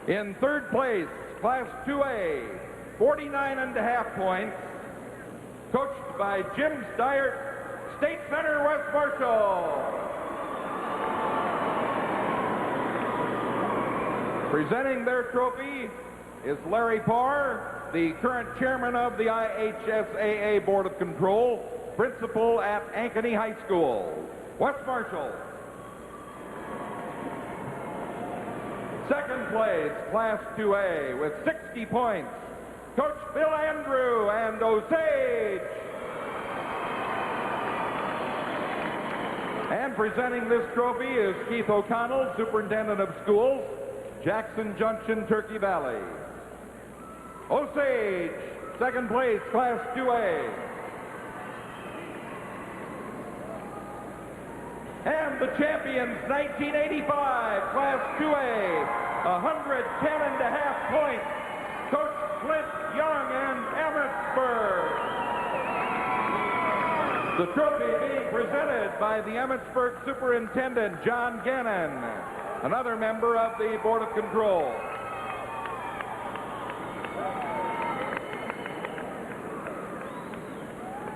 In 3rd place, Class 2A, 49.5 points, coached by Jim Steyert, State Center, West Marshall. Presenting their trophy is Larry Parr, the current chairman of the IHSAA Board of Control, principal at Ankeny High School. West Marshall. 2nd place, Class 2A, with 60 points, Coach Bill Andrew and Osage. And presenting this trophy is Keith O'Connell, Superintendent of Schools, Jackson Junction, Turkey Valley. Osage, 2nd place, Class 2A. And the champions, 1985, Class 2A, 110.5 points, Coach Clint Young and Emmitsburg. The trophy being presented by the Emmetsburg Superintendent, John Gannon, another member of the Board of Control.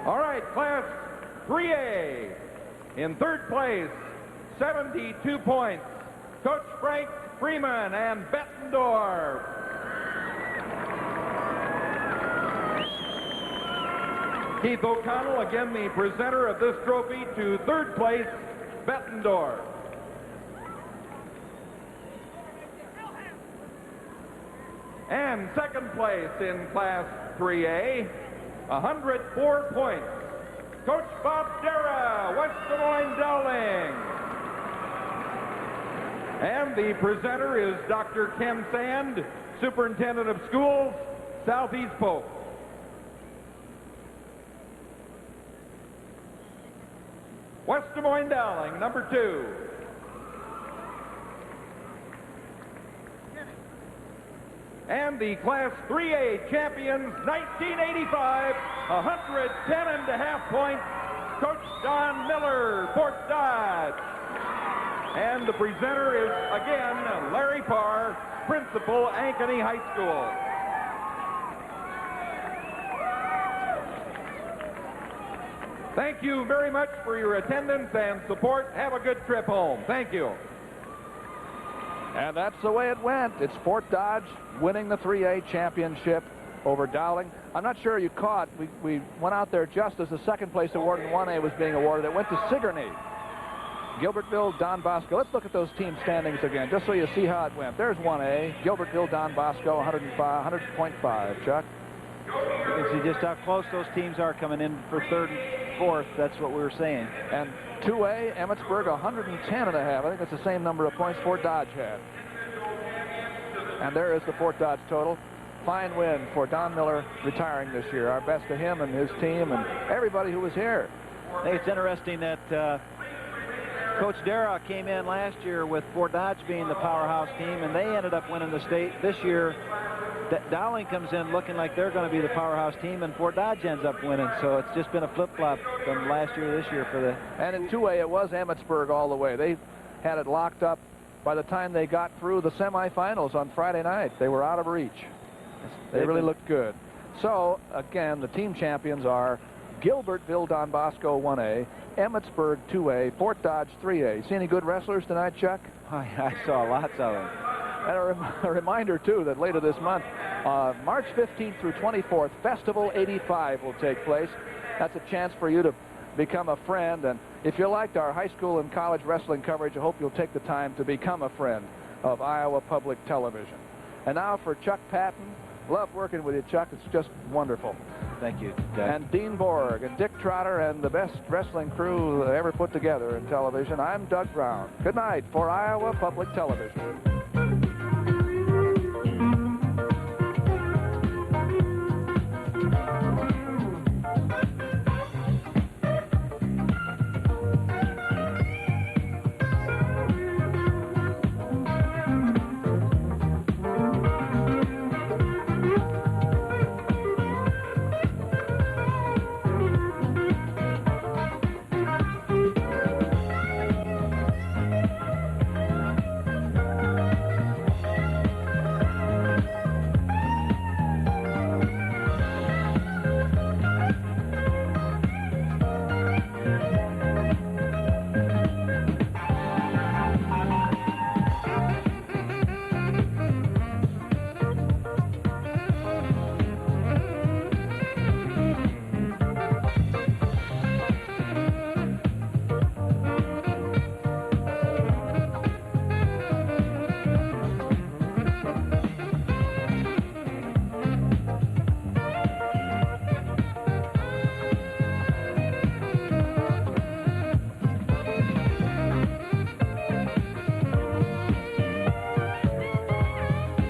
All right, Class 3A. In third place, 72 points, Coach Frank Freeman and Bettendorf. Keith O'Connell, again the presenter of this trophy, to third place, Bettendorf. And second place in Class 3A, 104 points, Coach Bob Dara, West Des Moines Dowling. And the presenter is Dr. Ken Sand, Superintendent of Schools, Southeast Polk. West Des Moines Dowling, number 2. And the Class 3A champions, 1985, 110.5 points, Coach Don Miller, Fort Dodge. And the presenter is, again, Larry Parr, Principal, Ankeny High School. Thank you very much for your attendance and support. Have a good trip home. Thank you. And that's the way it went. It's Fort Dodge winning the 3A championship over Dowling. I'm not sure you caught. We went out there just as the second place award in 1A was being awarded. It went to Sigourney. Gilbertville, Don Bosco. Let's look at those team standings again, just so you see how it went. There's 1A. Gilbertville, Don Bosco, 100.5. Chuck? You can see just how close those teams are coming in for third and fourth. That's what we were saying. And 2A, Emmetsburg, 110.5. I think it's the same number of points Fort Dodge had. And there is the Fort Dodge total. Fine win for Don Miller retiring this year. Our best to him and his team and everybody who was here. I think it's interesting that Coach Dara came in last year with Fort Dodge being the powerhouse team, and they ended up winning the state. This year, Dowling comes in looking like they're going to be the powerhouse team, and Fort Dodge ends up winning. So it's just been a flip-flop from last year to this year for the... And in 2A, it was Emmetsburg all the way. They had it locked up by the time they got through the semifinals on Friday night. They were out of reach. They really looked good. So, again, the team champions are Gilbertville, Don Bosco, 1A, Emmetsburg, 2A, Fort Dodge, 3A. See any good wrestlers tonight, Chuck? I saw lots of them. And a reminder, too, that later this month, March 15th through 24th, Festival 85 will take place. That's a chance for you to become a friend. And if you liked our high school and college wrestling coverage, I hope you'll take the time to become a friend of Iowa Public Television. And now for Chuck Patton. Love working with you, Chuck. It's just wonderful. Thank you, Doug. And Dean Borg and Dick Trotter and the best wrestling crew ever put together in television. I'm Doug Brown. Good night for Iowa Public Television.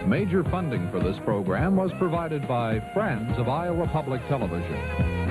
Major funding for this program was provided by Friends of Iowa Public Television.